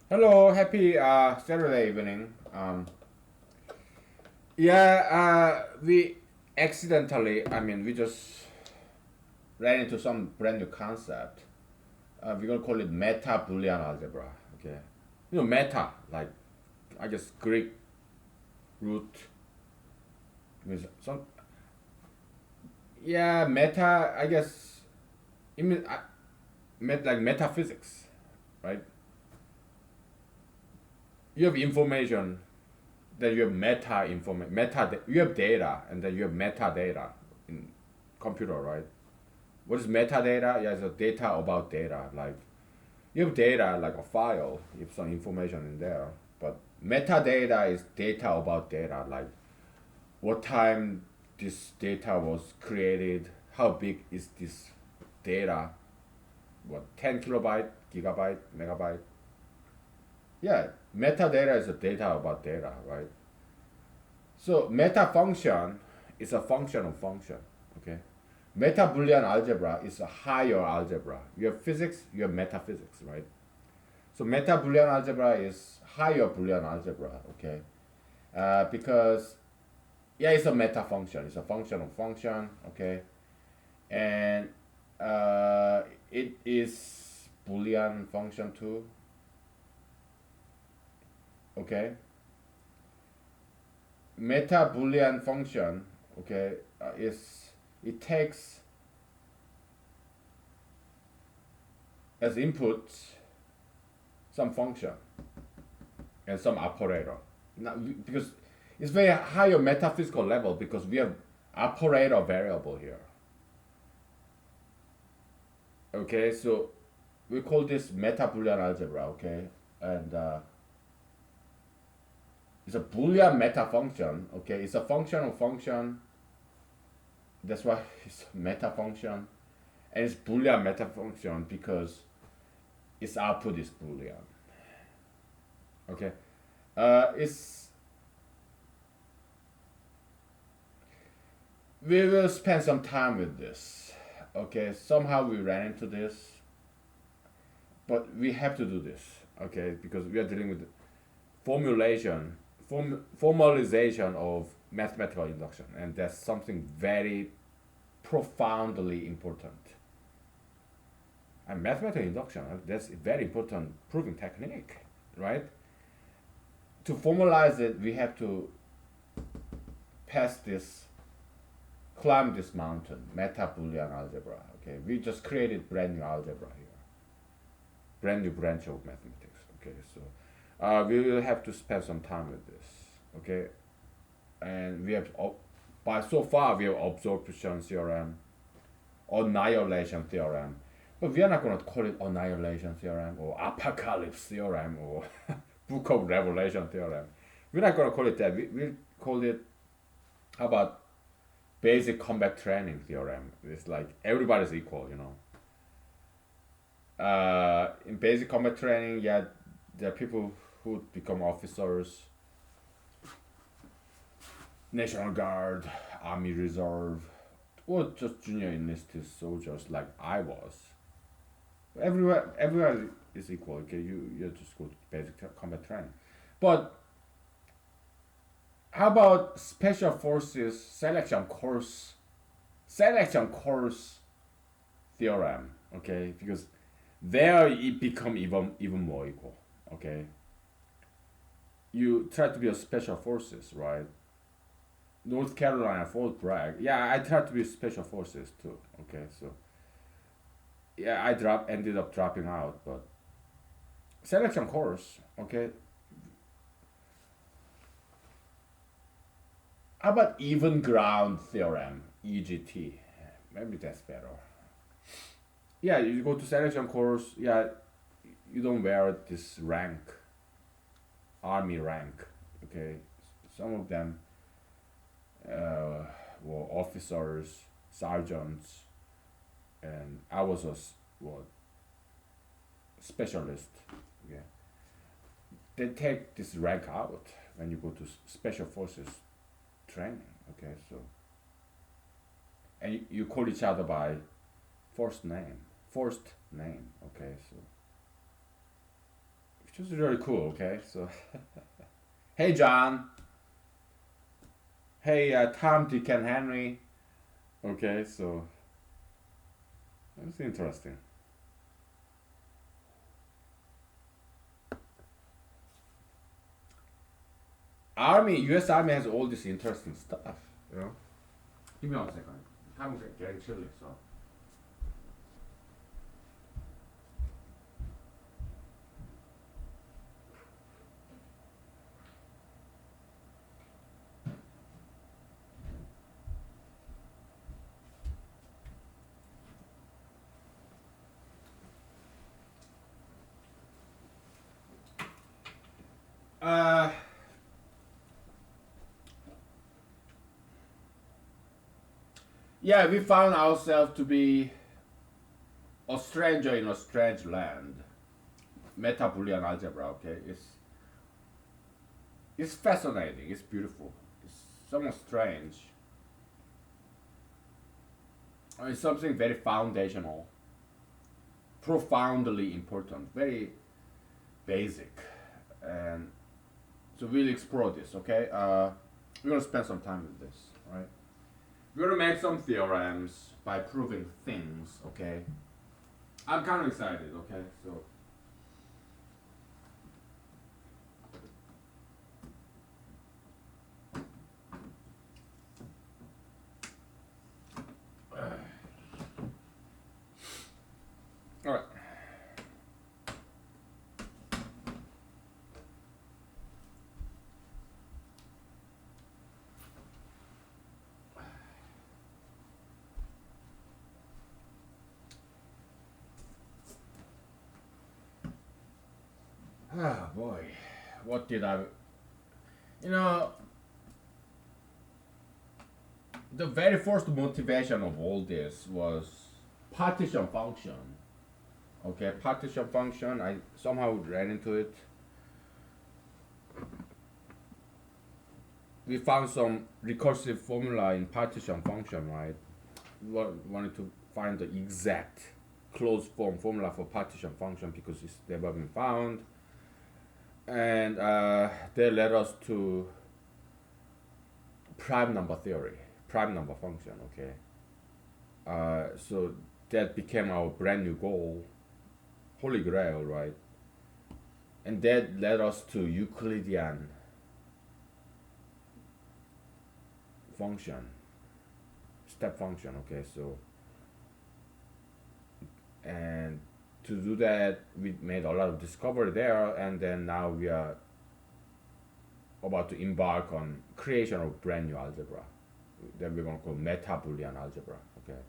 Hello, happy Saturday evening. We accidentally, we just ran into some brand new concept. We're gonna call it meta Boolean algebra. Okay, meta, like I guess Greek root means some. Yeah, meta. I guess it means like metaphysics, right? You have information, then you have meta information, you have data, and then you have metadata in computer, right? What is metadata? Yeah, it's a data about data. Like you have data like a file, you have some information in there. But metadata is data about data, like what time this data was created, how big is this data, what 10 kilobyte, gigabyte, megabyte. Yeah, metadata is a data about data, right? So meta function is a function of function. Okay. Meta Boolean algebra is a higher algebra. You have physics, you have metaphysics, right? So meta Boolean algebra is higher Boolean algebra. Okay. Because yeah, it's a meta function. It's a function of function. Okay. And it is Boolean function too. Okay. Meta Boolean function. Okay. Is it takes as input some function and some operator. Now, because it's very higher metaphysical level because we have operator variable here. Okay, so we call this meta Boolean algebra. Okay, and it's a Boolean meta function. Okay, it's a function of function. That's why it's a meta function, and it's Boolean meta function because its output is Boolean. Okay, it's we will spend some time with this. Okay, somehow we ran into this, but we have to do this. Okay, because we are dealing with formulation, formalization of mathematical induction, and that's something very profoundly important. And mathematical induction, that's a very important proving technique, right? To formalize it, we have to pass this, climb this mountain, meta Boolean algebra. Okay, we just created brand new algebra here, brand new branch of mathematics. Okay, so we will have to spend some time with this. Okay, and we have by so far we have absorption theorem, annihilation theorem, but we are not going to call it annihilation theorem or apocalypse theorem or book of revelation theorem. We're not going to call it that. We call it, how about basic combat training theorem? It's like everybody's equal, you know. In basic combat training, yeah, there are people who become officers, National Guard, Army Reserve, or just junior enlisted soldiers like I was. Everywhere is equal. Okay, you just go to basic combat training, but how about special forces selection course theorem? Okay, because there it become even more equal. Okay, you try to be a special forces, right? North Carolina, Fort Bragg. Yeah, I tried to be special forces too. Okay, so yeah, ended up dropping out, but selection course. Okay, how about even ground theorem, EGT? Maybe that's better. Yeah, you go to selection course. Yeah, you don't wear this rank, army rank. Okay, some of them were officers, sergeants, and I was a what specialist. Yeah, they take this rank out when you go to special forces training. Okay, so and you call each other by first name, first name. Okay, so which is really cool. Okay, so hey John, hey Tom, Dick, and Henry. Okay, so that's interesting. Army, U.S. Army has all this interesting stuff. You know. Give me 1 second. I'm getting chilly, so. Uh, yeah, we found ourselves to be a stranger in a strange land. Meta Boolean algebra, okay? It's fascinating, it's beautiful, it's somewhat strange. It's something very foundational, profoundly important, very basic. And so we'll explore this, okay? We're gonna spend some time with this, right? We're gonna make some theorems by proving things, okay? I'm kind of excited, okay? So all right. Ah, boy. What did I. You know, the very first motivation of all this was partition function. Okay, partition function, I somehow ran into it. We found some recursive formula in partition function, right? We wanted to find the exact closed form formula for partition function because it's never been found. And they led us to prime number theory, prime number function, okay? So that became our brand new goal, holy grail, right? And that led us to Euclidean function, step function, okay? So, and to do that, we made a lot of discovery there, and then now we are about to embark on creation of brand new algebra that we're gonna call meta Boolean algebra, okay?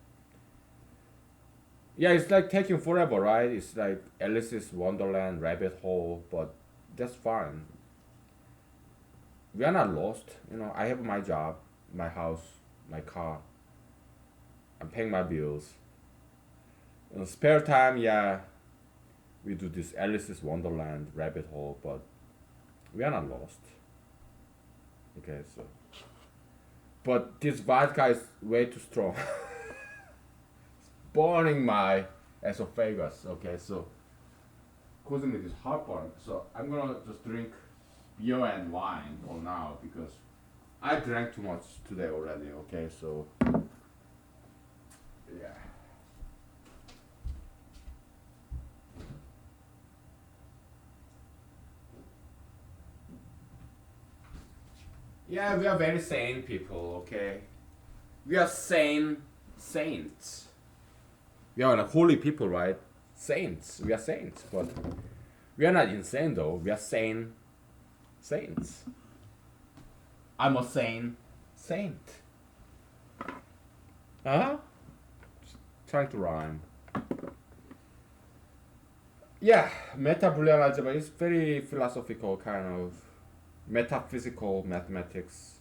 Yeah, it's like taking forever, right? It's like Alice's Wonderland rabbit hole, but that's fine. We are not lost. You know, I have my job, my house, my car. I'm paying my bills. In spare time, yeah, we do this Alice's Wonderland rabbit hole, but we are not lost. Okay, so. But this vodka is way too strong. Burning my esophagus, okay, so causing me this heartburn. So I'm gonna just drink beer and wine for now because I drank too much today already, okay, so yeah. Yeah, we are very sane people, okay? We are sane saints. We are like holy people, right? Saints. We are saints, but we are not insane though. We are sane saints. I'm a sane saint. Huh? Trying to rhyme. Yeah, meta Boolean algebra is very philosophical kind of metaphysical mathematics.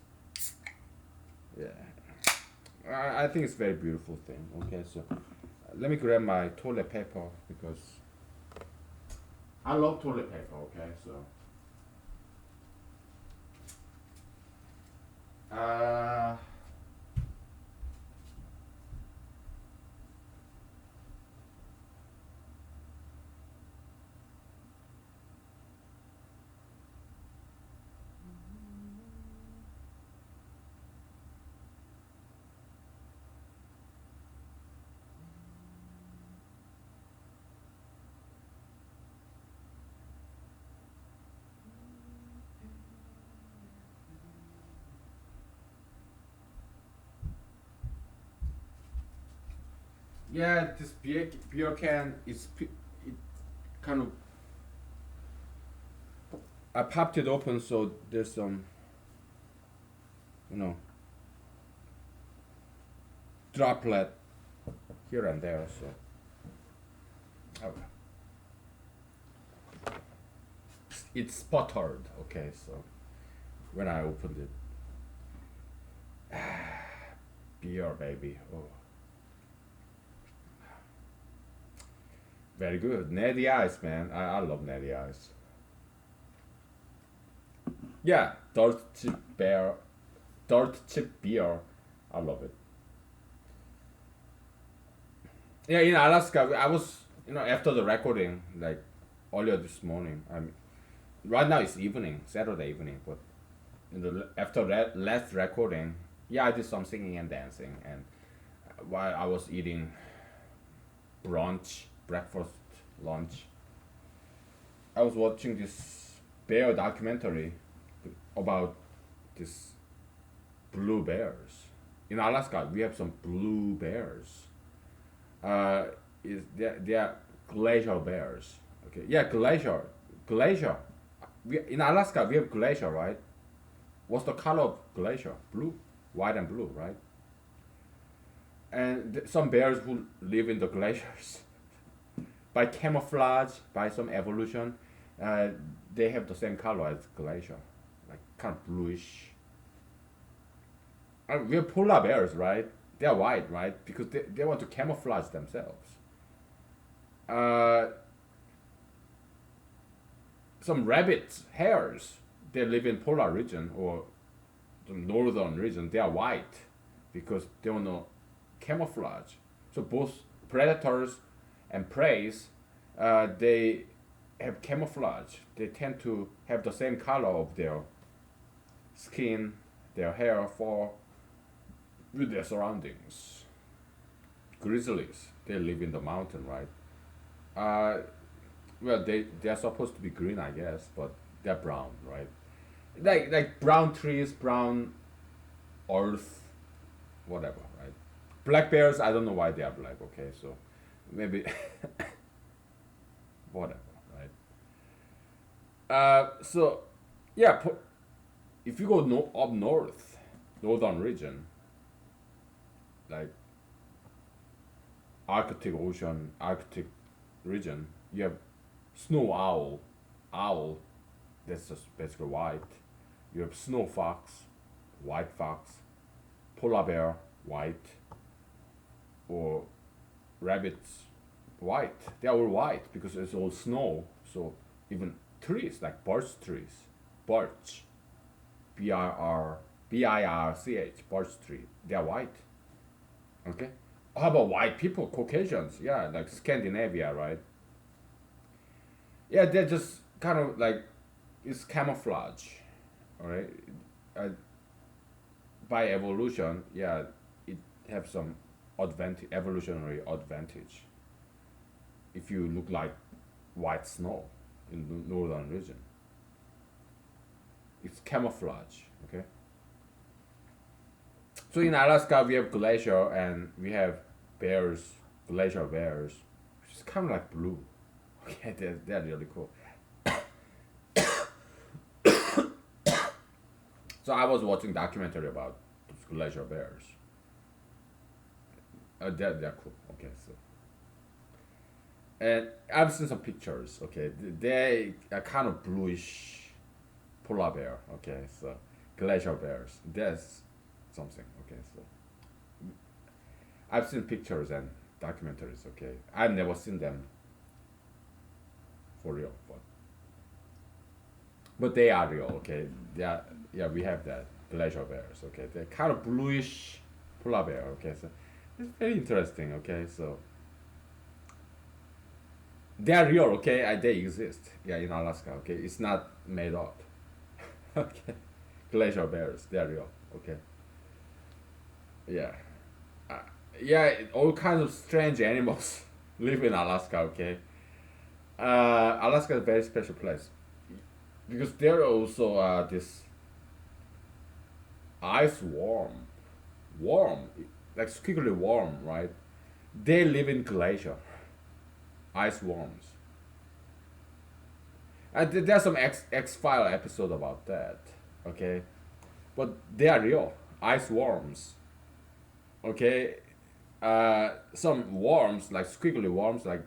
Yeah, I think it's a very beautiful thing. Okay, so let me grab my toilet paper because I love toilet paper. Okay, so uh, Yeah, this beer can is it kind of I popped it open so there's some you know droplet here and there. So oh, it sputtered. Okay, so when I opened it, beer baby. Oh, very good. Natty Ice, man. I love Natty Ice. Yeah, dirt chip beer. I love it. Yeah, in Alaska, I was after the recording like earlier this morning. I mean, right now it's evening, Saturday evening, but after that last recording, yeah, I did some singing and dancing, and while I was eating brunch, breakfast, lunch, I was watching this bear documentary about this blue bears. In Alaska, we have some blue bears. Uh, they are glacial bears. Okay, yeah, glacier. In Alaska we have glacier, right? What's the color of glacier? Blue, white and blue, right? And some bears who live in the glaciers, by camouflage, by some evolution, uh, they have the same color as glacier, like kind of bluish. We have polar bears, right? They are white, right? Because they want to camouflage themselves. Uh, some rabbits, hares, they live in polar region or the northern region. They are white because they want to camouflage. So both predators and preys, they have camouflage. They tend to have the same color of their skin, their hair, fur, with their surroundings. Grizzlies, they live in the mountain, right? Uh, well, they are supposed to be green, I guess, but they're brown, right? Like brown trees, brown earth, whatever, right? Black bears, I don't know why they are black. Okay, so maybe whatever, right? So yeah, if you go up north, northern region, like Arctic Ocean, Arctic region, you have snow owl, that's just basically white. You have snow fox, white fox, polar bear, white, or rabbits, white. They are all white because it's all snow. So even trees like birch, B I R BIRCH, birch tree, they are white. Okay. How about white people, Caucasians? Yeah, like Scandinavia, right? Yeah, they're just kind of like it's camouflage, all right. Uh, by evolution, yeah, it have some evolutionary advantage. If you look like white snow in the northern region, it's camouflage. Okay. So in Alaska, we have glacier and we have bears, glacier bears, which is kind of like blue. Okay, they're really cool. So I was watching documentary about those glacier bears. They're cool. Okay, so and I've seen some pictures. Okay, they are kind of bluish polar bear. Okay, so glacier bears. That's something. Okay, so I've seen pictures and documentaries. Okay, I've never seen them for real, but they are real. Okay, they are, yeah, we have that glacier bears. Okay, they're kind of bluish polar bear. Okay, so it's very interesting. Okay, so they are real. Okay, they exist. Yeah, in Alaska. Okay, it's not made up. Okay, glacier bears. They are real. Okay, yeah, uh, yeah. All kinds of strange animals live in Alaska. Okay, Alaska is a very special place because there are also this ice worm, like squiggly worm, right? They live in glacier, ice worms. And there's some X-File episode about that, okay? But they are real, ice worms, okay? Some worms, like squiggly worms, like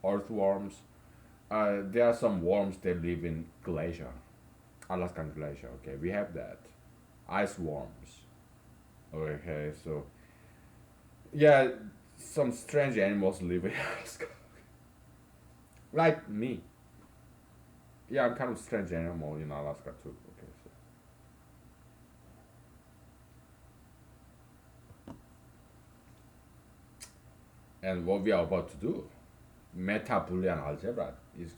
earthworms, there are some worms that live in glacier, Alaskan glacier, okay? We have that. Ice worms. Okay, so yeah, some strange animals live in Alaska. Like me. Yeah, I'm kind of strange animal in Alaska too. Okay, so and what we are about to do, meta Boolean algebra is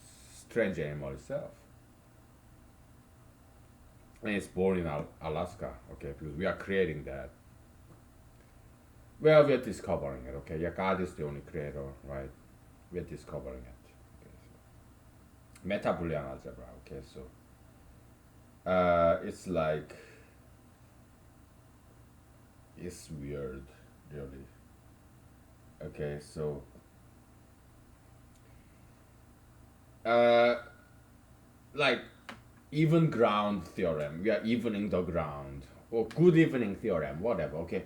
strange animal itself. And it's born in Alaska, okay, because we are creating that. Well, we're discovering it, okay. Yeah, God is the only creator, right? We're discovering it. Okay, so meta Boolean algebra, okay, so it's like it's weird, really. Okay, so uh, like even ground theorem. We are evening the ground, or good evening theorem, whatever. Okay,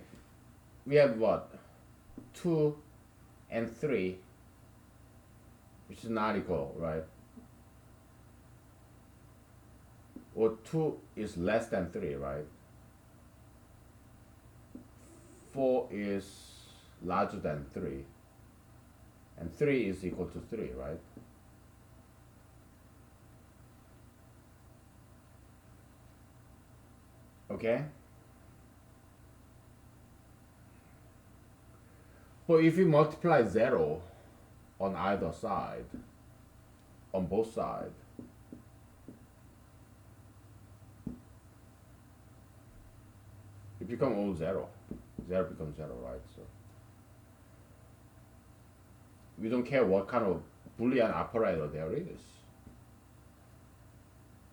we have what 2 and 3, which is not equal, right? Or 2 is less than 3, right? 4 is larger than 3, and 3 is equal to 3, right? Okay. But if you multiply 0 on either side, on both sides, it becomes all 0. 0 becomes 0, right? So we don't care what kind of Boolean operator there is.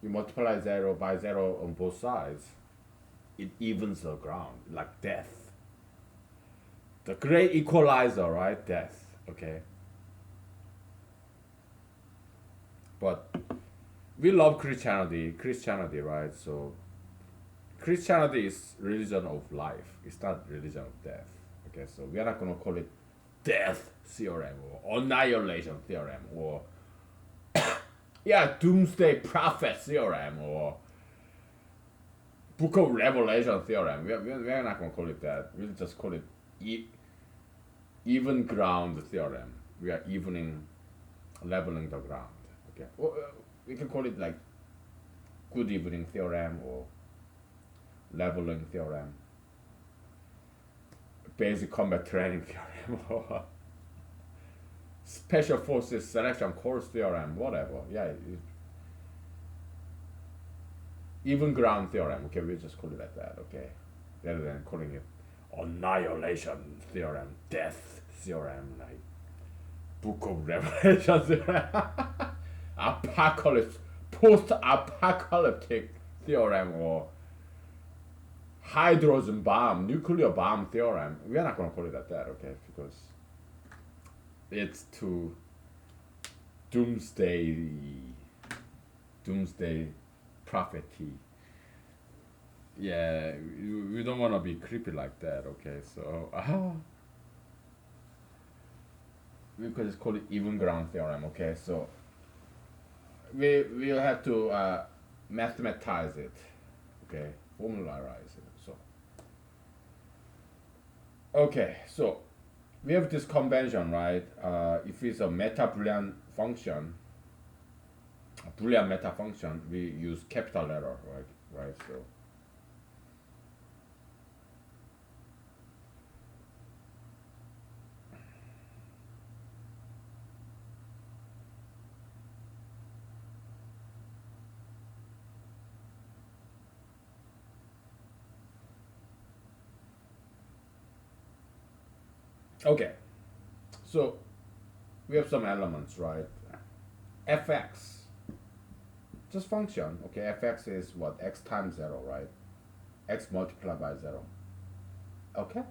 You multiply 0 by 0 on both sides, it evens the ground, like death. The great equalizer, right? Death, okay? But we love Christianity, right? So Christianity is religion of life. It's not religion of death. Okay, so we are not gonna call it death theorem or annihilation theorem or yeah, doomsday prophet theorem or Book of Revelation theorem. We are not gonna call it that. We'll just call it even ground theorem. We are evening, leveling the ground. Okay, or, we can call it like good evening theorem or leveling theorem, basic combat training theorem, or special forces selection course theorem, whatever. Yeah, even ground theorem. Okay, we just call it like that. Okay, rather than calling it annihilation theorem, death theorem, like Book of Revelation theorem, apocalypse, post-apocalyptic theorem, or hydrogen bomb, nuclear bomb theorem. We are not going to call it like that, okay? Because it's too doomsday, doomsday prophecy. Yeah, we don't want to be creepy like that, okay? So, we could just call it even ground theorem, okay? So, we'll have to mathematize it, okay? Formularize it. So, okay, so we have this convention, right? If it's a meta Boolean function, a Boolean meta function, we use capital letter, right? Right. So okay, so we have some elements, right? Fx, just function. Okay, fx is what? X times 0, right? X multiplied by 0. Okay.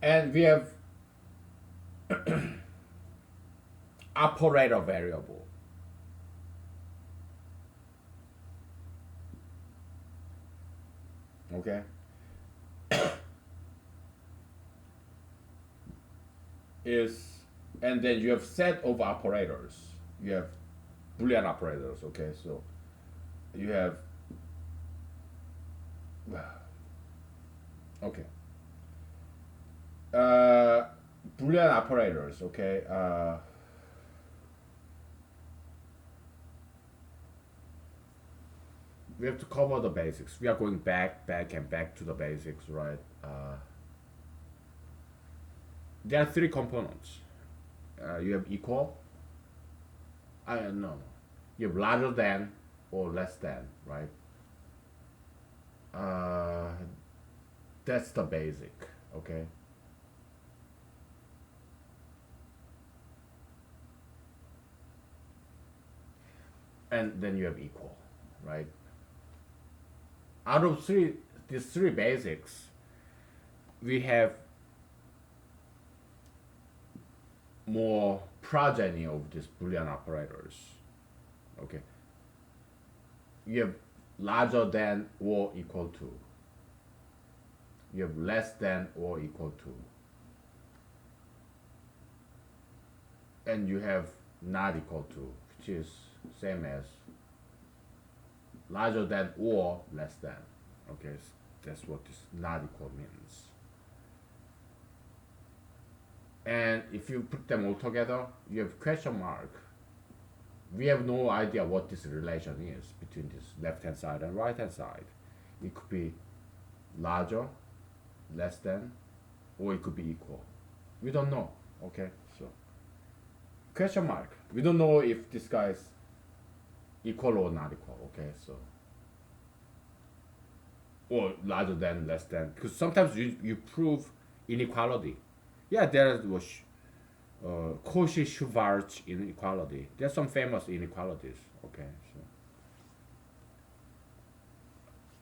And we have operator variable. Okay. Is and then you have set of operators. You have Boolean operators. Okay, so you have okay. Boolean operators. Okay. We have to cover the basics. We are going back, and back to the basics, right? There are three components. You have equal. I no. You have larger than or less than, right? Uh, that's the basic. Okay. And then you have equal, right? Out of these three basics, we have more progeny of these Boolean operators. Okay, you have larger than or equal to. You have less than or equal to, and you have not equal to, which is same as larger than or less than. Okay, that's what this not equal means. And if you put them all together, you have question mark. We have no idea what this relation is between this left hand side and right hand side. It could be larger, less than, or it could be equal. We don't know. Okay, so question mark. We don't know if this guy is equal or not equal. Okay, so or larger than, less than, because sometimes you prove inequality. Yeah, there was Cauchy-Schwarz inequality. There's some famous inequalities. Okay, so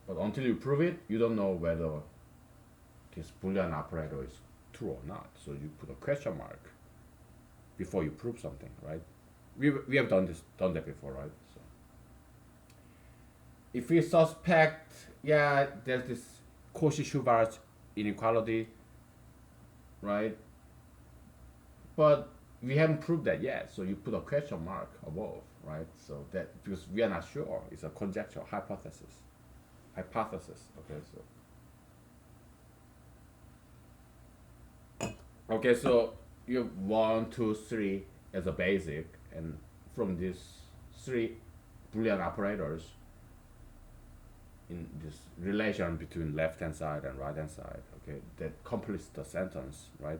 but until you prove it, you don't know whether this Boolean operator is true or not. So you put a question mark before you prove something, right? We have done that before, right? So if we suspect, yeah, there's this Cauchy-Schwarz inequality, right? But we haven't proved that yet, so you put a question mark above, right? So that because we are not sure, it's a conjecture, hypothesis. Okay, so you have 1, 2, 3 as a basic, and from these three Boolean operators in this relation between left hand side and right hand side, okay, that completes the sentence, right?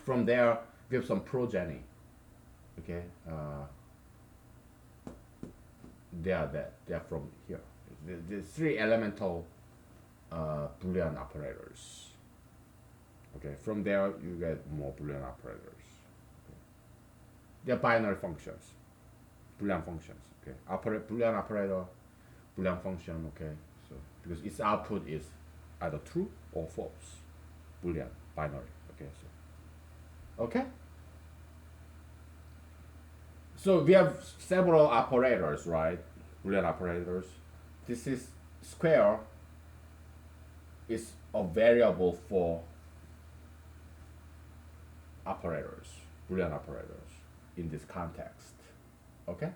From there, we have some progeny, okay. They are from here. The three elemental Boolean operators. Okay, from there you get more Boolean operators. Okay. They're binary functions, Boolean functions. Okay, Boolean operator, Boolean function. Okay, so because its output is either true or false, Boolean binary. Okay, so okay. So we have several operators, right? Boolean operators. This is square is a variable for operators, Boolean operators in this context. Okay?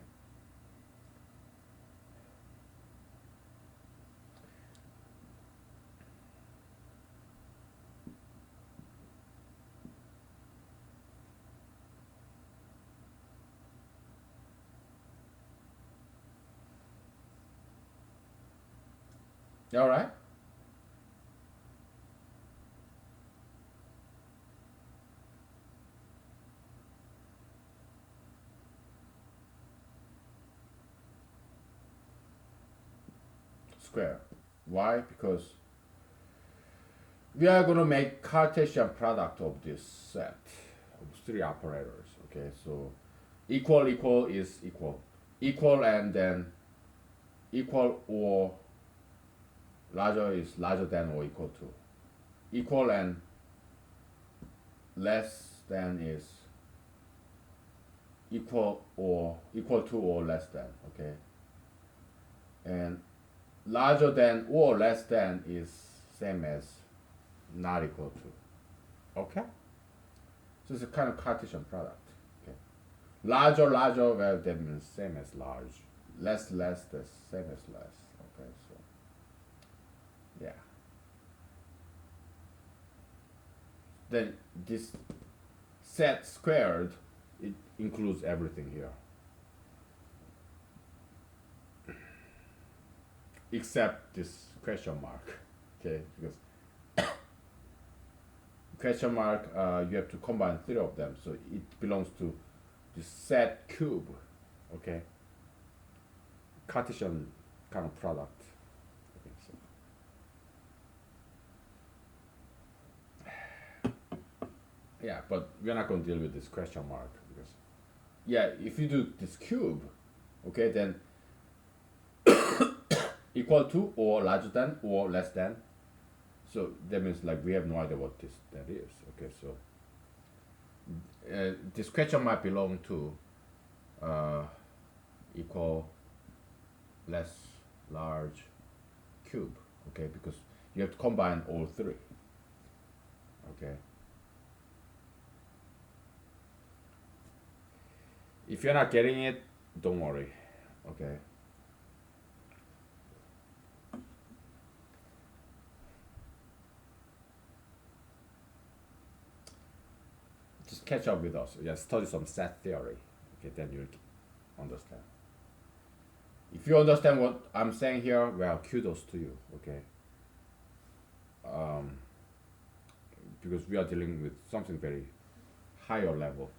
All right? Square. Why? Because we are going to make Cartesian product of this set of three operators. Okay, so equal is equal. Equal and then equal or larger is larger than or equal to. Equal and less than is equal to or less than, okay? And larger than or less than is same as not equal to. Okay? So it's a kind of Cartesian product. Okay. Larger, well that means same as large. Less, the same as less. Okay, so yeah. Then this set squared, it includes everything here. Except this question mark. Okay, because question mark, you have to combine three of them, so it belongs to the set cube. Okay, Cartesian kind of product. Okay, so. Yeah, but we're not going to deal with this question mark because, yeah, if you do this cube, okay, then equal to or larger than or less than. So that means like we have no idea what that is. Okay, so this question might belong to equal, less, large, cube. Okay, because you have to combine all three. Okay. If you're not getting it, don't worry. Okay. Just catch up with us. Just study some set theory. Okay, then you'll understand. If you understand what I'm saying here, well, kudos to you. Okay. Because we are dealing with something very higher level.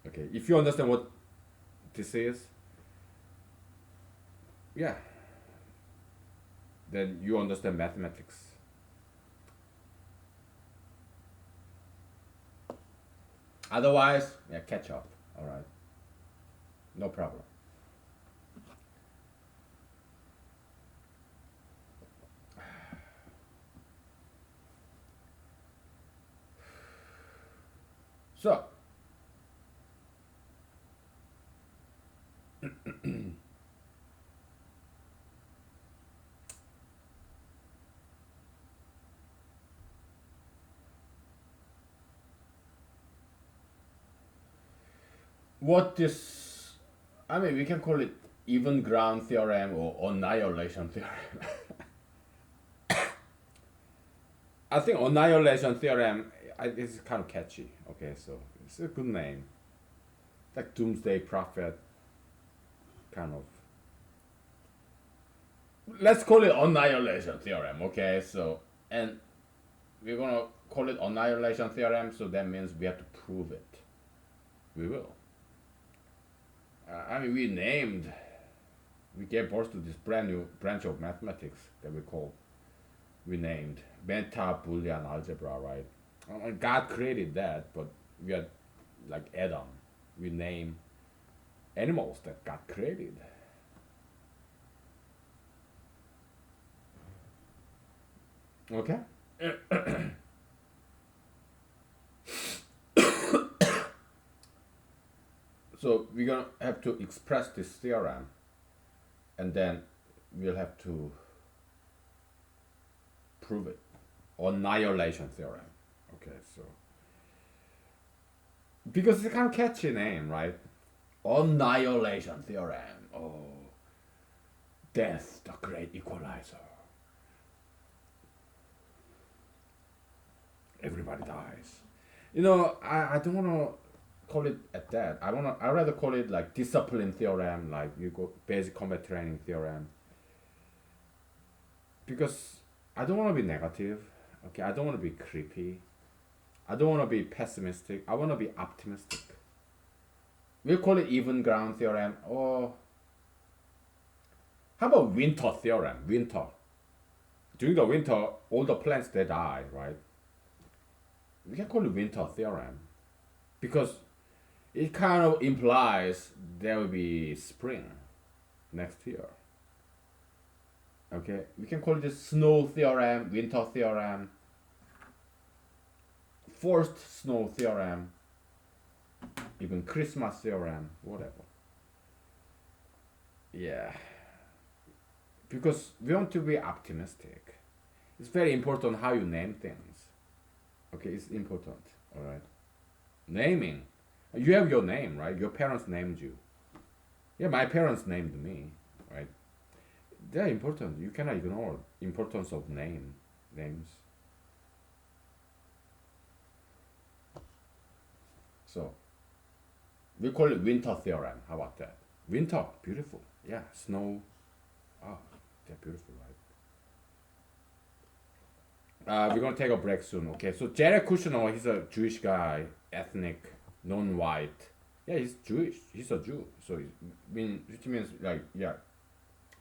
Okay, if you understand what this is, yeah, then you understand mathematics. Otherwise, yeah, catch up. All right, no problem. So, what this, I mean, we can call it even ground theorem or annihilation theorem. I think annihilation theorem is kind of catchy. Okay, so it's a good name. Like doomsday prophet, kind of. Let's call it annihilation theorem. Okay, so and we're gonna call it annihilation theorem. So that means we have to prove it. We will. I mean, we gave birth to this brand new branch of mathematics that we named meta-Boolean algebra, right? God created that, but we are like Adam. We name animals that God created. Okay? So we're gonna have to express this theorem, and then we'll have to prove it. Annihilation theorem. Okay, so because it's a kind of catchy name, right? Annihilation theorem. Oh, death, the great equalizer. Everybody dies. You know, I don't want to call it at that. I rather call it like discipline theorem, like you go basic combat training theorem. Because I don't want to be negative. Okay, I don't want to be creepy. I don't want to be pessimistic. I want to be optimistic. We call it even ground theorem. Or how about winter theorem? Winter. During the winter, all the plants they die, right? We can call it winter theorem because it kind of implies there will be spring next year. Okay, we can call this snow theorem, winter theorem, forced snow theorem, even Christmas theorem, whatever. Yeah, because we want to be optimistic. It's very important how you name things. Okay, it's important. All right, naming. You have your name, right? Your parents named you. Yeah, my parents named me, right? They're important. You cannot ignore importance of names. So we call it winter theorem. How about that? Winter, beautiful. Yeah, snow. Ah, they're beautiful, right? We're gonna take a break soon. Okay, so Jared Kushner, he's a Jewish guy, ethnic, non-white. Yeah, he's Jewish. He's a Jew. So which means like yeah,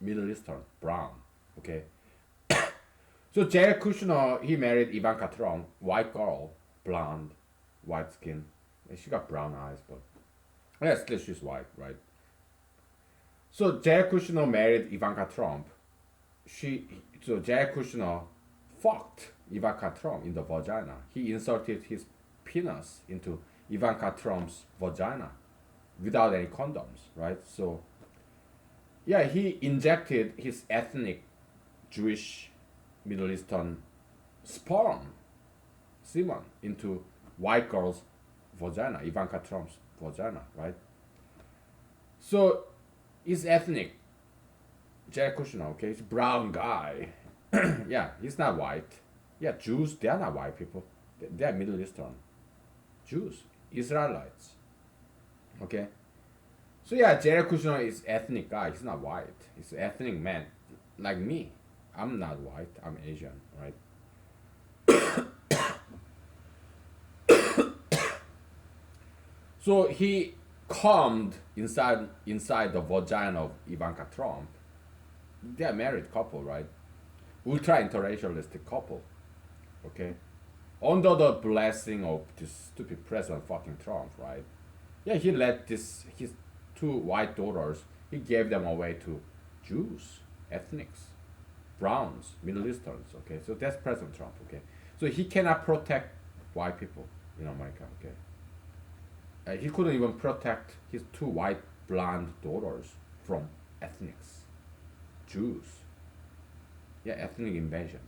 Middle Eastern, brown. Okay. So Jared Kushner, he married Ivanka Trump, white girl, blonde, white skin. She got brown eyes, but yeah, still she's white, right? So Jared Kushner married Ivanka Trump. So Jared Kushner fucked Ivanka Trump in the vagina. He inserted his penis into Ivanka Trump's vagina without any condoms, right? So yeah, he injected his ethnic Jewish Middle Eastern sperm, semen, into white girl's vagina, Ivanka Trump's vagina, right? So he's ethnic. Jared Kushner, okay, he's a brown guy. Yeah, he's not white. Yeah, Jews, they're not white people. They're Middle Eastern. Jews, Israelites. Okay? So yeah, Jared Kushner is ethnic guy. He's not white. He's an ethnic man. Like me. I'm not white. I'm Asian, right? So he calmed inside the vagina of Ivanka Trump. They're a married couple, right? Ultra interracialistic couple. Okay? Under the blessing of this stupid President fucking Trump, right? Yeah, he let his two white daughters, he gave them away to Jews, ethnics, browns, Middle Easterns, okay? So that's President Trump, okay? So he cannot protect white people in America, okay? He couldn't even protect his two white blonde daughters from ethnics, Jews. Yeah, ethnic invasion,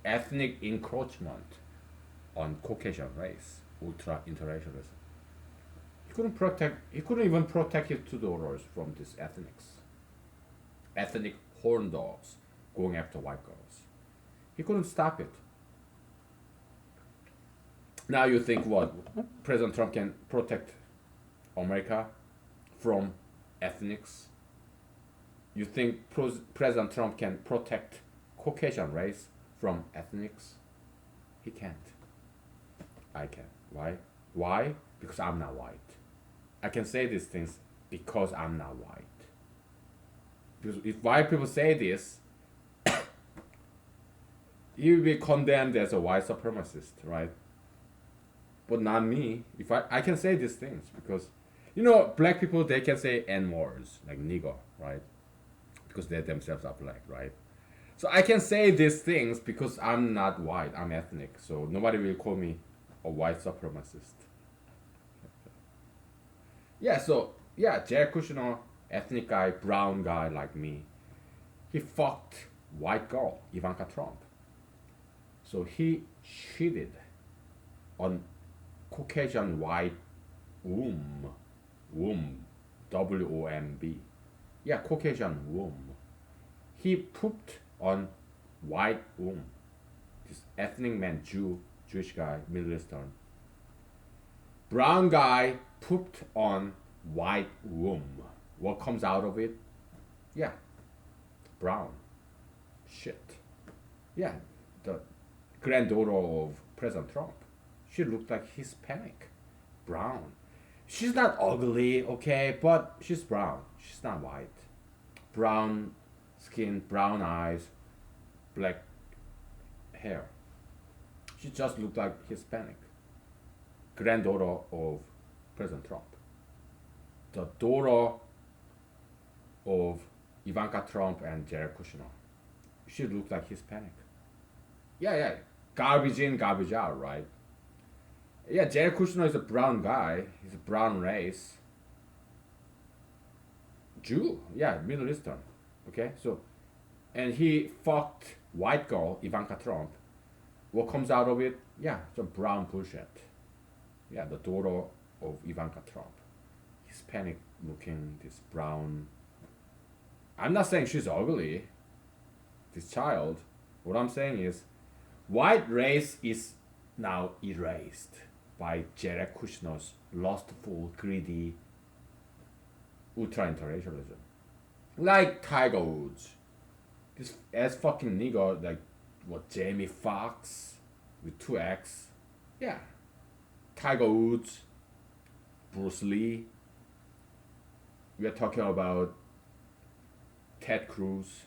ethnic encroachment on Caucasian race, ultra interracialism. He couldn't even protect his two daughters from these ethnic horn dogs going after white girls. He couldn't stop it. Now you think what? President Trump can protect America from ethnics? You think President Trump can protect Caucasian race from ethnics? He can't. I can. Why? Why? Because I'm not white. I can say these things because I'm not white. Because if white people say this, you will be condemned as a white supremacist, right? But not me. If I can say these things because, black people, they can say N-words, like nigger, right? Because they themselves are black, right? So I can say these things because I'm not white, I'm ethnic. So nobody will call me a white supremacist. Yeah, so, yeah, Jared Kushner, ethnic guy, brown guy like me, he fucked white girl, Ivanka Trump. So he cheated on Caucasian white womb, W-O-M-B. Yeah, Caucasian womb. He pooped on white womb. This ethnic man, Jewish guy, Middle Eastern. Brown guy pooped on white womb. What comes out of it? Yeah, brown. Shit. Yeah, the granddaughter of President Trump. She looked like Hispanic. Brown. She's not ugly, okay, but she's brown. She's not white. Brown skin, brown eyes, black hair. She just looked like Hispanic. Granddaughter of President Trump. The daughter of Ivanka Trump and Jared Kushner. She looked like Hispanic. Yeah, yeah. Garbage in, garbage out, right? Yeah, Jared Kushner is a brown guy. He's a brown race. Jew. Yeah, Middle Eastern. Okay, so and he fucked white girl Ivanka Trump. What comes out of it? Yeah, some brown bullshit. Yeah, the daughter of Ivanka Trump, Hispanic looking, this brown. I'm not saying she's ugly. This child. What I'm saying is, white race is now erased by Jared Kushner's lustful, greedy, ultra interracialism. Like Tiger Woods. This ass fucking nigga, like, what, Jamie Foxx with two X? Yeah. Tiger Woods, Bruce Lee. We are talking about Ted Cruz,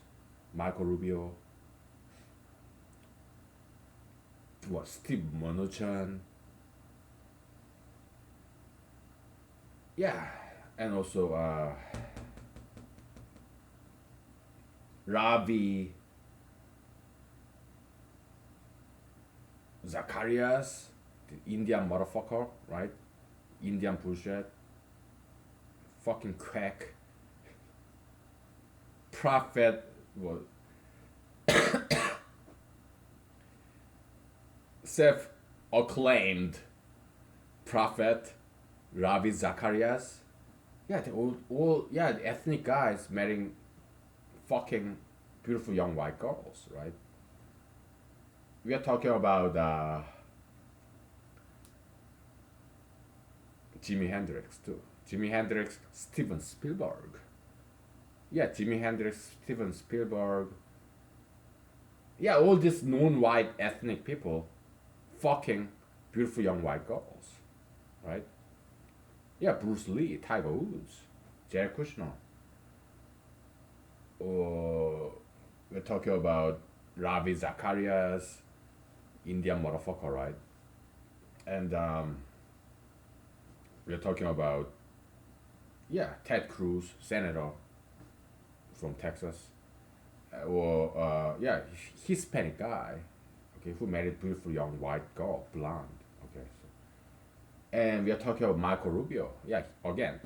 Marco Rubio, what, Steve Mnuchin. Yeah, and also Ravi Zacharias, the Indian motherfucker, right? Indian bullshit. Fucking quack. Prophet, what? Self-acclaimed prophet Ravi Zacharias. Yeah, the yeah, the ethnic guys marrying fucking beautiful young white girls, right? We are talking about Jimi Hendrix too. Jimi Hendrix, Steven Spielberg. Yeah, Jimi Hendrix, Steven Spielberg. Yeah, all these non-white ethnic people fucking beautiful young white girls, right? Yeah, Bruce Lee, Tiger Woods, Jared Kushner. Or we're talking about Ravi Zacharias, Indian motherfucker, right? And we're talking about, yeah, Ted Cruz, senator from Texas. Or yeah, Hispanic guy, okay, who married beautiful young white girl, blonde, okay. So, and we are talking about Marco Rubio, yeah, again,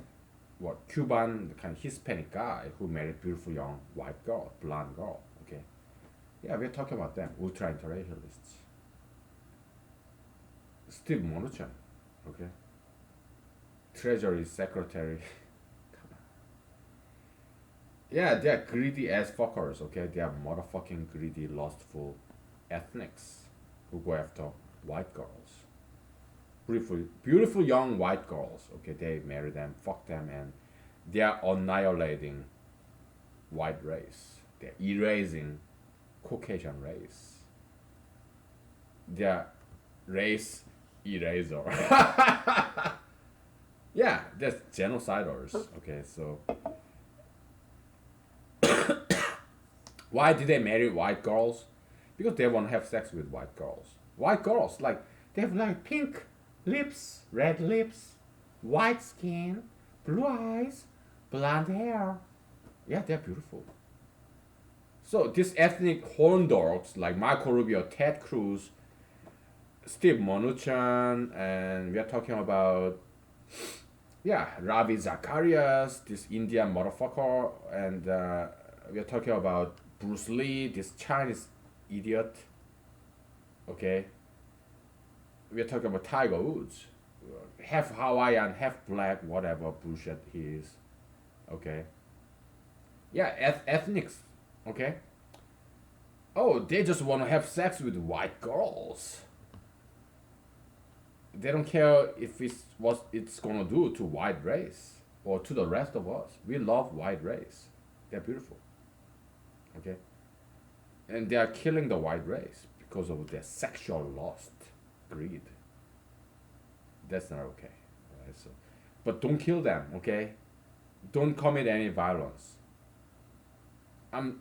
what, Cuban kind of Hispanic guy who married beautiful young white girl, blonde girl, okay. Yeah, we're talking about them, ultra interracialists. Steve Mnuchin, okay, Treasury Secretary. Yeah, they're greedy ass fuckers, okay? They are motherfucking greedy, lustful ethnics who go after white girls. Beautiful, beautiful young white girls, okay? They marry them, fuck them, and they are annihilating white race. They're erasing Caucasian race. They're race eraser. Yeah, that's genociders, okay? So why do they marry white girls? Because they want to have sex with white girls. White girls, like, they have like pink lips, red lips, white skin, blue eyes, blonde hair. Yeah, they're beautiful. So these ethnic horn dogs like Marco Rubio, Ted Cruz, Steve Mnuchin, and we are talking about, yeah, Ravi Zacharias, this Indian motherfucker, and we are talking about Bruce Lee, this Chinese idiot. Okay. We are talking about Tiger Woods, half Hawaiian, half black, whatever bullshit he is. Okay. Yeah, ethnics. Okay. Oh, they just want to have sex with white girls. They don't care if it's what it's gonna do to white race or to the rest of us. We love white race. They're beautiful. Okay. And they are killing the white race because of their sexual lust, greed. That's not okay. Right? So, but don't kill them, okay? Don't commit any violence.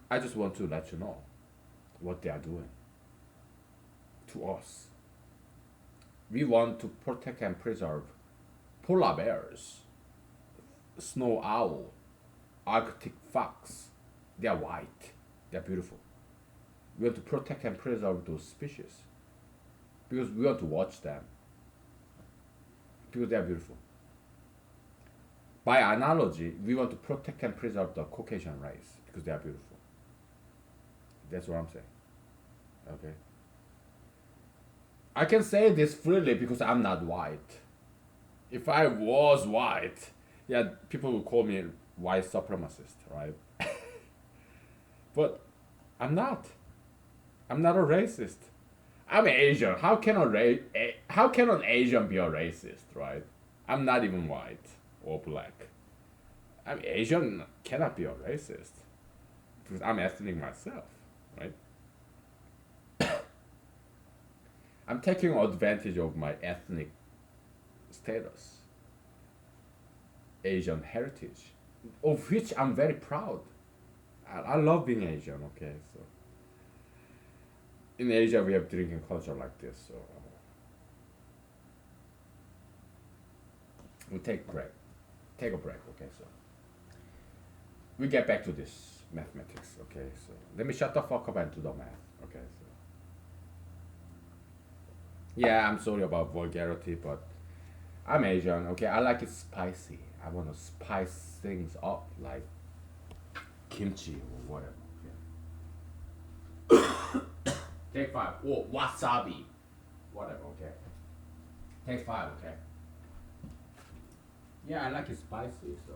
I just want to let you know what they are doing to us. We want to protect and preserve polar bears, snow owl, Arctic fox, They are white. They are beautiful. We want to protect and preserve those species because we want to watch them because they are beautiful. By analogy, we want to protect and preserve the Caucasian race because they are beautiful. That's what I'm saying. Okay. I can say this freely because I'm not white. If I was white, yeah, people would call me white supremacist, right? But I'm not. I'm not a racist. I'm Asian. How can an Asian be a racist, right? I'm not even white or black. I'm Asian cannot be a racist because I'm ethnic myself, right? I'm taking advantage of my ethnic status, Asian heritage, of which I'm very proud. I love being Asian. Okay, so in Asia we have drinking culture like this, so we take break. Take a break. Okay, so we get back to this mathematics. Okay, so let me shut the fuck up and do the math. Okay, so yeah, I'm sorry about vulgarity, but I'm Asian. Okay, I like it spicy. I want to spice things up like kimchi or whatever. Okay. Take five. Or wasabi. Whatever. Okay. Take five. Okay. Yeah, I like it spicy. So.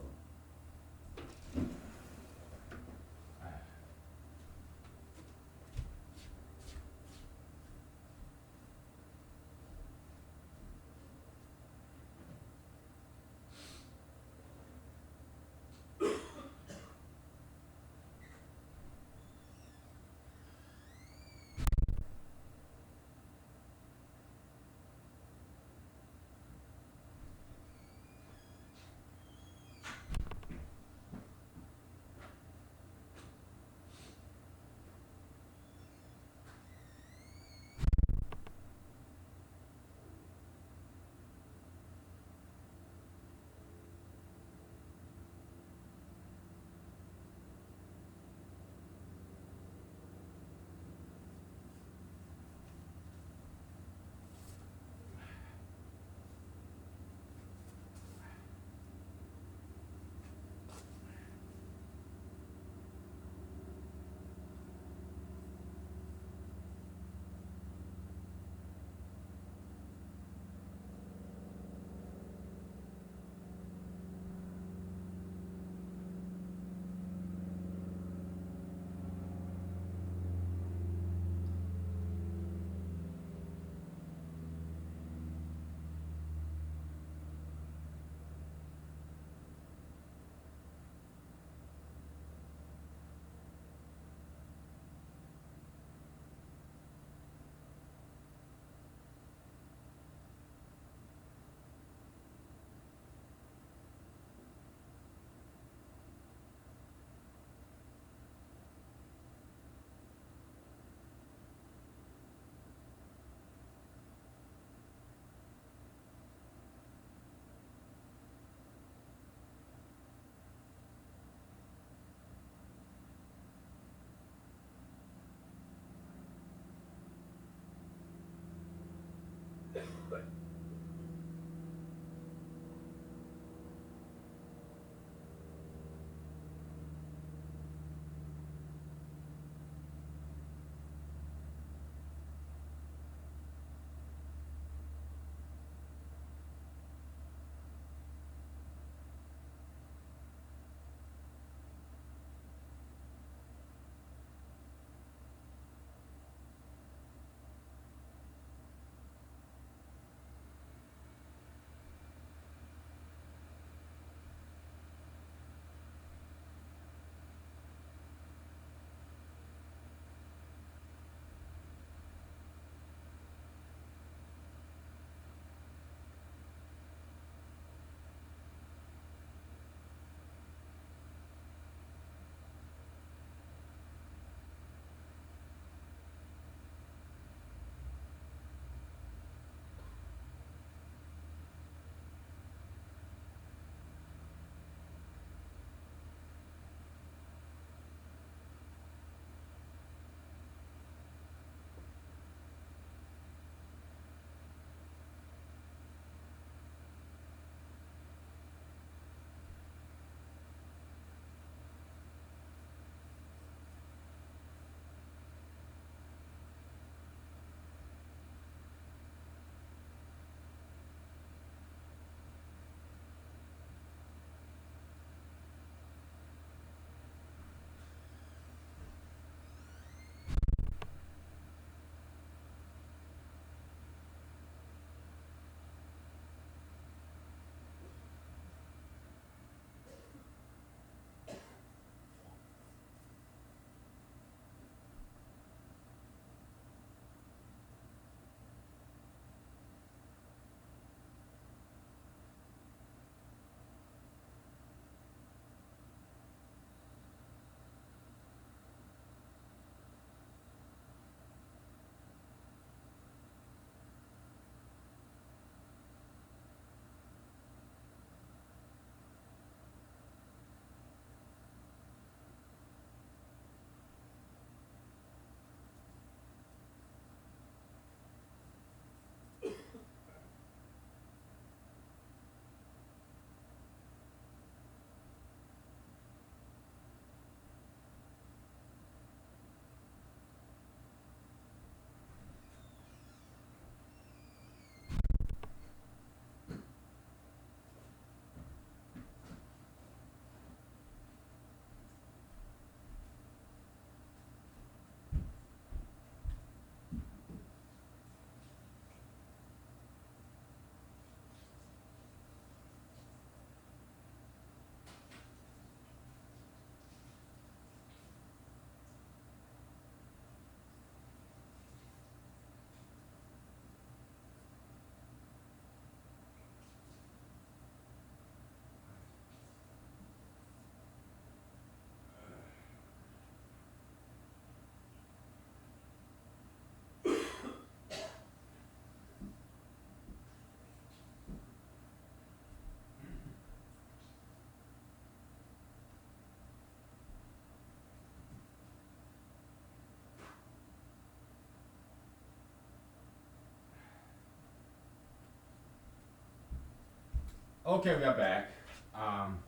Okay, we are back. Um,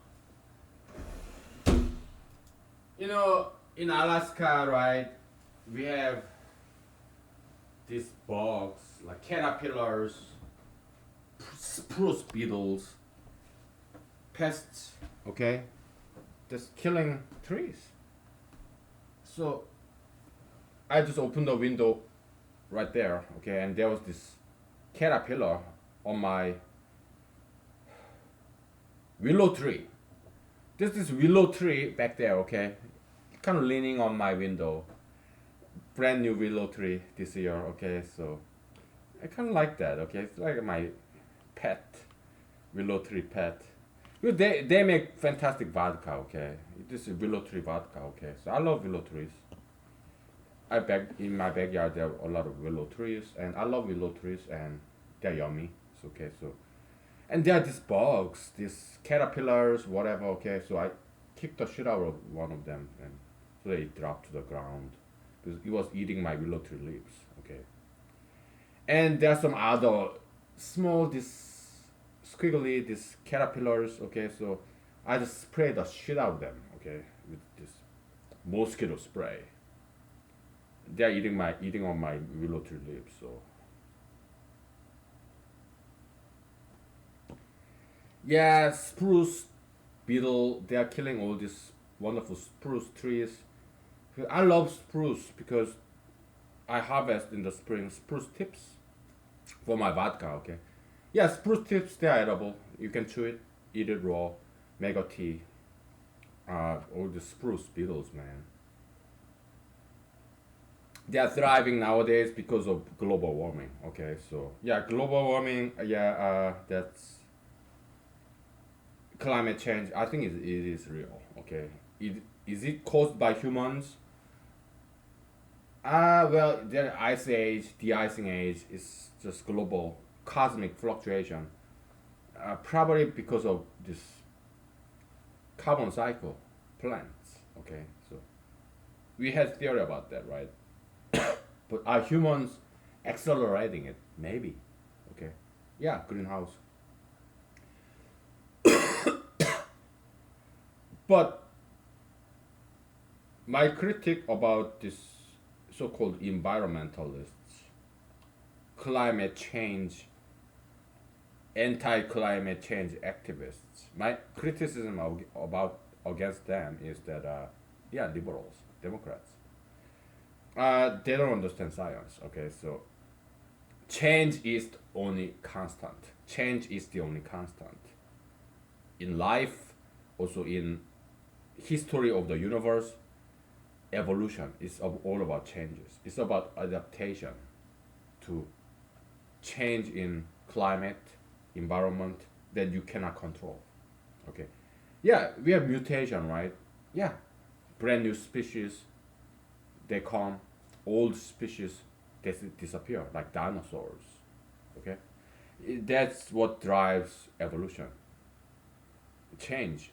in Alaska, right, we have these bugs like caterpillars, spruce beetles, pests. Okay, just killing trees. So I just opened the window right there. Okay, and there was this caterpillar on my willow tree. There's this willow tree back there. Okay, kind of leaning on my window. Brand new willow tree this year. Okay, so I kind of like that. Okay, it's like my pet, willow tree pet. They make fantastic vodka. Okay, this is willow tree vodka. Okay, so I love willow trees. In my backyard there are a lot of willow trees, and I love willow trees, and they're yummy. It's okay. So and there are these bugs, these caterpillars, whatever. Okay, so I kicked the shit out of one of them, and so they dropped to the ground because it was eating my willow tree leaves. Okay, and there are some other small, this squiggly, these caterpillars. Okay, so I just spray the shit out of them. Okay, with this mosquito spray. They're eating on my willow tree leaves. So yeah, spruce beetle. They are killing all these wonderful spruce trees. I love spruce because I harvest in the spring spruce tips for my vodka. Okay, yeah, spruce tips they are edible. You can chew it, eat it raw, make a tea. All the spruce beetles, man. They are thriving nowadays because of global warming. Okay, so yeah, global warming. Yeah, that's climate change. I think it is real. Okay, is it caused by humans? Well, the ice age, the icing age is just global cosmic fluctuation. Probably because of this carbon cycle plants. Okay, so we had theory about that, right? But are humans accelerating it? Maybe. Okay. Yeah, greenhouse. But my critique about this so-called environmentalists, climate change, anti-climate change activists, my criticism about against them is that yeah, liberals, Democrats, they don't understand science. Okay, so change is the only constant. Change is the only constant in life, also in history of the universe. Evolution is all about changes. It's about adaptation to change in climate, environment that you cannot control. Okay, yeah, we have mutation, right? Yeah, brand new species they come, old species disappear like dinosaurs. Okay, that's what drives evolution. Change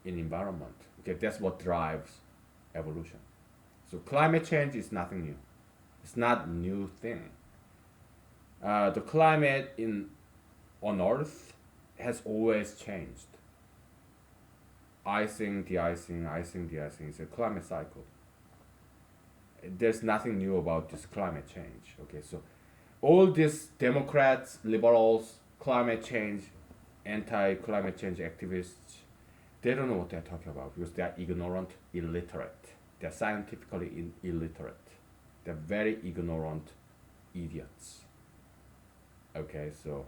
in environment. Okay, that's what drives evolution. So climate change is nothing new. It's not a new thing. The climate in on Earth has always changed. Icing, de-icing, icing, de-icing. It's a climate cycle. There's nothing new about this climate change. Okay, so all these Democrats, liberals, climate change, anti-climate change activists, they don't know what they're talking about because they are ignorant, illiterate. They're scientifically illiterate. They're very ignorant idiots. Okay, so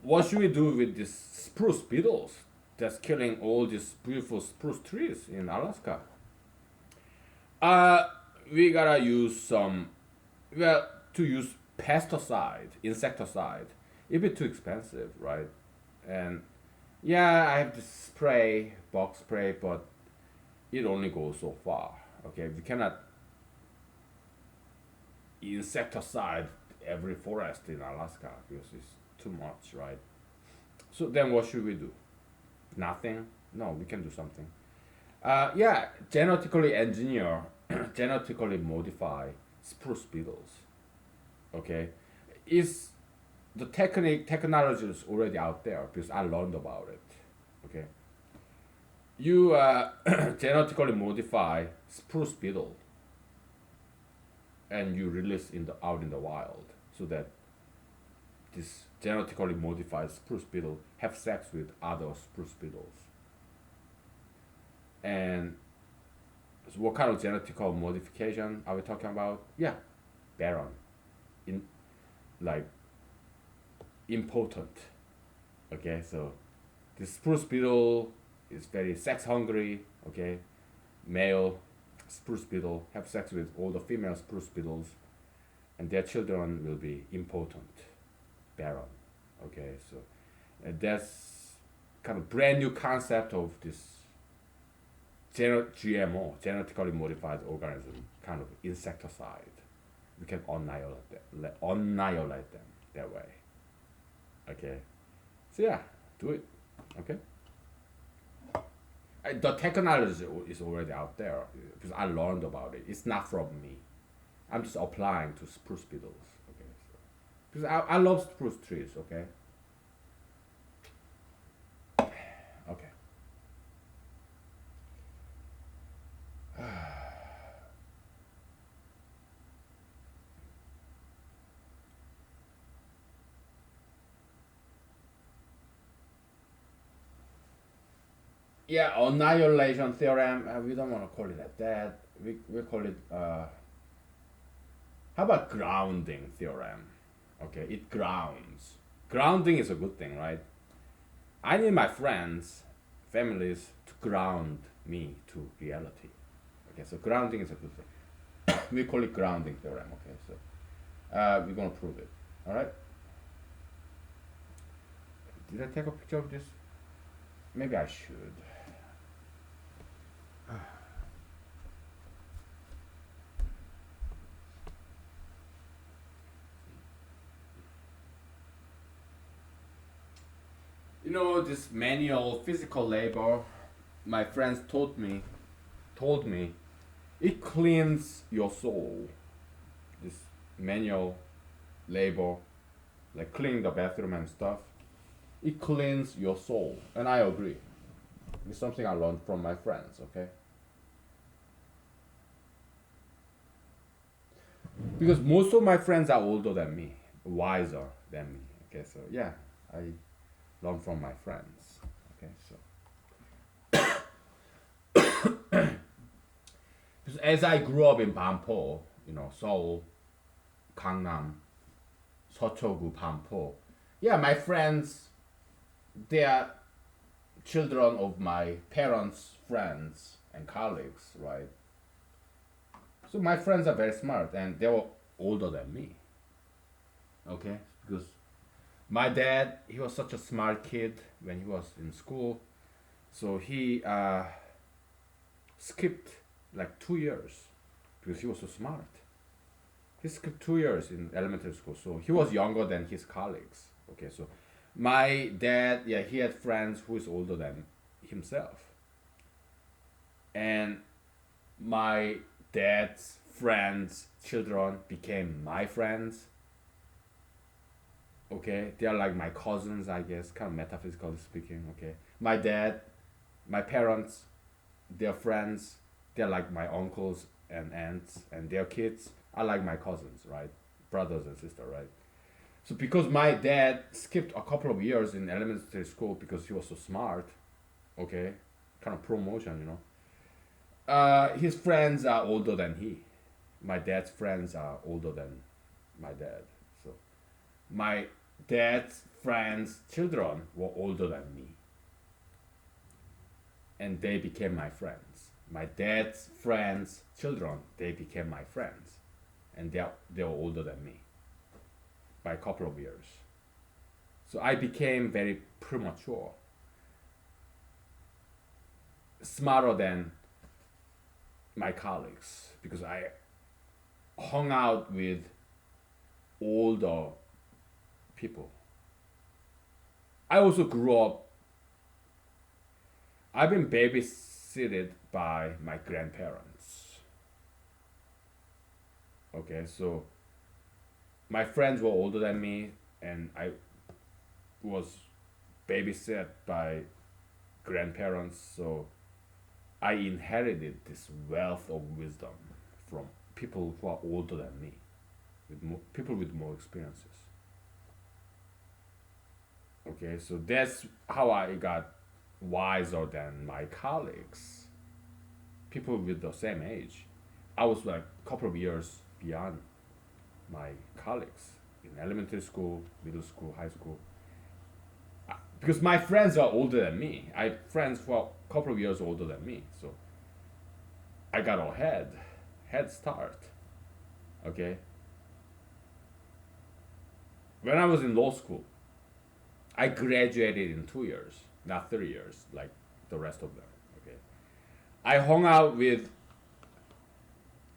what should we do with these spruce beetles that's killing all these beautiful spruce trees in Alaska? Uh, we gotta use some, well, to use pesticide, insecticide. It'd be too expensive, right? And yeah, I have this spray, box spray, but it only goes so far. Okay, we cannot insecticide every forest in Alaska because it's too much, right? So then what should we do? Nothing? No, we can do something. Yeah, genetically engineer, genetically modify spruce beetles. Okay, is the technology is already out there because I learned about it. Okay, you genetically modify spruce beetle and you release in the out in the wild so that this genetically modified spruce beetle have sex with other spruce beetles. And so what kind of genetical modification are we talking about? Yeah, baron, in like important. Okay, so this spruce beetle is very sex hungry. Okay, male spruce beetle have sex with all the female spruce beetles, and their children will be impotent, barren. Okay, so that's kind of brand new concept of this GMO, genetically modified organism, kind of insecticide. We can annihilate them that way. Okay, so yeah, do it. Okay. The technology is already out there because I learned about it. It's not from me. I'm just applying to spruce beetles. Okay, so, because I love spruce trees. Okay. Okay. Yeah, annihilation theorem. We don't want to call it like that. We call it. How about grounding theorem? Okay, it grounds. Grounding is a good thing, right? I need my friends, families to ground me to reality. Okay, so grounding is a good thing. We call it grounding theorem. Okay, so we're gonna prove it. All right. Did I take a picture of this? Maybe I should. You know this manual physical labor. My friends told me, it cleans your soul. This manual labor, like cleaning the bathroom and stuff, it cleans your soul, and I agree. It's something I learned from my friends. Okay. Because most of my friends are older than me, wiser than me. Okay, so yeah, I learn from my friends. Okay, so because as I grew up in Banpo, Seoul, Gangnam, 서초구, Banpo, yeah, my friends, they are children of my parents' friends and colleagues, right? So my friends are very smart, and they were older than me. Okay, because my dad, he was such a smart kid when he was in school, so he skipped like 2 years because he was so smart. He skipped 2 years in elementary school, so he was younger than his colleagues. Okay, so my dad, yeah, he had friends who is older than himself, and my dad's friends' children became my friends. Okay, they are like my cousins, I guess, kind of metaphysically speaking. Okay, my dad, my parents, their friends, they're like my uncles and aunts, and their kids are like my cousins, right? Brothers and sisters, right? So because my dad skipped a couple of years in elementary school because he was so smart, okay, kind of promotion. His friends are older than he. My dad's friends are older than my dad. So my dad's friends' children were older than me. And they became my friends. My dad's friends' children, they became my friends. And they were older than me by a couple of years. So I became very premature, smarter than my colleagues because I hung out with older people. I also grew up, I've been babysitted by my grandparents. Okay, so my friends were older than me. and I was babysat by grandparents, so I inherited this wealth of wisdom from people who are older than me, people with more experiences. Okay, so that's how I got wiser than my colleagues, people with the same age. I was like a couple of years beyond my colleagues in elementary school, middle school, high school. Because my friends are older than me. I have friends who are a couple of years older than me. So I got a head start. Okay. When I was in law school, I graduated in 2 years, not 3 years like the rest of them. Okay. I hung out with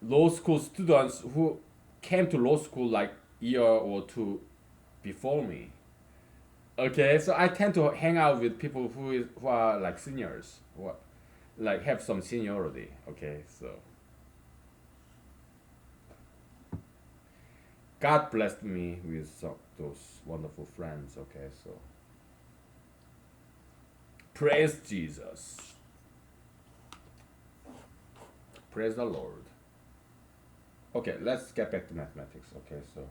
law school students who came to law school like year or two before me. Okay, so I tend to hang out with people who are like seniors, who are, like have some seniority. Okay, so God blessed me with those wonderful friends. Okay, so praise Jesus, praise the Lord. Okay, let's get back to mathematics. Okay, so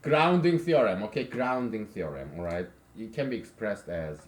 grounding theorem. Okay, grounding theorem. All right, it can be expressed as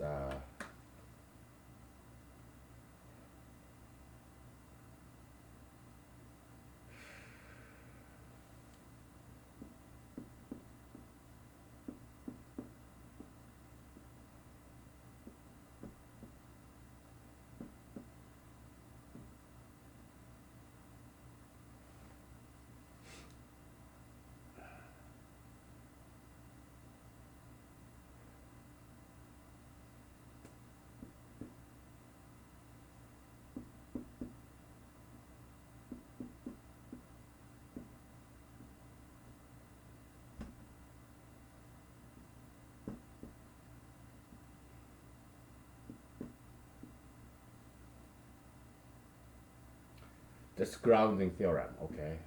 this grounding theorem. Okay.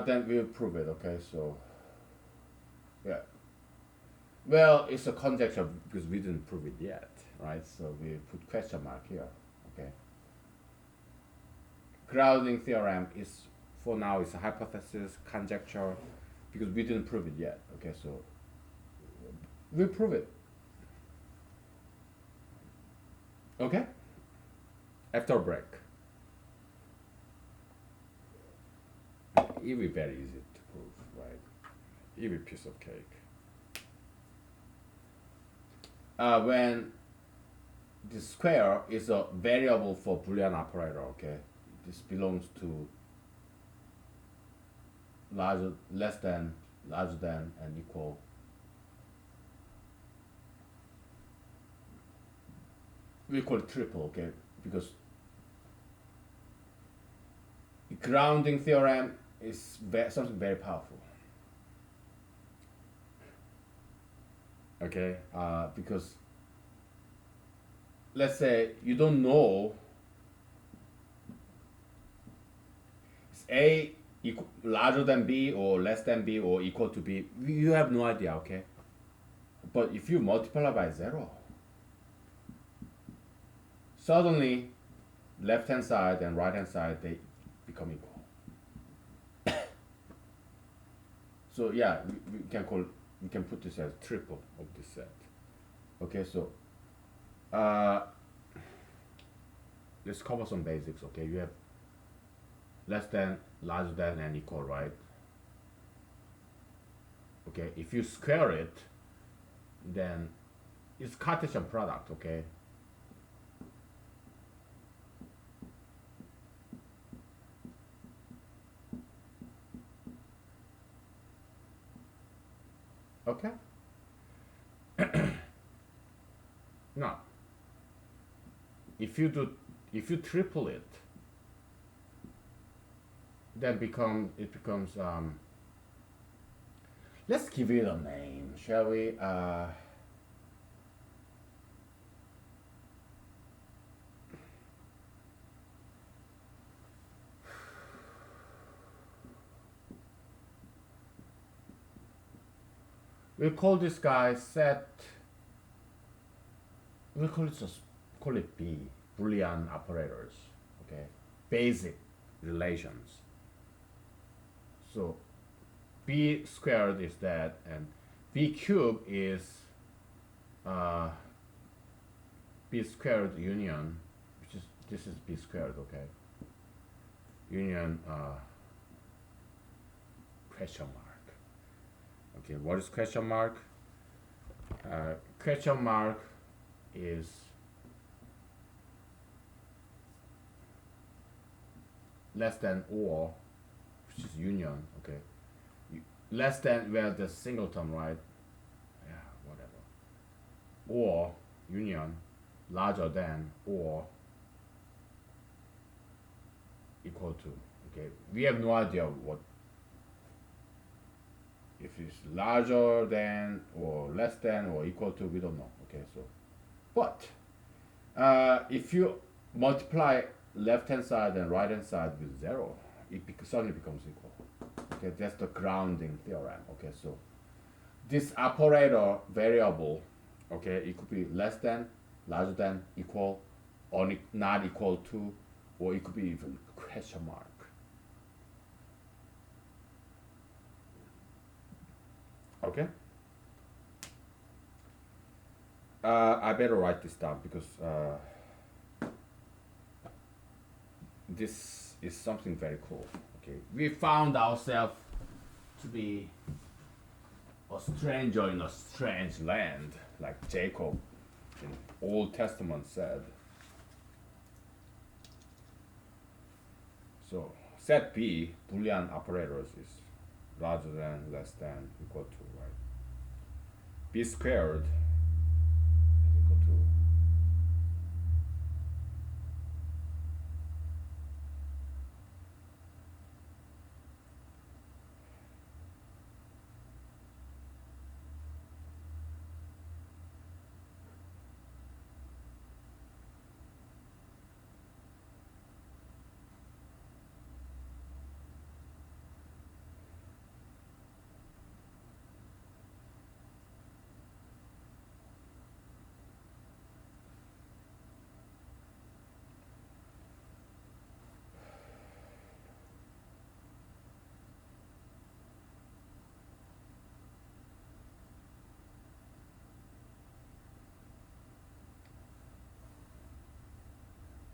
Then we'll prove it. Okay, so yeah. Well, it's a conjecture because we didn't prove it yet, right? So we put question mark here. Okay. Grounding theorem is for now it's a hypothesis, conjecture, because we didn't prove it yet. Okay, so we'll prove it. Okay. After a break. It will be very easy to prove, right? It will be a piece of cake. When the square is a variable for Boolean operator, okay? This belongs to larger, less than, larger than, and equal. We call it triple, okay? Because the grounding theorem is something very powerful. Okay, because let's say you don't know is A larger than B or less than B or equal to B. You have no idea, okay? But if you multiply by 0, suddenly left hand side and right hand side they become equal. So yeah, we can put this as triple of this set. Okay, so let's cover some basics. Okay, you have less than, larger than, and equal, right? Okay, if you square it, then it's Cartesian product. Okay. Okay. Now, if you triple it, then it becomes let's give it a name, shall we? We'll call this guy set. We'll call it B, Boolean operators. Okay, basic relations. So B squared is that, and B cubed is uh, B squared union, which is this is B squared. Okay, union question mark. Okay, what is question mark? Question mark is less than or, which is union. Okay, less than where the singleton, right? Yeah, whatever. Or union larger than or equal to. Okay, we have no idea what if it's larger than or less than or equal to, we don't know. Okay, so but if you multiply left hand side and right hand side with zero, suddenly becomes equal. Okay, that's the grounding theorem. Okay, so this operator variable, okay, it could be less than, larger than, equal, or not equal to, or it could be even question mark. Okay. I better write this down because this is something very cool. Okay, we found ourselves to be a stranger in a strange land, like Jacob in Old Testament said. So set B Boolean operators is larger than, less than, equal to, right? B squared is equal to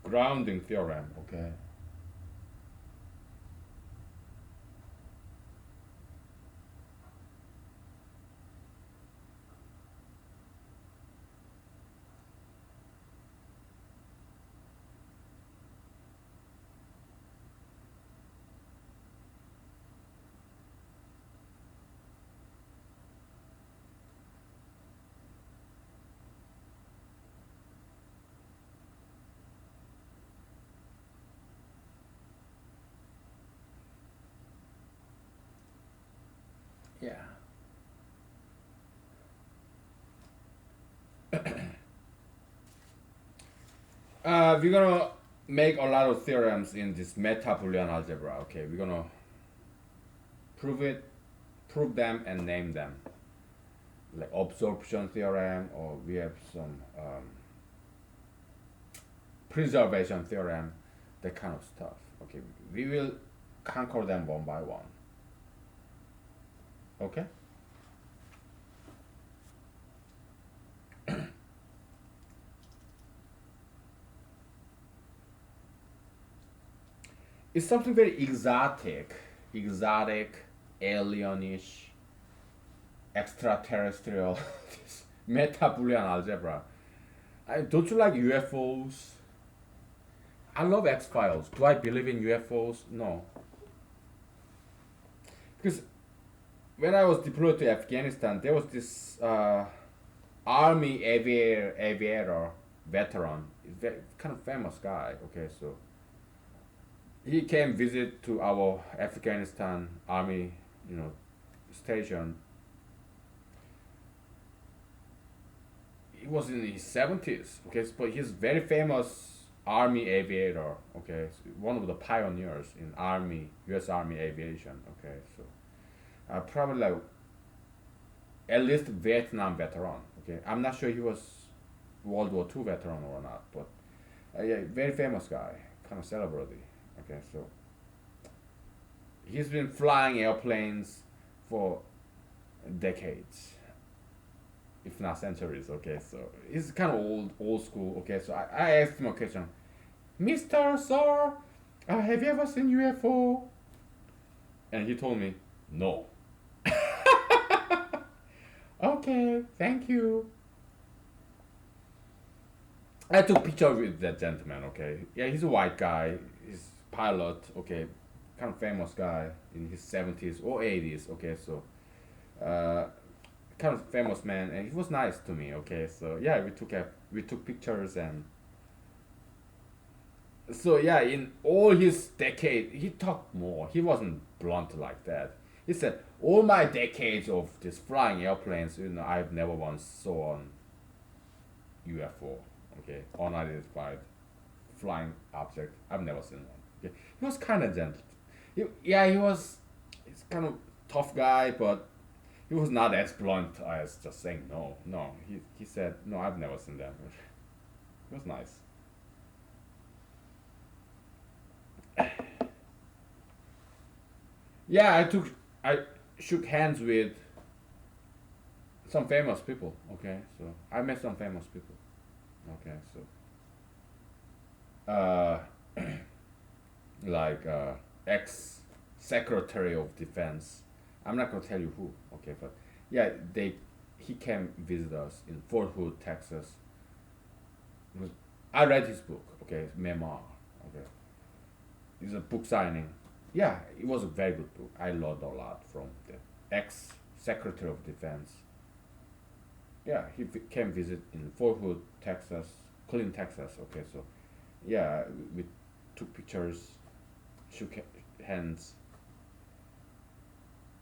grounding theorem. Okay. Yeah. We're gonna make a lot of theorems in this meta Boolean algebra. Okay, we're gonna prove it, prove them, and name them, like absorption theorem, or we have some preservation theorem, that kind of stuff. Okay, we will conquer them one by one. Okay. It's something very exotic, alienish, extraterrestrial. This meta Boolean algebra. Don't you like UFOs? I love X Files. Do I believe in UFOs? No. Because when I was deployed to Afghanistan, there was this army aviator veteran. He's very kind of famous guy. Okay, so he came visit to our Afghanistan army, you know, station. He was in his 70s. Okay, but he's very famous army aviator. Okay, so one of the pioneers in army, U.S. Army aviation. Okay, so probably like at least Vietnam veteran. Okay, I'm not sure he was World War II veteran or not, but yeah, very famous guy, kind of celebrity. Okay, so he's been flying airplanes for decades, if not centuries. Okay, so he's kind of old school. Okay, so I asked him a question, Mister Sir, have you ever seen UFO? And he told me, no. Okay, thank you. I took picture with that gentleman. Okay, yeah, he's a white guy. He's pilot. Okay, kind of famous guy in his 70s or 80s. Okay, so uh, kind of famous man, and he was nice to me. Okay, so yeah, we took pictures, and so yeah, in all his decade, he talked more. He wasn't blunt like that. He said, all my decades of this flying airplanes, I've never once saw an UFO. Okay, unidentified flying object. I've never seen one. Okay, he was kind of gentle. Yeah, he was. He's kind of tough guy, but he was not as blunt as just saying no. No, he said no. I've never seen them. It was nice. Yeah, I shook hands with some famous people. Okay, so I met some famous people. Okay, so uh, like ex Secretary of Defense. I'm not gonna tell you who. Okay, but yeah, they he came visit us in Fort Hood, Texas. It was, I read his book. Okay, memoir. Okay, it's a book signing. Yeah, it was a very good book. I learned a lot from the ex Secretary of Defense. Yeah, came visit in Fort Hood, Texas, Clean, Texas. Okay, so yeah, we took pictures, shook hands,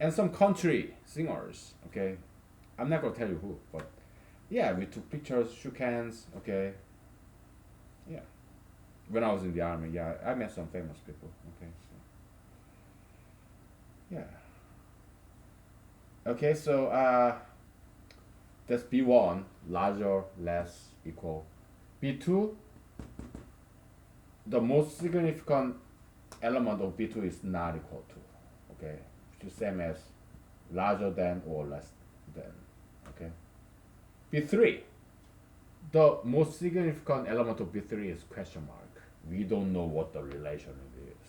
and some country singers. Okay, I'm not gonna tell you who, but yeah, we took pictures, shook hands. Okay, yeah. When I was in the army, yeah, I met some famous people. Okay, so yeah. Okay, so that's B1, larger, less, equal. B2, the most significant element of B2 is not equal to. Okay, which is same as larger than or less than. Okay. B3, the most significant element of B3 is question mark. We don't know what the relation is.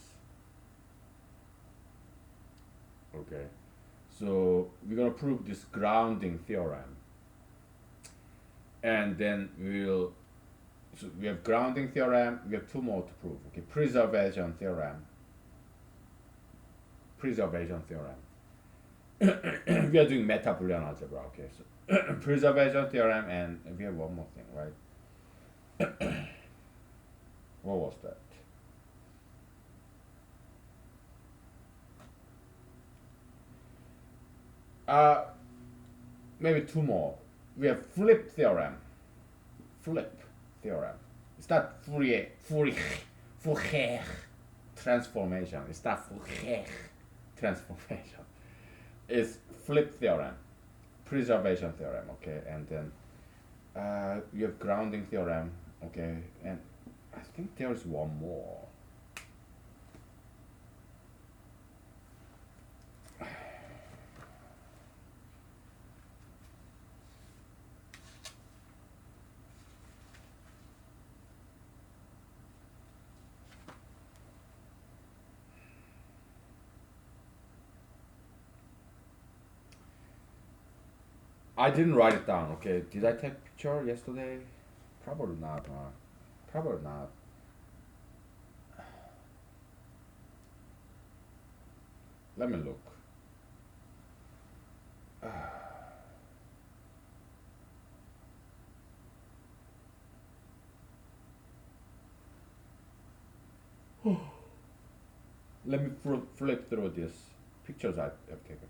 Okay. So we're gonna prove this grounding theorem, and then we'll. So we have grounding theorem. We have two more to prove. Okay, preservation theorem. Preservation theorem. We are doing meta Boolean algebra. Okay, so preservation theorem, and we have one more thing, right? What was that? Uh, Maybe two more. We have flip theorem. Flip theorem. It's not Fourier transformation. It's not Fourier transformation. It's flip theorem, preservation theorem. Okay, and then you have grounding theorem. Okay, and I think there is one more. I didn't write it down. Okay, did I take picture yesterday? Probably not. Probably not. Let me look. Let me flip through these pictures I've taken.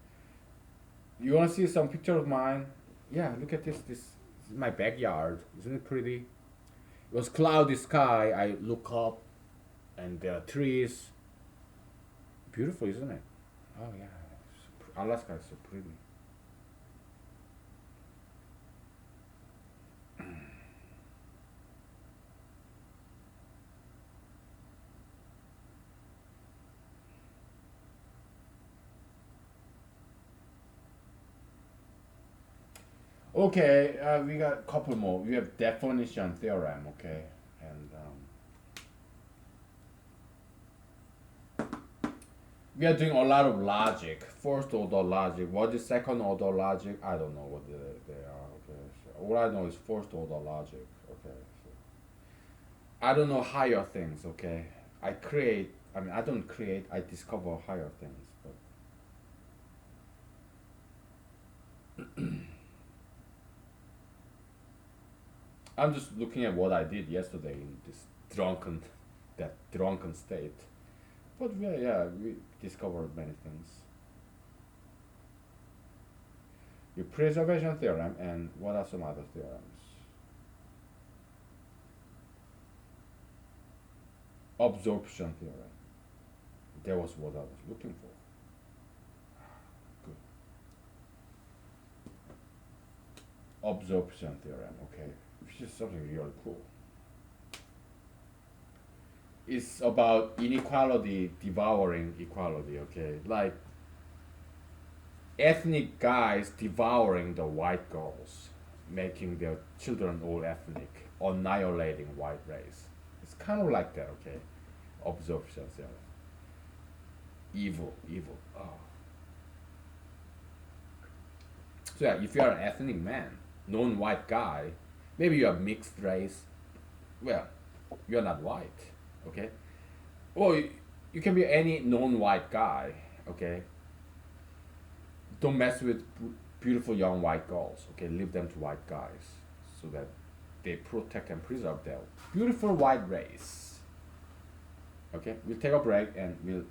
You want to see some picture of mine? Yeah, look at this. This is my backyard. Isn't it pretty? It was cloudy sky. I look up, and there are trees. Beautiful, isn't it? Oh yeah, Alaska is so pretty. Okay, we got a couple more. We have definition theorem. Okay, and we are doing a lot of logic. First order logic. What is second order logic? I don't know what they are. Okay, so all I know is first order logic. Okay, so I don't know higher things. Okay, I create. I mean, I don't create. I discover higher things. But I'm just looking at what I did yesterday in this drunken, that drunken state. But yeah, we discovered many things. The preservation theorem and what are some other theorems? Absorption theorem. That was what I was looking for. Good. Absorption theorem, okay. Which is something really cool. It's about inequality devouring equality, okay? Like ethnic guys devouring the white girls, making their children all ethnic, annihilating white race. It's kind of like that, okay? Absorption theorem. Evil, evil. Oh. So yeah, if you are an ethnic man, non-white guy, maybe you are mixed race. Well, you're not white, okay? Or you can be any non-white guy, okay? Don't mess with beautiful young white girls, okay? Leave them to white guys so that they protect and preserve their beautiful white race. Okay, we'll take a break and we'll,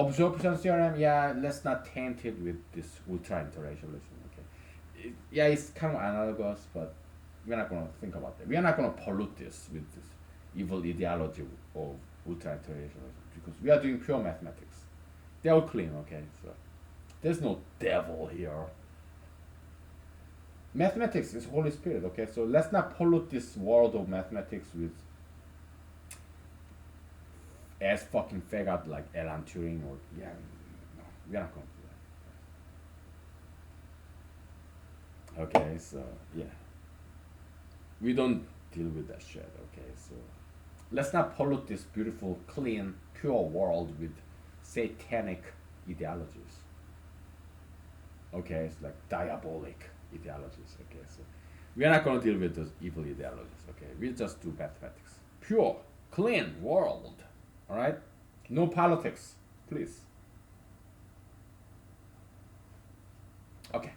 absorption theorem. Yeah, let's not taint it with this ultra interracialism. Okay, yeah, it's kind of analogous, but we're not gonna think about that. We are not gonna pollute this with this evil ideology of ultra interracialism because we are doing pure mathematics. They're all clean. Okay, so there's no devil here. Mathematics is Holy Spirit. Okay, so let's not pollute this world of mathematics with as fucking faggot like Alan Turing or yeah, no, we're not gonna do that. Okay, so yeah, we don't deal with that shit. Okay, so let's not pollute this beautiful, clean, pure world with satanic ideologies. Okay, it's like diabolic ideologies. Okay, so we are not gonna deal with those evil ideologies. Okay, we just do mathematics, pure, clean world. All right, no politics, please. Okay,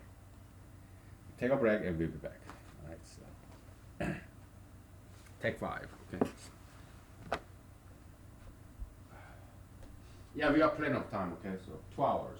take a break and we'll be back. All right, so take 5. Okay. Yeah, we got plenty of time. Okay, so 2 hours.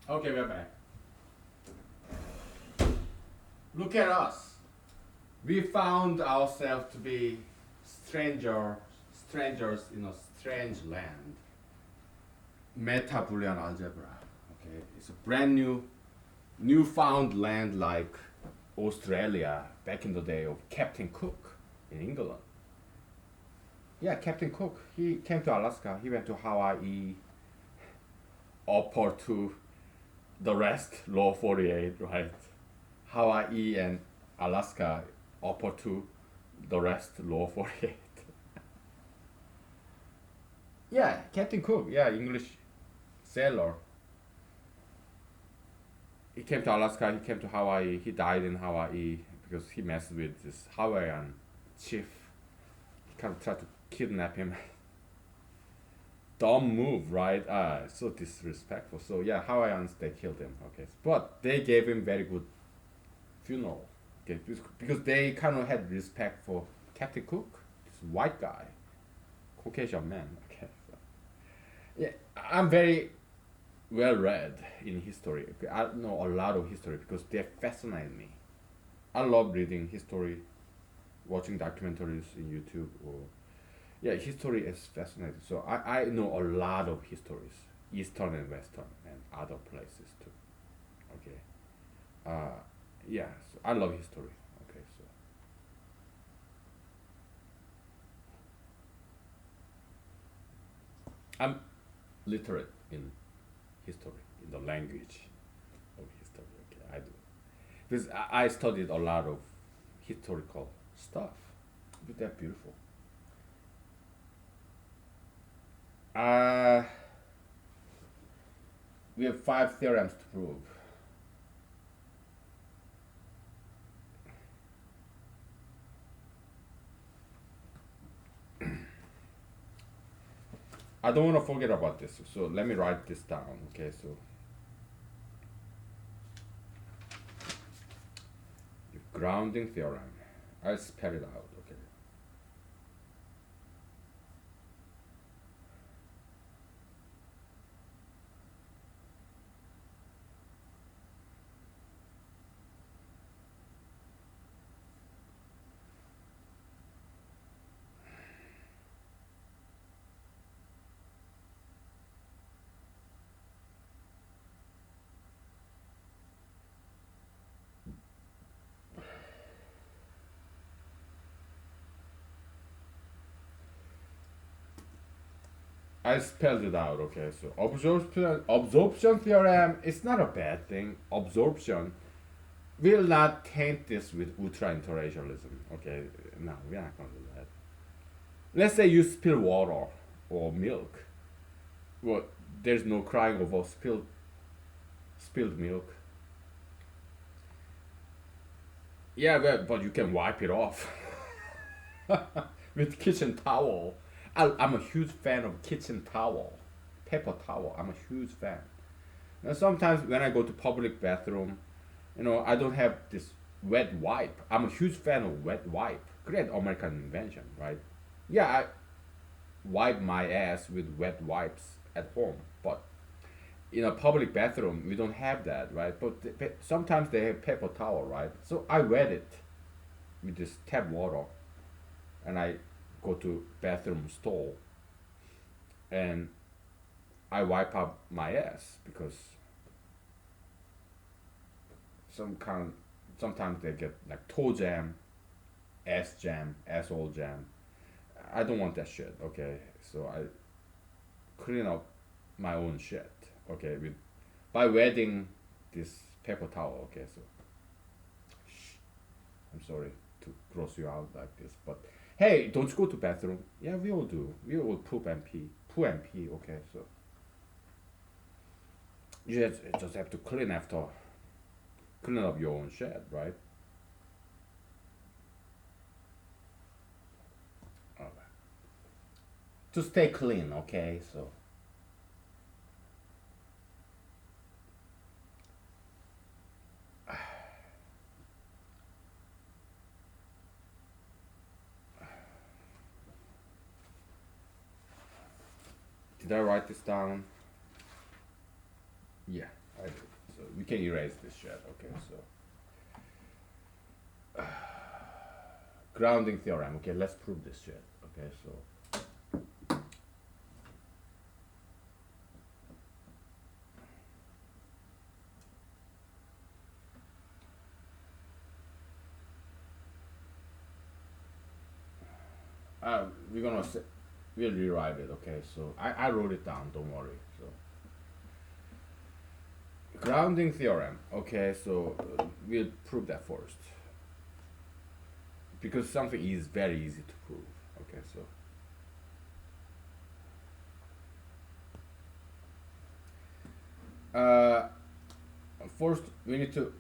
Okay, we're back. Look at us. We found ourselves to be strangers in a strange land. Meta Boolean algebra. Okay, it's a brand newfound land like Australia back in the day of Captain Cook in England. Yeah, Captain Cook. He came to Alaska. He went to Hawaii, upper to the rest, lower 48, right? Hawaii and Alaska, upper to the rest, lower 48. Yeah, Captain Cook. Yeah, English sailor. He came to Alaska. He came to Hawaii. He died in Hawaii because he messed with this Hawaiian chief. He kind of tried to kidnap him. Dumb move, right? So disrespectful. So yeah, Hawaiians, they killed him. Okay, but they gave him very good funeral. Okay, because they kind of had respect for Captain Cook, this white guy, Caucasian man. Okay, so yeah, I'm very well read in history. Okay, I know a lot of history because they fascinate me. I love reading history, watching documentaries in YouTube or yeah, history is fascinating. So I know a lot of histories, Eastern and Western and other places too. Okay. Uh, yeah, so I love history. Okay, so I'm literate in history, in the language of history. Okay, I do because I studied a lot of historical stuff. But they're beautiful. Uh, we have five theorems to prove. I don't want to forget about this, so let me write this down. Okay, so the grounding theorem. I'll spell it out. Okay. I spelled it out. Okay, so absorption theorem is not a bad thing. Absorption will not taint this with ultra interracialism. Okay, no, we're not gonna do that. Let's say you spill water or milk. Well, there's no crying over spilled milk. Yeah, but you can wipe it off with kitchen towel. I'm a huge fan of kitchen towel, paper towel. I'm a huge fan. Now sometimes when I go to public bathroom, I don't have this wet wipe. I'm a huge fan of wet wipe. Great American invention, right? Yeah, I wipe my ass with wet wipes at home, but in a public bathroom we don't have that, right? But sometimes they have paper towel, right? So I wet it with this tap water, and I go to bathroom stall and I wipe up my ass because some kind sometimes they get like toe jam, ass jam, asshole jam. I don't want that shit. Okay, so I clean up my own shit. Okay, with by wetting this paper towel. Okay, so I'm sorry to gross you out like this, but hey, don't you go to bathroom? Yeah, we all do. We all poop and pee. Poo and pee. Okay, so you just have to clean up your own shit, right? Alright. To stay clean. Okay, so did I write this down? Yeah. So we can erase this shit. Okay, so grounding theorem. Okay, let's prove this shit. Okay, so we're gonna we'll rewrite it. Okay, so I wrote it down. Don't worry. So grounding theorem. Okay, so we'll prove that first because something is very easy to prove. Okay, so first we need to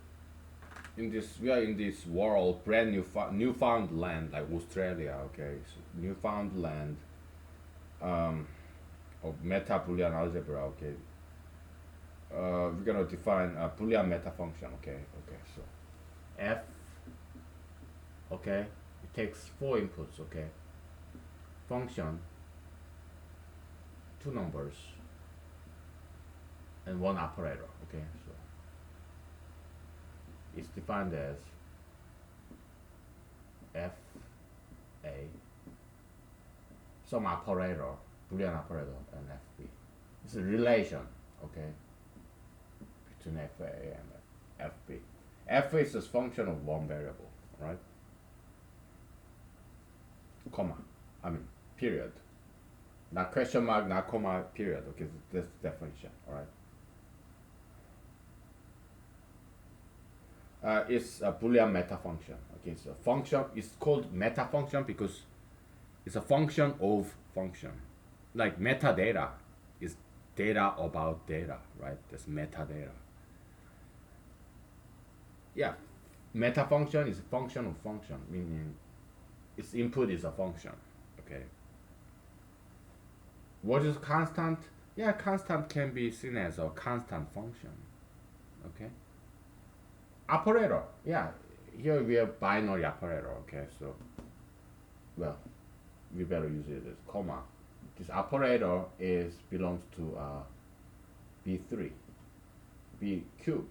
we are in this world brand new newfound land like Australia. Okay, so newfound land of meta Boolean algebra. Okay, we're gonna define a Boolean meta function. Okay, so f, okay, it takes 4 inputs. Okay, function, 2 numbers, and 1 operator. Okay, so it's defined as f a some operator, Boolean operator, and fb. It's a relation. Okay, between fa and fb. F is a function of 1 variable, right? Comma, I mean period, not question mark, not comma, period. Okay, so that's the definition. All right. It's a Boolean meta function. Okay, so function is called meta function because it's a function of function. Like metadata is data about data, right? That's metadata. Yeah, meta function is a function of function, meaning its input is a function. Okay. What is constant? Yeah, constant can be seen as a constant function. Okay. Operator, yeah, here we have binary operator. Okay, so well, we better use it as comma. This operator is belongs to b3, b cube,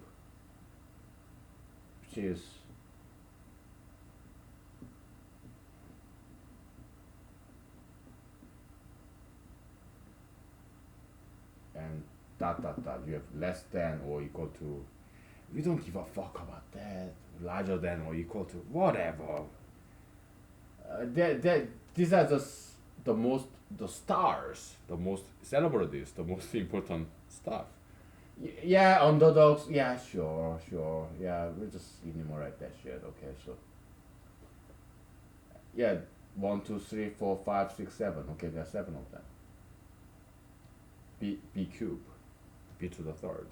which is and dot dot dot. You have less than or equal to. We don't give a fuck about that. Larger than or equal to whatever. These are just the stars, the most celebrities, the most important stuff. Yeah, underdogs. Yeah, sure. Yeah, we'll just enumerate that shit. Okay, so yeah, 1, 2, 3, 4, 5, 6, 7. Okay, there are 7 of them. B cube, b to the third.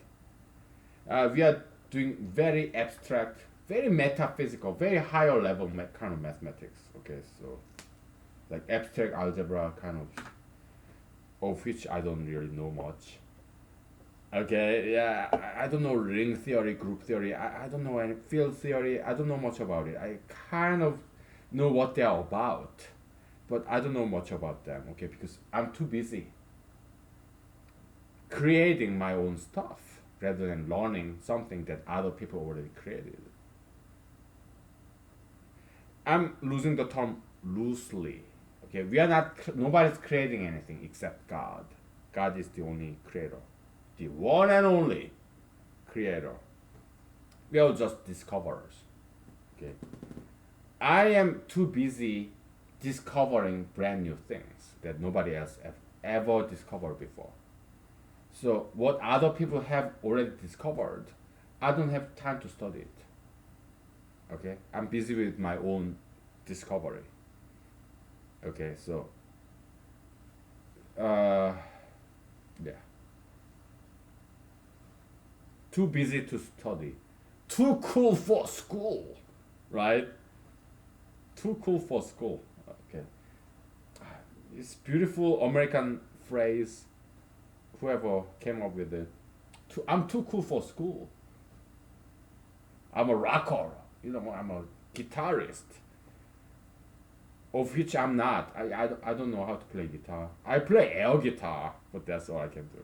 We are doing very abstract, very metaphysical, very higher level kind of mathematics. Okay, so like abstract algebra kind of which I don't really know much. Okay, yeah, I don't know ring theory, group theory. I don't know any field theory. I don't know much about it. I kind of know what they are about, but I don't know much about them. Okay, because I'm too busy creating my own stuff rather than learning something that other people already created. I'm using the term loosely. Okay, we are not. Nobody's creating anything except God. God is the only creator, the one and only creator. We are just discoverers. Okay, I am too busy discovering brand new things that nobody else have ever discovered before. So what other people have already discovered, I don't have time to study it. Okay, I'm busy with my own discovery. Okay, so yeah, too busy to study, too cool for school, right? Too cool for school. Okay, it's beautiful American phrase. Whoever came up with it, I'm too cool for school. I'm a rocker, I'm a guitarist, of which I'm not. I don't know how to play guitar. I play air guitar, but that's all I can do.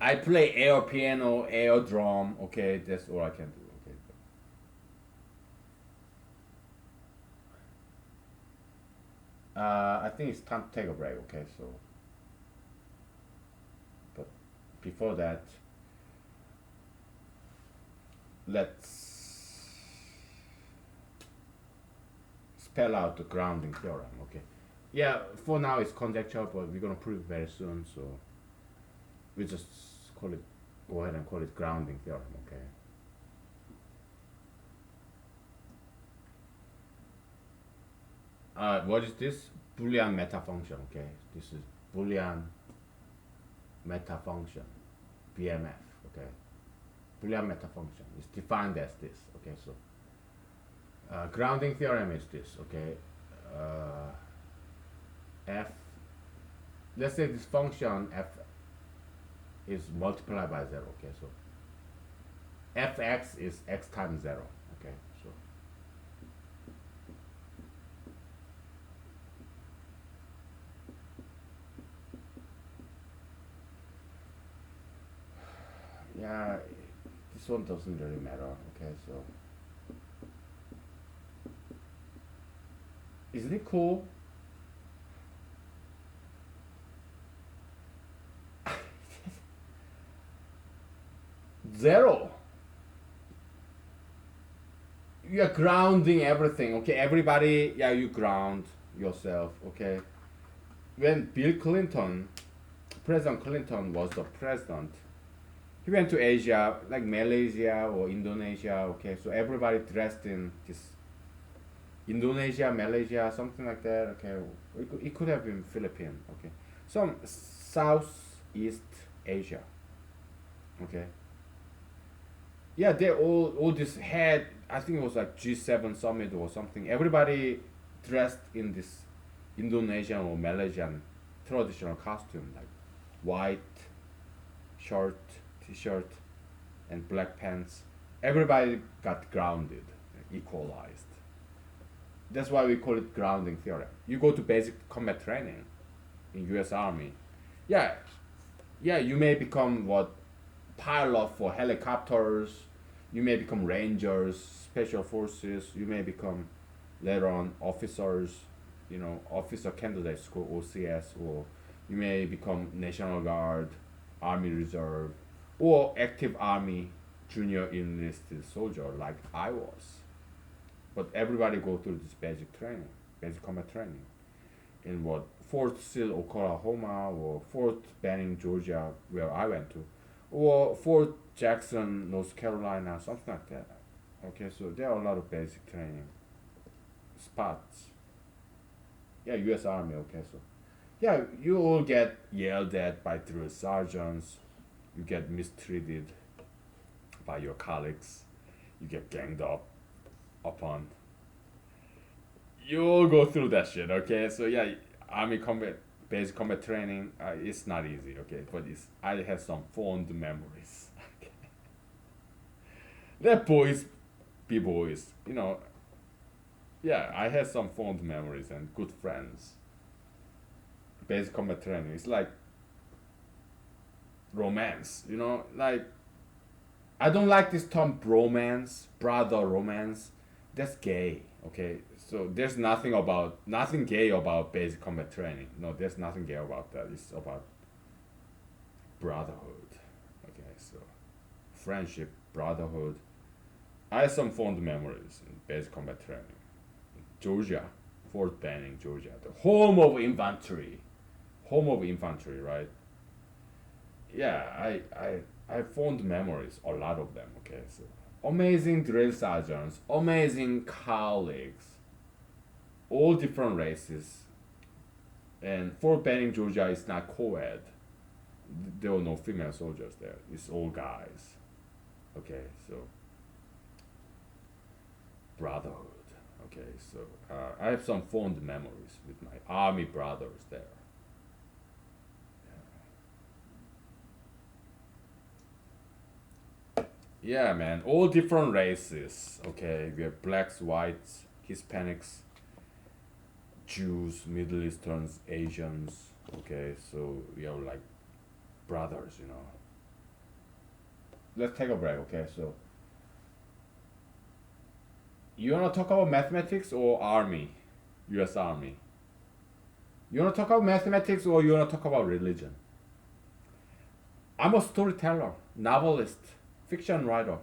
I play air piano, air drum. Okay, that's all I can do. Okay. I think it's time to take a break. Okay, so but before that, let's spell out the grounding theorem. Okay. Yeah, for now it's conjecture, but we're gonna prove it very soon. So we just call it. Go ahead and call it grounding theorem. Okay. What is this? Boolean meta function. Okay. This is Boolean meta function. BMF. Okay. Boolean meta function is defined as this. Okay. So grounding theorem is this. Okay. F. Let's say this function f is multiplied by zero. Okay. So fx is x times zero. Okay. So yeah, this one doesn't really matter. Okay. So isn't it cool? Zero. You're grounding everything. Okay. Everybody, yeah, you ground yourself. Okay. When Bill Clinton, President Clinton was the president, he went to Asia, like Malaysia or Indonesia. Okay, so everybody dressed in this Indonesia, Malaysia, something like that. Okay, it could have been Philippines. Okay, some Southeast Asia. Okay, yeah, they all this had. I think it was like G7 summit or something. Everybody dressed in this Indonesian or Malaysian traditional costume, like white shirt, t-shirt, and black pants. Everybody got grounded, equalized. That's why we call it grounding theorem. You go to basic combat training in U.S. Army. Yeah, yeah, you may become what pilot for helicopters. You may become rangers, special forces. You may become later on officers. You know, officer candidate school (OCS), or you may become National Guard, Army Reserve, or active Army junior enlisted soldier like I was. But everybody go through this basic training, basic combat training, in what Fort Sill, Oklahoma, or Fort Benning, Georgia, where I went to, or Fort Jackson, North Carolina, something like that. Okay, so there are a lot of basic training spots. Yeah, U.S. Army. Okay, so yeah, you all get yelled at by drill sergeants. You get mistreated by your colleagues. You get ganged up upon. You all go through that shit. Okay, so yeah, army combat, basic combat training. It's not easy. Okay, but it's I have some fond memories. That boys, be boys. You know, yeah, I had some fond memories and good friends. Basic combat training. It's like romance. You know, like I don't like this term bromance, brother romance. That's gay. Okay, so there's nothing gay about basic combat training. No, there's nothing gay about that. It's about brotherhood. Okay, so friendship, brotherhood. I have some fond memories in basic combat training. Georgia, Fort Benning, Georgia, the home of infantry, right? Yeah, I have fond memories, a lot of them. Okay, so amazing drill sergeants, amazing colleagues, all different races. And Fort Benning, Georgia is not co-ed. There were no female soldiers there. It's all guys. Okay, so brotherhood. Okay, so I have some fond memories with my army brothers there. Yeah, man, all different races. Okay, we have blacks, whites, Hispanics, Jews, Middle Easterns, Asians. Okay, so we are like brothers. let's take a break. Okay, so you wanna talk about mathematics or army, U.S. Army? You wanna talk about mathematics or you wanna talk about religion? I'm a storyteller, novelist, fiction writer,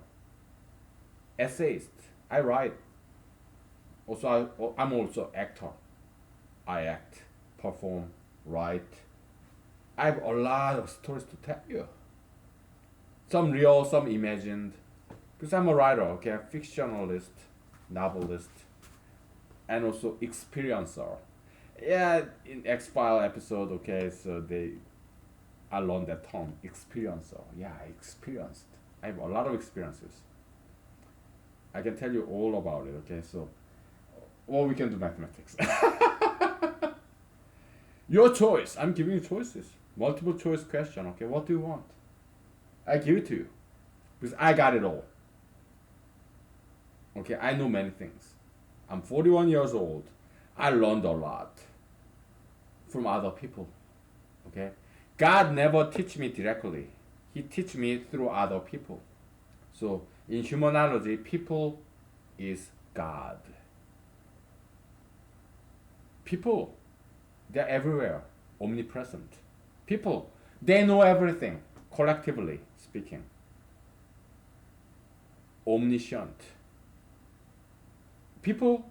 essayist. I write. Also, I'm also actor. I act, perform, write. I have a lot of stories to tell you. Some real, some imagined. Because I'm a writer, okay, fictionalist, novelist, and also experiencer. Yeah, in X File episode, okay, so I learned that term, experiencer. Yeah, I experienced. I have a lot of experiences. I can tell you all about it, okay, so, or we can do mathematics. Your choice. I'm giving you choices. Multiple choice question, okay, what do you want? I give it to you. Because I got it all. Okay, I know many things. I'm 41 years old. I learned a lot from other people. Okay? God never teach me directly. He teach me through other people. So in humanology, people is God. People, they're everywhere, omnipresent. People, they know everything, collectively speaking. Omniscient. People,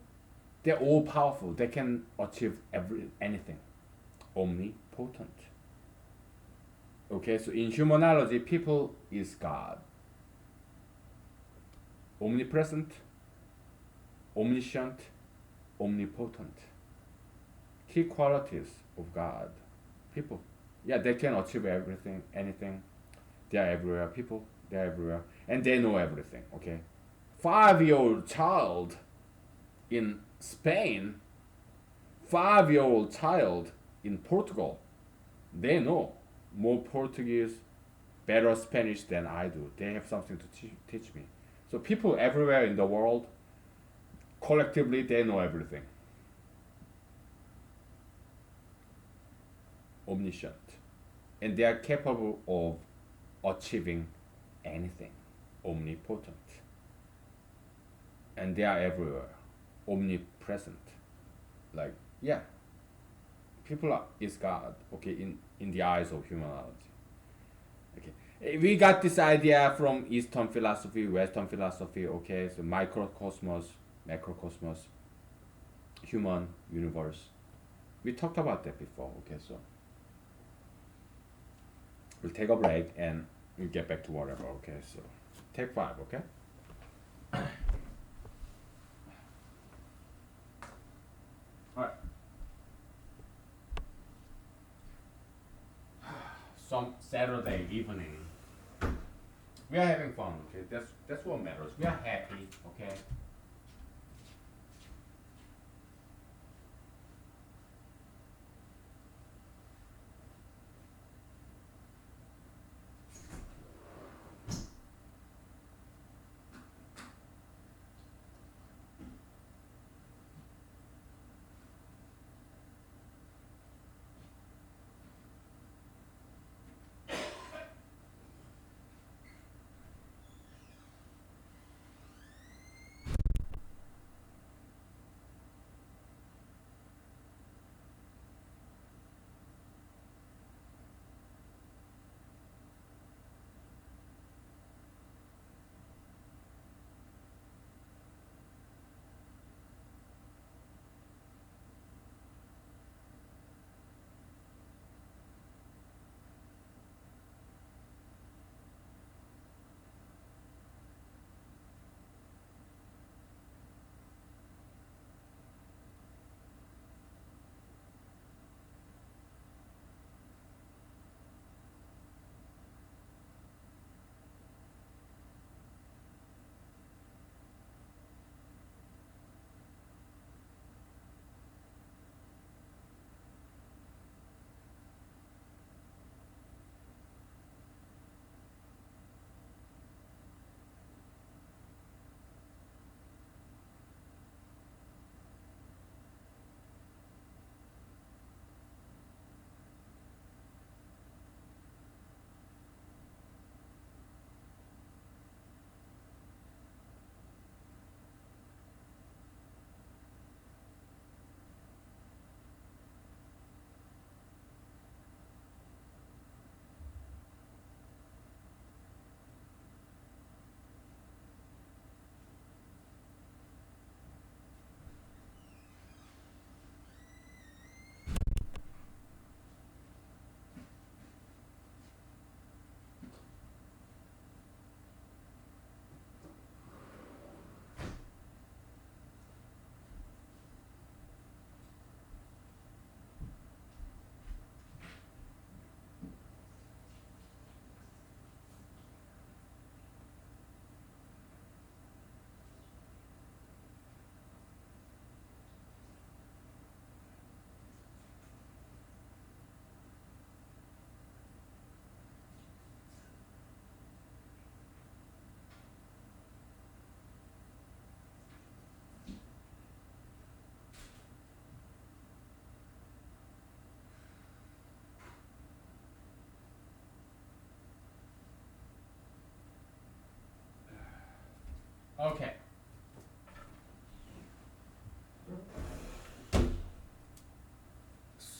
they're all powerful. They can achieve anything. Omnipotent. Okay, so in humanology, people is God. Omnipresent, omniscient, omnipotent. Key qualities of God. People. Yeah, they can achieve everything, anything. They are everywhere. People, they're everywhere. And they know everything, okay? 5-year-old child in Spain, 5-year-old child in Portugal, they know more Portuguese, better Spanish than I do. They have something to teach me. So people everywhere in the world, collectively, they know everything. Omniscient. And they are capable of achieving anything. Omnipotent. And they are everywhere. Omnipresent. Like, yeah. People is God, okay, in the eyes of humanology. Okay. We got this idea from Eastern philosophy, Western philosophy, okay, so microcosmos, macrocosmos, human universe. We talked about that before, okay, so we'll take a break and we'll get back to whatever, okay, so take 5, okay? Alright. Some Saturday evening. We are having fun, okay? That's what matters. We are happy, okay?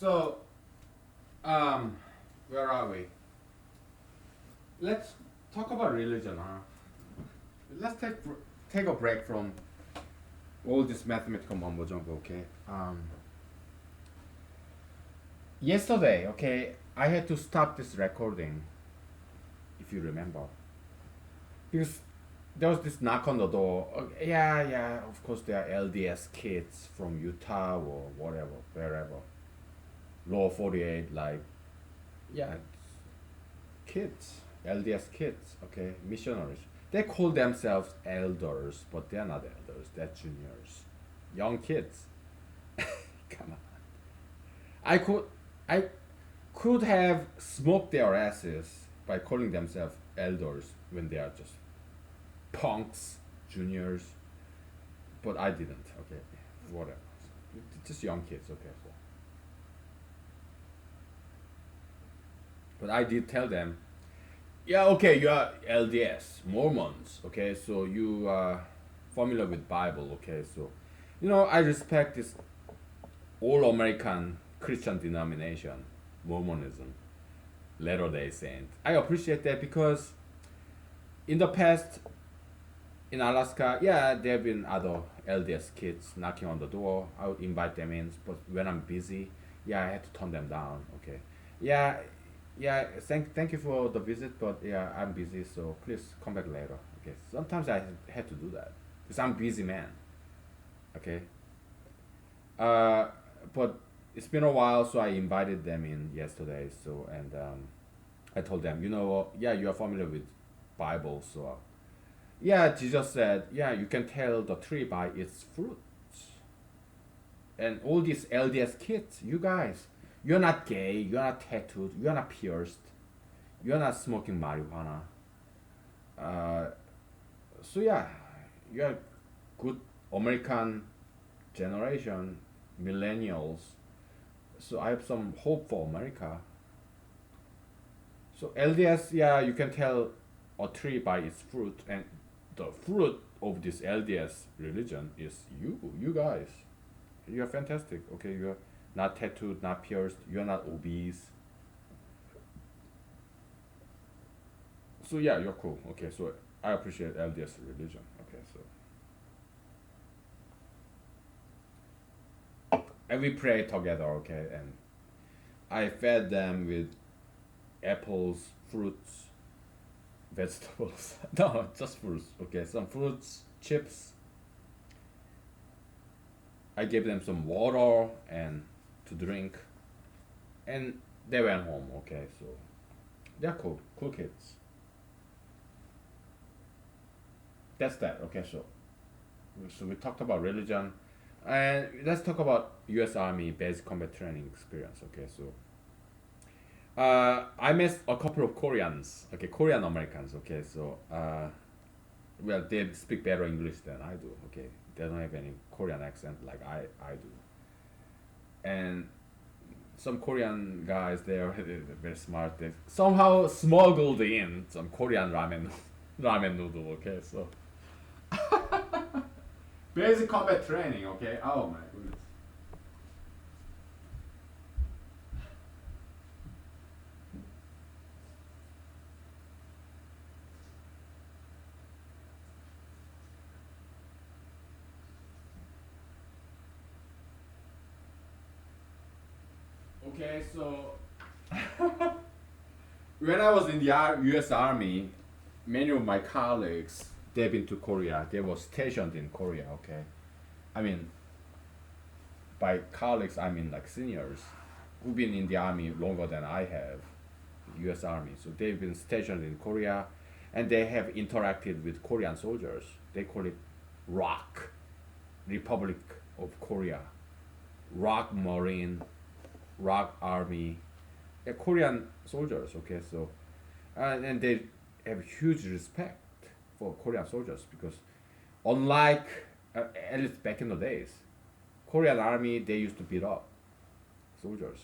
So, um, where are we? Let's talk about religion, huh? Let's take a break from all this mathematical mumbo jumbo, okay? Yesterday, okay, I had to stop this recording, if you remember, because there was this knock on the door. Yeah, yeah, of course there are LDS kids from Utah or whatever, wherever. Lower 48, like, yeah, kids, LDS kids, okay, missionaries. They call themselves elders, but they're not elders, they're juniors. Young kids. Come on. I could I could have smoked their asses by calling themselves elders when they are just punks, juniors, but I didn't, okay. Whatever. Just young kids, okay. So. But I did tell them, yeah, okay, you are LDS, Mormons, okay, so you are familiar with Bible, okay, so I respect this all American Christian denomination, Mormonism, Latter Day Saint. I appreciate that because in the past in Alaska, yeah, there have been other LDS kids knocking on the door. I would invite them in, but when I'm busy, yeah, I had to turn them down. Okay, yeah, yeah. Thank you for the visit, but yeah, I'm busy, so please come back later. Okay, sometimes I had to do that because I'm a busy man. Okay, uh, but it's been a while, so I invited them in yesterday. So and I told them, yeah, you are familiar with Bible, so yeah, Jesus said, yeah, you can tell the tree by its fruits. And all these LDS kids, you guys, you're not gay, you're not tattooed, you're not pierced, you're not smoking marijuana. Uh, so yeah, you're good American generation, millennials. So I have some hope for America. So LDS, yeah, you can tell a tree by its fruit, and the fruit of this LDS religion is you guys. You're fantastic. Okay, you're not tattooed, not pierced. You're not obese. So yeah, you're cool. Okay, so I appreciate LDS religion. Okay, so and we pray together. Okay, and I fed them with apples, fruits, vegetables. No, just fruits. Okay, some fruits, chips. I gave them some water and to drink, and they went home. Okay, so they're cool kids. That's that. Okay, so we talked about religion, and let's talk about U.S. Army basic combat training experience. Okay, so I met a couple of Koreans. Okay, Korean Americans. Okay, so well, they speak better English than I do. Okay, they don't have any Korean accent like I do, and some Korean guys there they're very smart. They somehow smuggled in some Korean ramen ramen noodle. Okay, so basic combat training. Okay. Oh my goodness. Okay, so when I was in the U.S. Army, many of my colleagues they've been to Korea. They were stationed in Korea. Okay, I mean by colleagues I mean like seniors who've been in the army longer than I have, U.S. Army. So they've been stationed in Korea, and they have interacted with Korean soldiers. They call it ROK, Republic of Korea, ROK Marine, ROK Army, yeah, Korean soldiers. Okay, so and they have huge respect for Korean soldiers because unlike at least back in the days, Korean army they used to beat up soldiers,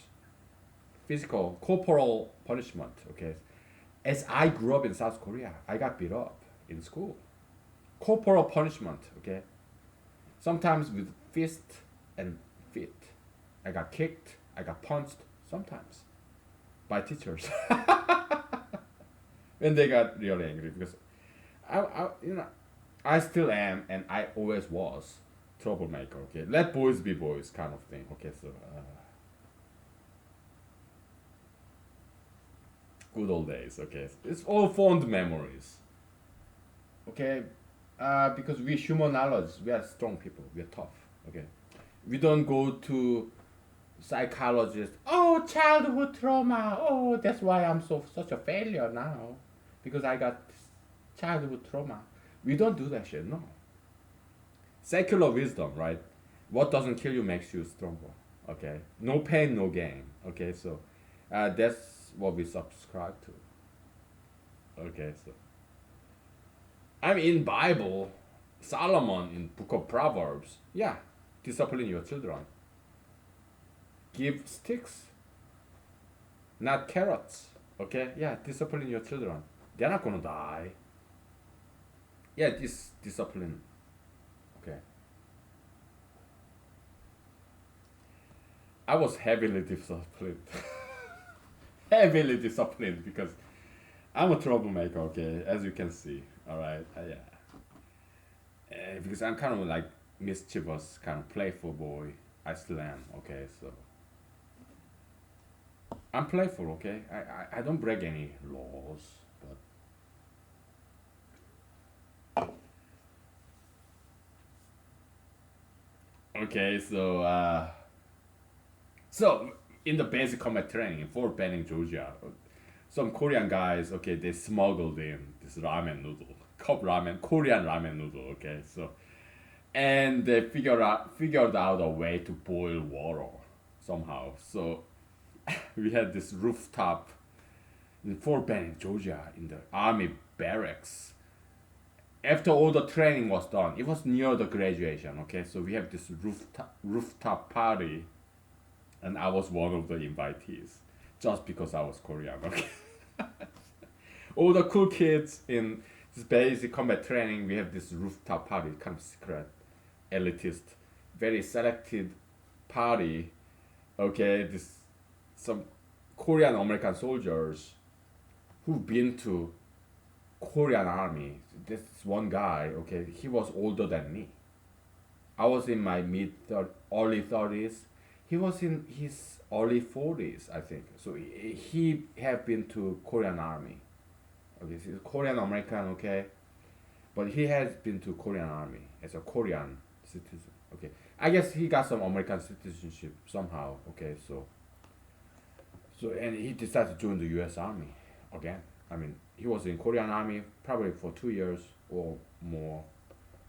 physical corporal punishment. Okay, as I grew up in South Korea, I got beat up in school, corporal punishment. Okay, sometimes with fist and feet. I got kicked, I got punched sometimes by teachers when they got really angry because I still am and I always was troublemaker. Okay, let boys be boys, kind of thing. Okay, so good old days. Okay, it's all fond memories. Okay, because we humanology, we are strong people. We are tough. Okay, we don't go to psychologist. Oh, childhood trauma. Oh, that's why I'm such a failure now, because I got childhood trauma. We don't do that shit. No. Secular wisdom, right? What doesn't kill you makes you stronger. Okay. No pain, no gain. Okay. So, that's what we subscribe to. Okay. So, I mean, in Bible, Solomon in Book of Proverbs, yeah, discipline your children. Give sticks, not carrots. Okay, yeah, discipline your children. They're not gonna die. Yeah, this discipline. Okay, I was heavily disciplined, heavily disciplined because I'm a troublemaker. Okay, as you can see. All right, yeah. Because I'm kind of like mischievous, kind of playful boy. I still am. Okay, so I'm playful. Okay, I don't break any laws, but okay, so in the basic combat training in Fort Benning, Georgia, some Korean guys, okay, they smuggled in this ramen noodle, cup ramen, Korean ramen noodle, okay, so and they figured out a way to boil water somehow. So we had this rooftop in Fort Benning, Georgia, in the army barracks. After all the training was done, it was near the graduation. Okay, so we have this rooftop party, and I was one of the invitees, just because I was Korean. Okay, all the cool kids in this basic combat training, we have this rooftop party, kind of secret, elitist, very selected party. Okay, this some Korean American soldiers who've been to Korean army. This one guy, okay, he was older than me. I was in my early 30s. He was in his early 40s, I think. So he have been to Korean army. Okay, so he's Korean American, okay, but he has been to Korean army as a Korean citizen. Okay, I guess he got some American citizenship somehow. Okay, so and he decided to join the U.S. Army again. I mean, he was in Korean Army probably for 2 years or more,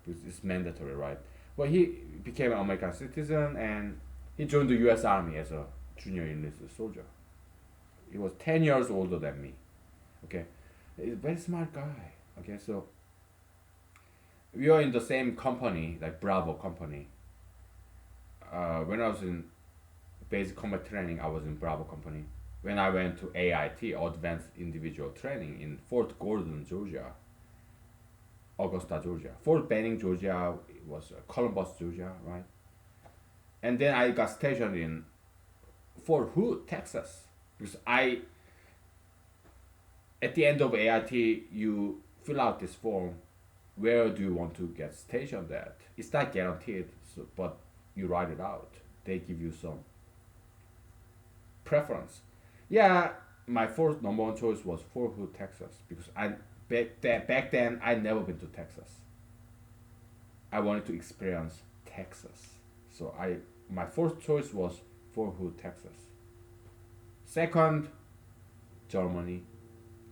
because it's mandatory, right? But he became an American citizen and he joined the U.S. Army as a junior enlisted soldier. He was 10 years older than me. Okay, he's a very smart guy. Okay, so we are in the same company, like Bravo company. When I was in basic combat training, I was in Bravo company. When I went to AIT, Advanced Individual Training, in Fort Gordon, Georgia, Augusta, Georgia. Fort Benning, Georgia, it was Columbus, Georgia, right? And then I got stationed in Fort Hood, Texas, because at the end of AIT, you fill out this form. Where do you want to get stationed at? It's not guaranteed, so, but you write it out. They give you some preference. Yeah, my first number one choice was Fort Hood, Texas, because back then I never been to Texas. I wanted to experience Texas, so my first choice was Fort Hood, Texas. Second, Germany,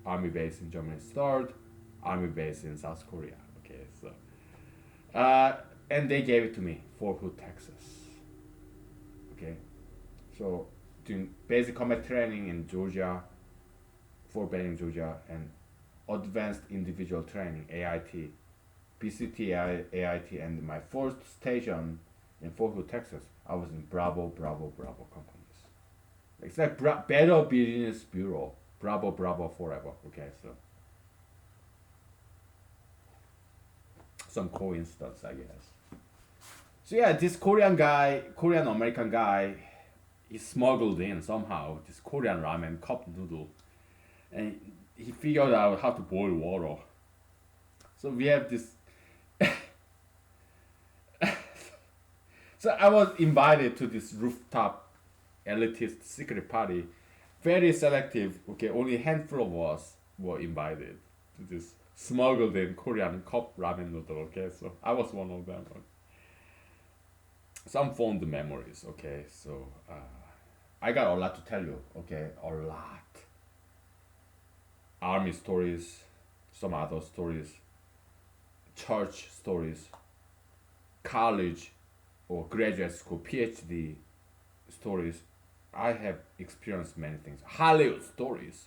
army base in Germany. Third, army base in South Korea. Okay, so and they gave it to me, Fort Hood, Texas. Okay, so doing basic combat training in Georgia, Fort Benning, Georgia, and advanced individual training, AIT, BCT, AIT, and my first station in Fort Hood, Texas, I was in Bravo companies. It's like Better Business Bureau, Bravo forever. Okay, so some coincidence, I guess. So yeah, this Korean American guy, he smuggled in somehow this Korean ramen cup noodle, and he figured out how to boil water. So we have this. So I was invited to this rooftop elitist secret party, very selective. Okay, only a handful of us were invited to this smuggled in Korean cup ramen noodle. Okay, so I was one of them. Some fond memories. Okay, so I got a lot to tell you. Okay, a lot. Army stories, some other stories, church stories, college or graduate school PhD stories. I have experienced many things. Hollywood stories,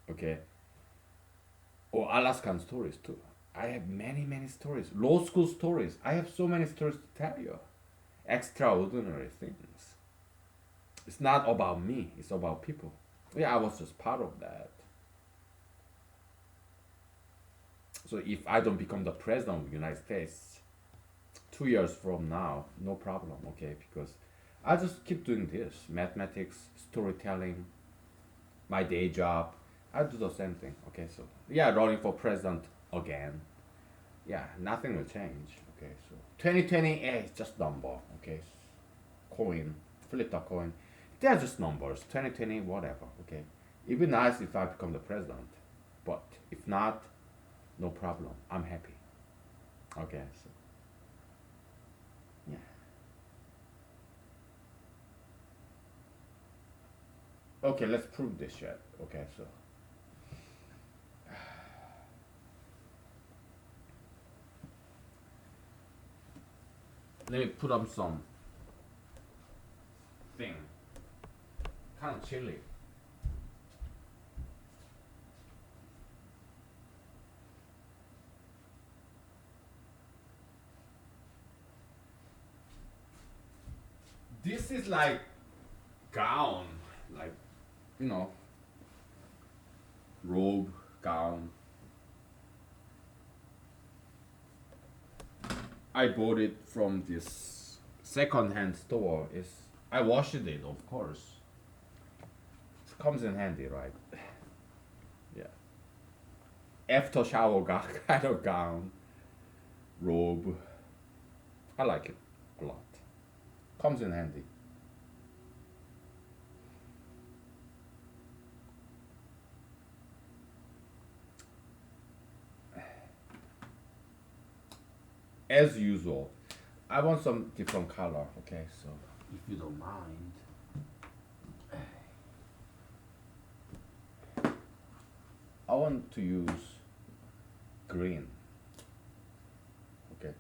okay, or Alaskan stories too. I have many, many stories. Law school stories. I have so many stories to tell you. Extraordinary things. It's not about me, it's about people. Yeah, I was just part of that. So if I don't become the president of the United States 2 years from now, no problem, okay? Because I just keep doing this mathematics, storytelling, my day job. I do the same thing, okay? So, yeah, running for president again. Yeah, nothing will change, okay? So, 2020, it's just number, okay? Coin, flip the coin. They're just numbers, 2020, whatever, okay? It'd be nice if I become the president, but if not, no problem. I'm happy, okay? So, yeah. Okay, let's prove this shit. Okay, so let me put up some thing. Kind of chilly. This is like gown, like you know, robe, gown. I bought it from this second-hand store. It's I washed it, of course. It comes in handy, right? Yeah. After shower kind of gown, robe. I like it a lot. Comes in handy. As usual, I want some different color. Okay, so if you don't mind, I want to use green. Okay.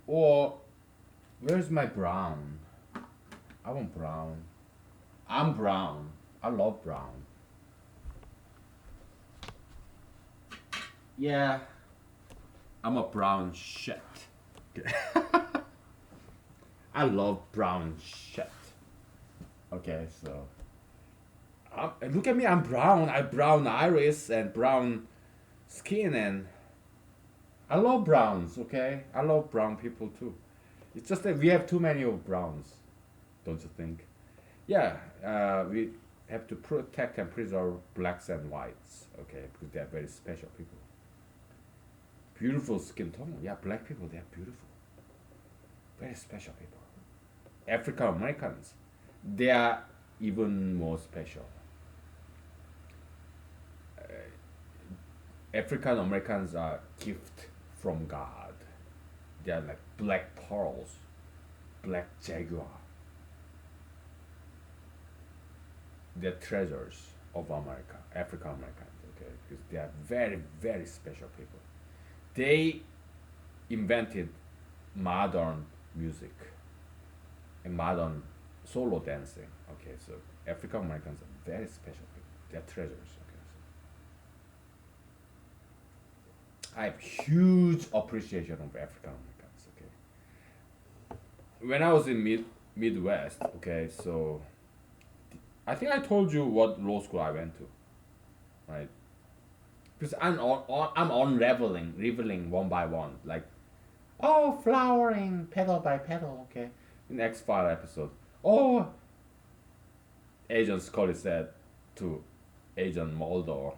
Or where's my brown? I want brown. I'm brown. I love brown. Yeah, I'm a brown shit. Okay. I love brown shit. Okay, so look at me. I'm brown. I brown iris and brown skin, and I love browns. Okay, I love brown people too. It's just that we have too many of browns, don't you think? Yeah, we have to protect and preserve blacks and whites. Okay, because they are very special people. Beautiful skin tone. Yeah, black people, they are beautiful. Very special people. African Americans, they are even more special. African Americans are gift from God. They are like black pearls, black jaguar. They're treasures of America, African Americans. Okay, because they are very, very special people. They invented modern music and modern solo dancing. Okay, so African Americans are very special people. They're treasures. Okay, so I have huge appreciation of African Americans. Okay, when I was in Midwest. Okay, so I think I told you what law school I went to, right? Because I'm unraveling, revealing one by one, like oh, flowering petal by petal. Okay, in X File episode. Oh, Agent Scully said to Agent Mulder,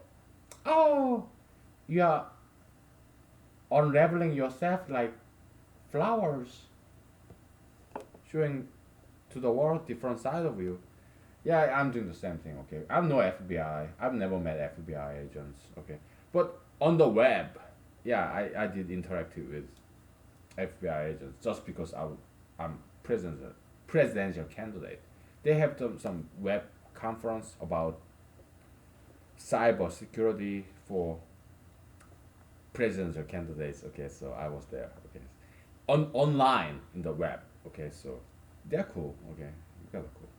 "Oh, you are unraveling yourself like flowers, showing to the world different side of you." Yeah, I'm doing the same thing. Okay, I'm no FBI. I've never met FBI agents. Okay, but on the web, yeah, I did interact with FBI agents just because I'm presidential candidate. They have some web conference about cyber security for presidential candidates. Okay, so I was there. Okay, online in the web. Okay, so they're cool. Okay, you guys are cool.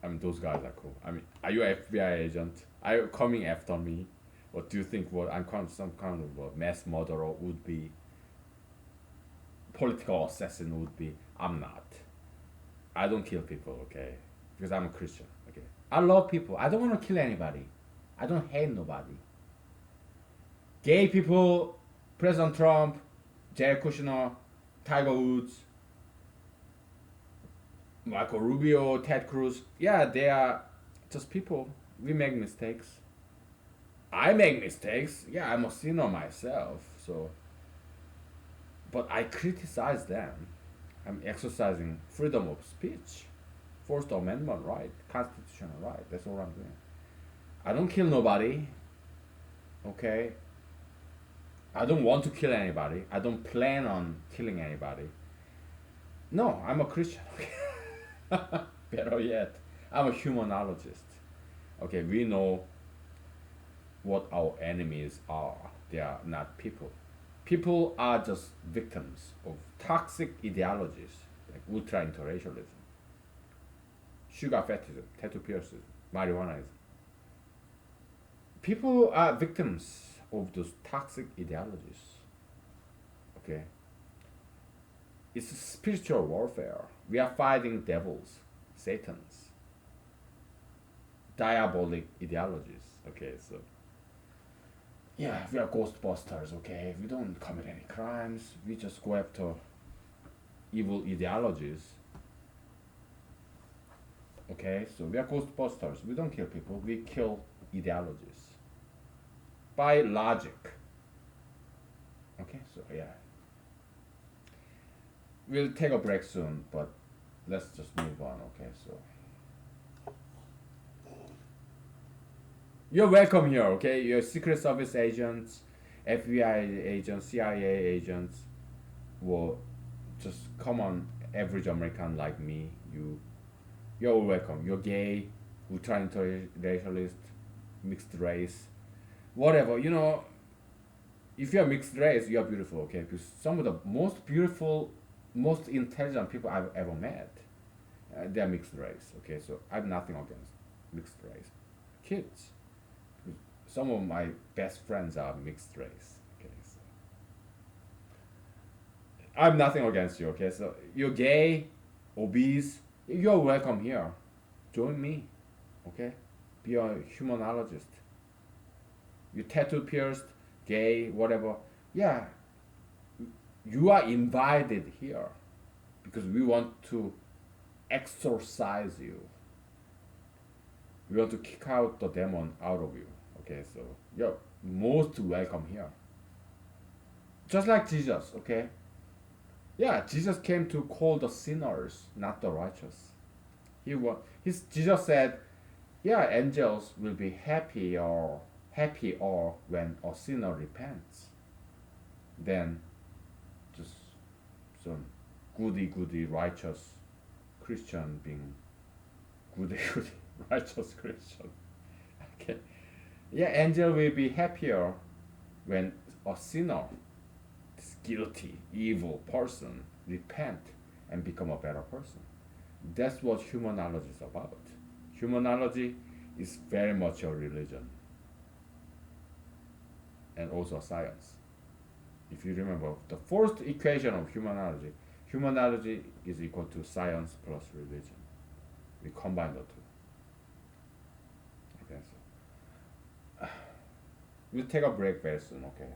I mean, those guys are cool. I mean, are you an FBI agent? Are you coming after me? Or do you think what I'm some kind of a mass murderer would be, political assassin would be? I'm not. I don't kill people, okay? Because I'm a Christian, okay? I love people. I don't want to kill anybody. I don't hate nobody. Gay people, President Trump, Jared Kushner, Tiger Woods, Marco Rubio, Ted Cruz. Yeah, they are just people. We make mistakes. I make mistakes. Yeah, I'm a sinner myself. So, but I criticize them. I'm exercising freedom of speech, First Amendment right, constitutional right. That's all I'm doing. I don't kill nobody. Okay. I don't want to kill anybody. I don't plan on killing anybody. No, I'm a Christian. Better yet, I'm a humanologist. Okay, we know what our enemies are. They are not people. People are just victims of toxic ideologies like ultra interracialism, sugar fetishism, tattoo piercing, marijuanaism. People are victims of those toxic ideologies. Okay, it's a spiritual warfare. We are fighting devils, satans, diabolic ideologies. Okay, so yeah, we are ghostbusters. Okay, we don't commit any crimes. We just go after evil ideologies. Okay, so we are ghostbusters. We don't kill people. We kill ideologies by logic. Okay, so yeah, we'll take a break soon, but let's just move on. Okay, so you're welcome here. Okay, you're Secret Service agents, FBI agents, CIA agents. Will just come on, average American like me. You're welcome. You're gay, ultra racialist, mixed race, whatever. If you're mixed race, you're beautiful. Okay, because some of the most beautiful, most intelligent people I've ever met, they're mixed race. Okay, so I have nothing against mixed race kids. Some of my best friends are mixed race. Okay, so I have nothing against you. Okay, so you're gay, obese, you're welcome here. Join me. Okay, be a humanologist. You tattoo pierced, gay, whatever. Yeah, you are invited here because we want to exorcise you. We want to kick out the demon out of you. Okay, so you're most welcome here. Just like Jesus, okay? Yeah, Jesus came to call the sinners, not the righteous. Jesus said, yeah, angels will be happy or when a sinner repents. Then just some goody righteous Christian being goody righteous Christian. Okay. Yeah, angel will be happier when a sinner, this guilty, evil person, repent and become a better person. That's what humanology is about. Humanology is very much a religion and also a science. If you remember, the first equation of humanology is equal to science plus religion. We combine the two. Okay, so we'll take a break very soon. Okay.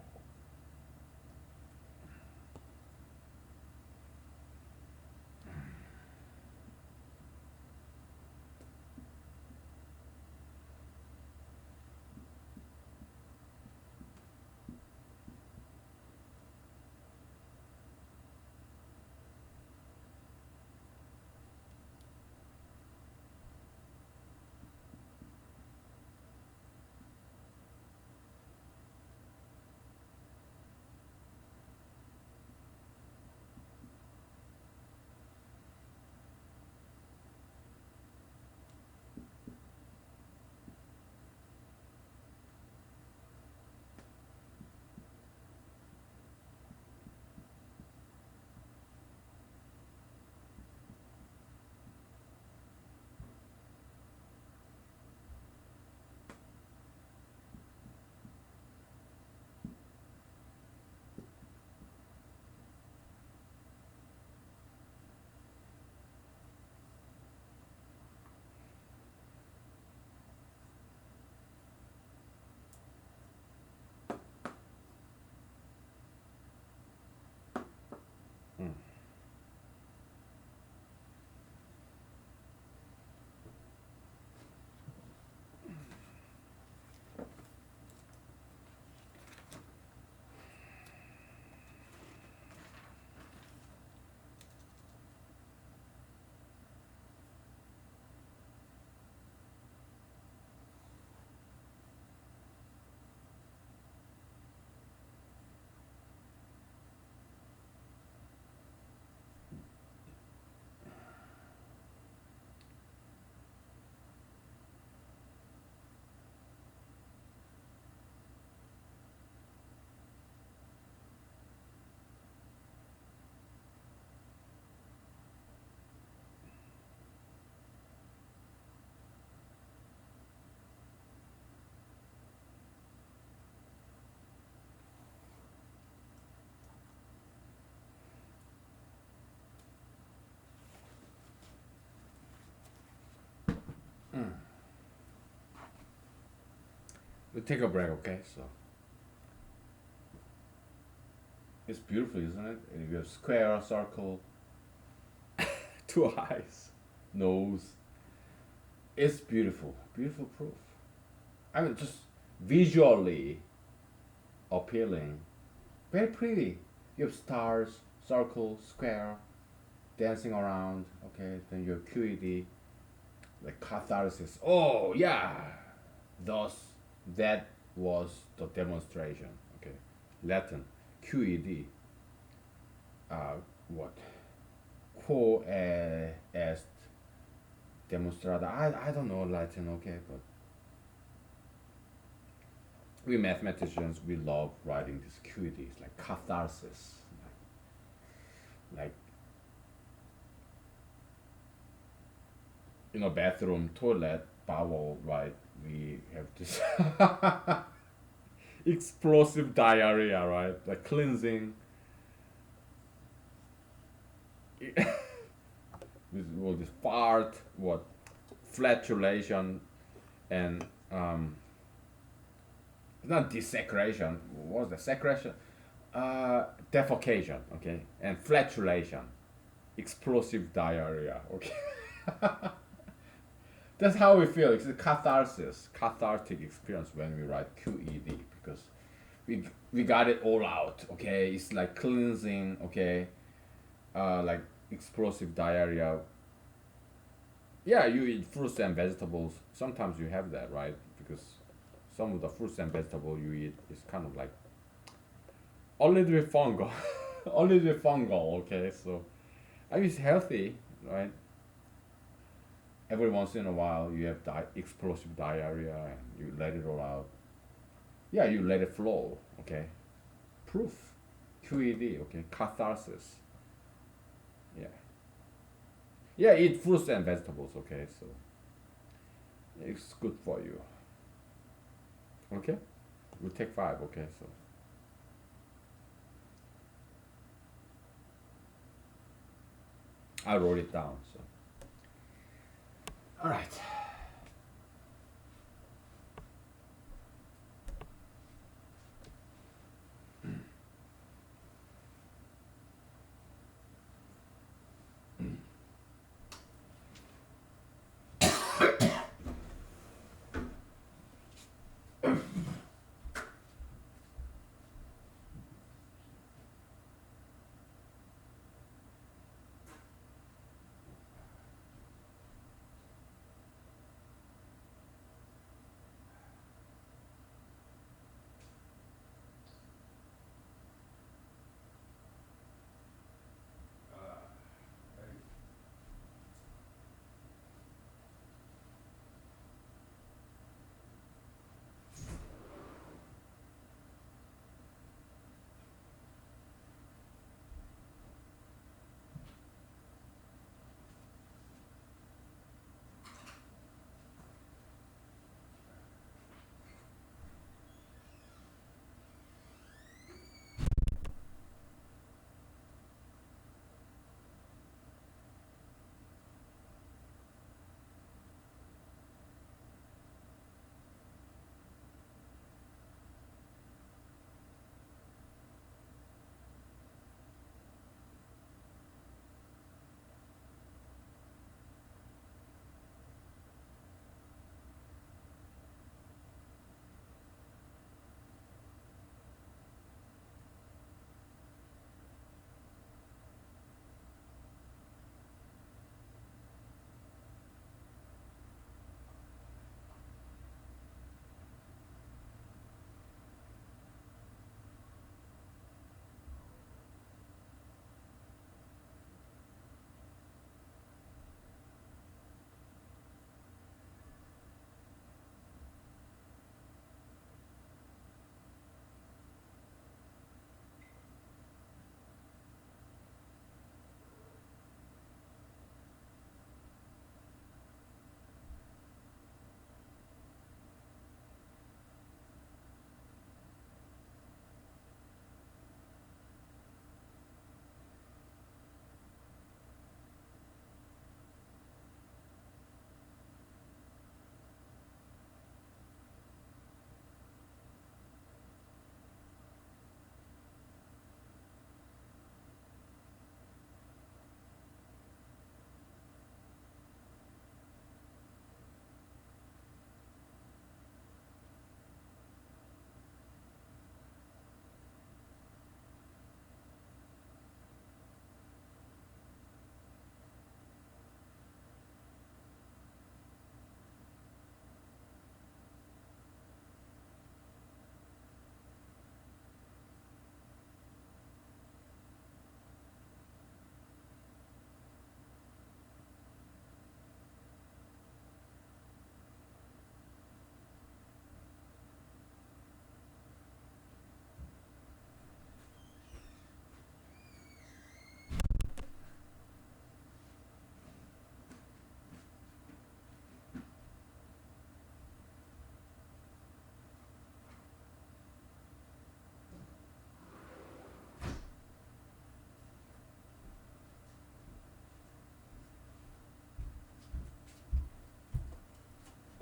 We take a break, okay? So it's beautiful, isn't it? And you have square, circle, two eyes, nose. It's beautiful, beautiful proof. I mean, just visually appealing, very pretty. You have stars, circle, square, dancing around. Okay, then you have QED, like catharsis. Oh yeah, thus that was the demonstration. Okay, Latin QED. What? Quo est demonstrata. I don't know Latin. Okay, but we mathematicians we love writing these QEDs like catharsis, like bathroom, toilet, bowel, right? We have this explosive diarrhea, right? Like cleansing with all this fart, what flatulation, and not desecration. What was the secretion? Defecation, okay, and flatulation, explosive diarrhea, okay. That's how we feel. It's a catharsis, cathartic experience when we write QED because we got it all out. Okay, it's like cleansing. Okay, like explosive diarrhea. Yeah, you eat fruits and vegetables. Sometimes you have that, right? Because some of the fruits and vegetables you eat is kind of like a little bit fungal, a little bit fungal. Okay, so I mean it's healthy, right? Every once in a while you have explosive diarrhea and you let it all out. Yeah, you let it flow. Okay, proof, QED. Okay, catharsis. Yeah, yeah. Eat fruits and vegetables. Okay, so it's good for you. Okay, we'll take five. Okay, so I wrote it down. So all right.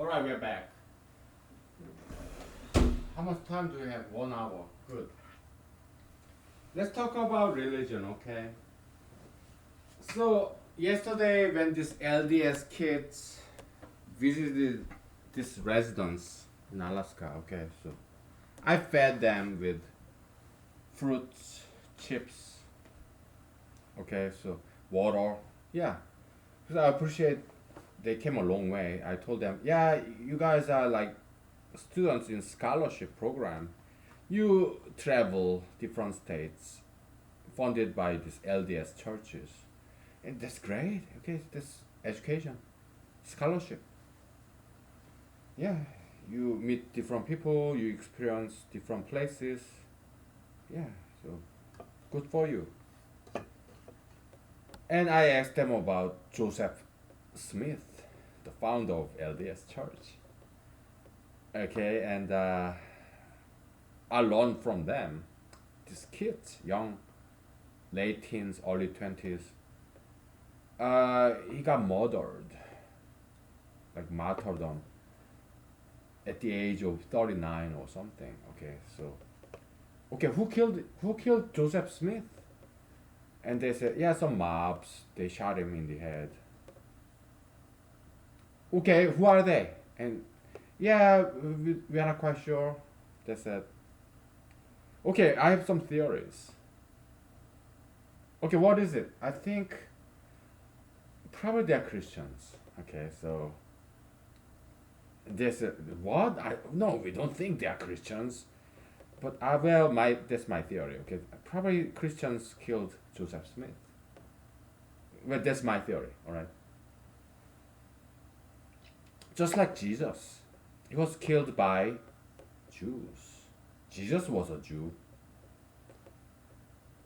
Alright, we're back. How much time do we have? 1 hour. Good. Let's talk about religion, okay? So, yesterday when these LDS kids visited this residence in Alaska, okay, so I fed them with fruits, chips, okay, so water, yeah. Because I appreciate they came a long way. I told them, yeah, you guys are like students in scholarship program. You travel different states, funded by these LDS churches, and that's great. Okay, that's education, scholarship. Yeah, you meet different people, you experience different places. Yeah, so good for you. And I asked them about Joseph Smith, the founder of LDS Church. Okay, and I learned from them. These kids, young, late teens, early 20s, he got murdered, like martyrdom, at the age of 39 or something. Okay, so okay, who killed Joseph Smith? And they said, yeah, some mobs. They shot him in the head. Okay, who are they? And yeah, we are not quite sure. They said, okay, I have some theories. Okay, what is it? I think probably they're Christians. Okay, so they said, what? No, we don't think they are Christians. But well, that's my theory. Okay, probably Christians killed Joseph Smith. Well, that's my theory. All right. Just like Jesus, he was killed by Jews. Jesus was a Jew.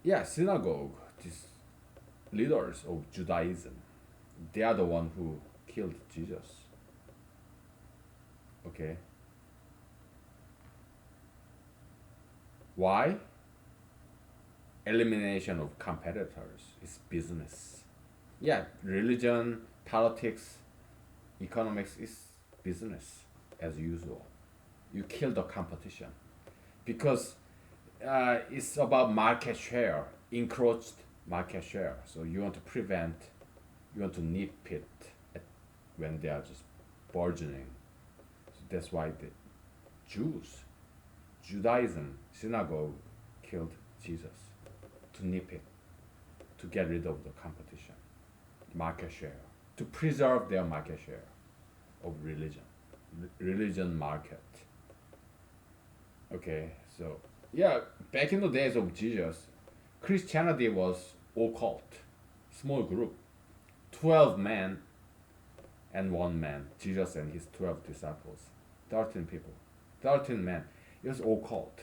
Yeah, synagogue, these leaders of Judaism, they are the one who killed Jesus. Okay. Why? Elimination of competitors is business. Yeah, religion, politics, economics is business as usual. You kill the competition because it's about market share, encroached market share. So you want to prevent, you want to nip it when they are just burgeoning. So that's why the Jews, Judaism, synagogue killed Jesus to nip it, to get rid of the competition, market share, to preserve their market share of religion, religion market. Okay, so yeah, back in the days of Jesus, Christianity was occult, small group, 12 men and one man, Jesus and his 12 disciples, 13 people, 13 men. It was occult,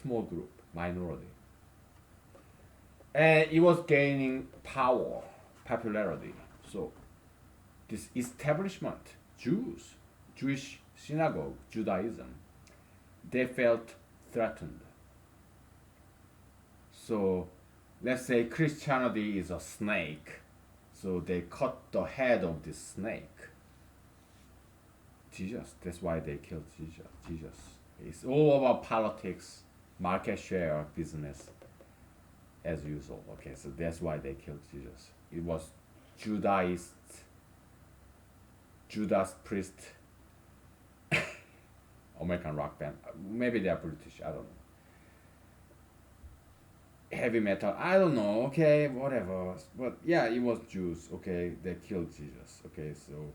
small group, minority. And it was gaining power, popularity. So this establishment, Jews, Jewish synagogue, Judaism, they felt threatened. So let's say Christianity is a snake. So they cut the head of this snake. Jesus, that's why they killed Jesus. It's all about politics, market share, business, as usual. Okay, so that's why they killed Jesus. It was Judas Priest, American rock band. Maybe they are British. I don't know. Heavy metal. I don't know. Okay, whatever. But yeah, it was Jews. Okay, they killed Jesus. Okay, so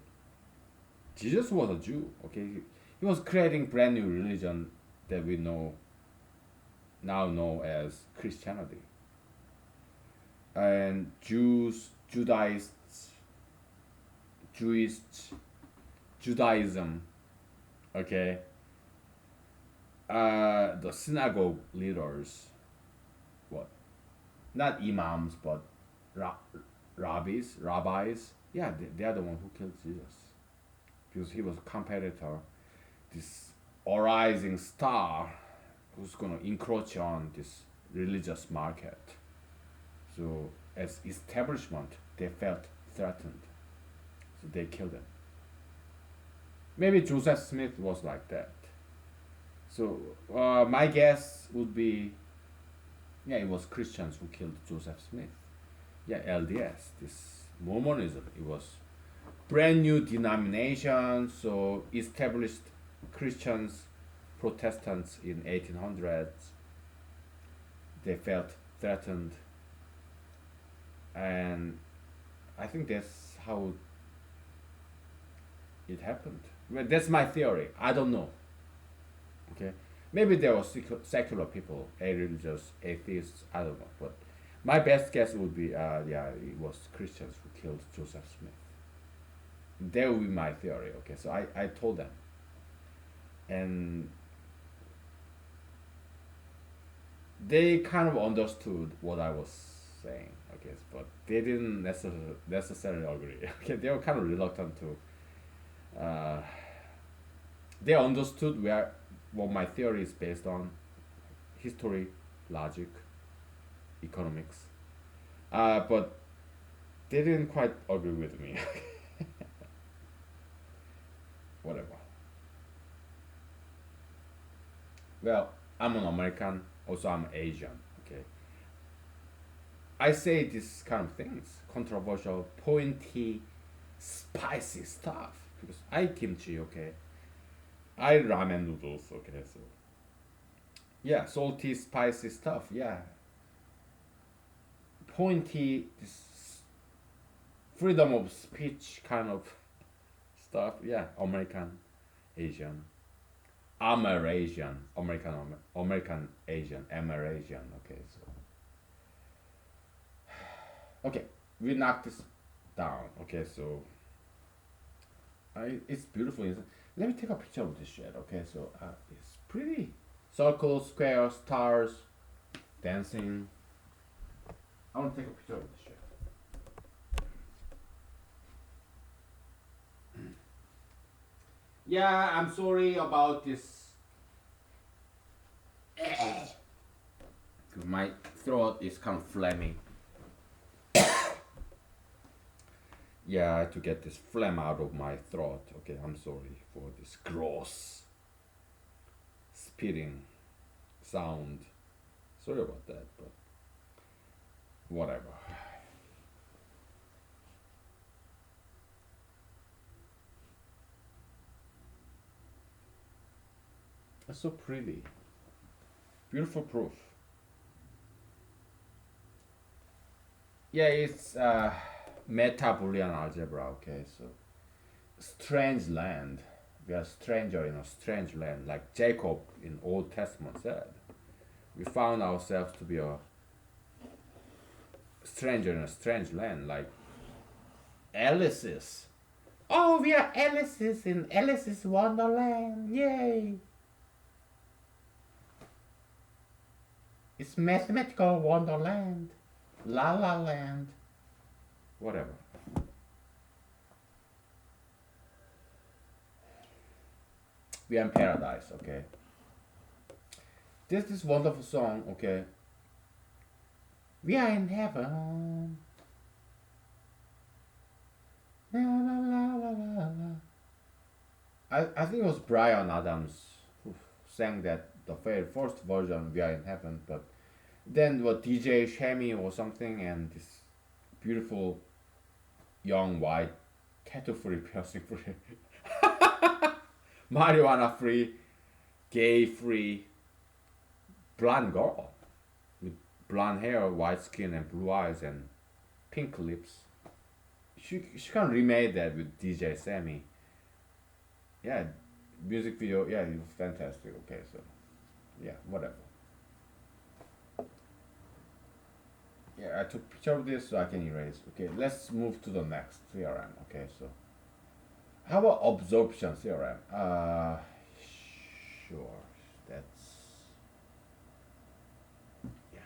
Jesus was a Jew. Okay, he was creating brand new religion that we now know as Christianity. And Jews, Judaists, Jewish, Judaism, okay, the synagogue leaders, what? Not imams, but rabbis. Yeah, they are the one who killed Jesus because he was a competitor, this rising star who's gonna encroach on this religious market. So as establishment, they felt threatened, so they killed him. Maybe Joseph Smith was like that. So my guess would be, yeah, it was Christians who killed Joseph Smith. Yeah, LDS, this Mormonism. It was brand new denomination, so established Christians, Protestants in 1800s. They felt threatened, and I think that's how it happened. Well, that's my theory. I don't know. Okay, maybe there were secular people, religious atheists. I don't know, but my best guess would be, yeah, it was Christians who killed Joseph Smith. That would be my theory. Okay, so I told them, and they kind of understood what I was saying. Okay, but they didn't necessarily agree. Okay, they were kind of reluctant to. They understood where what my theory is based on: history, logic, economics. But they didn't quite agree with me. Whatever. Well, I'm an American. Also, I'm Asian. Okay. I say these kind of things, controversial, pointy, spicy stuff because I eat kimchi. Okay. I ramen noodles. Okay. So yeah, salty, spicy stuff. Yeah, pointy, this freedom of speech kind of stuff. Yeah, American, Asian. Amerasian, American Asian, Amerasian. Okay, so okay, we knocked this down. Okay, so it's beautiful. Let me take a picture of this shit. Okay, so it's pretty. Circles, squares, stars, dancing. I want to take a picture of this shit. Yeah, I'm sorry about this. My throat is kind of phlegmy. Yeah, to get this phlegm out of my throat. Okay, I'm sorry for this gross spitting sound. Sorry about that, but whatever. It's so pretty. Beautiful proof. Yeah, it's meta Boolean algebra. Okay, so strange land. We are stranger in a strange land, like Jacob in Old Testament said. We found ourselves to be a stranger in a strange land, like Alice's. Oh, we are Alice's in Alice's Wonderland! Yay! It's mathematical Wonderland, La La Land, whatever. We are in paradise. Okay. There's this wonderful song. Okay. We are in heaven. La la la la la la. I think it was Brian Adams who sang that the very first version, We Are in Heaven, but then what DJ Shammy or something, and this beautiful young white tattoo free, piercing free, marijuana free, gay free, blonde girl with blonde hair, white skin, and blue eyes and pink lips. She kind of remade that with DJ Sammy. Yeah, music video. Yeah, it was fantastic. Okay, so yeah, whatever. Yeah, I took picture of this so I can erase. Okay, let's move to the next theorem. Okay, so how about absorption theorem? Sure, that's yeah.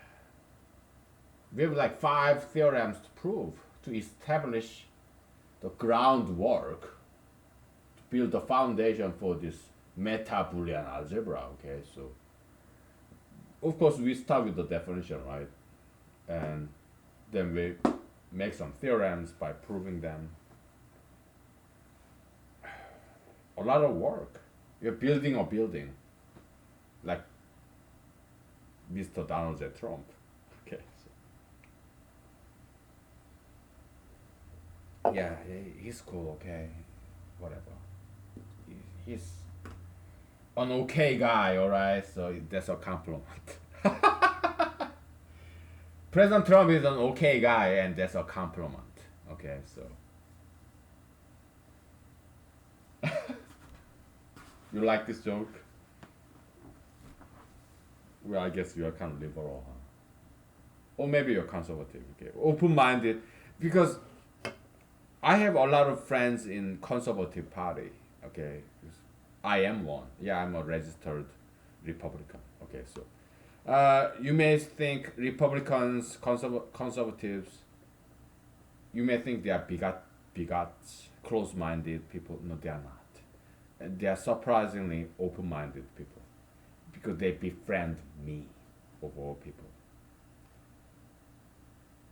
We have like five theorems to prove to establish the groundwork to build the foundation for this meta Boolean algebra. Okay, so of course we start with the definition, right? And then we make some theorems by proving them. a lot of work. You're building a building, like Mr. Donald J. Trump. Okay. So, yeah, he's cool. Okay, whatever. He's an okay guy. All right. So that's a compliment. President Trump is an okay guy, and that's a compliment. Okay, so you like this joke? Well, I guess you are kind of liberal, huh? Or maybe you're conservative. Okay, open-minded, because I have a lot of friends in conservative party. Okay, I am one. Yeah, I'm a registered Republican. Okay, so you may think Republicans, conservatives, you may think they are bigots, close-minded people. No, they are not. And they are surprisingly open-minded people because they befriend me, of all people.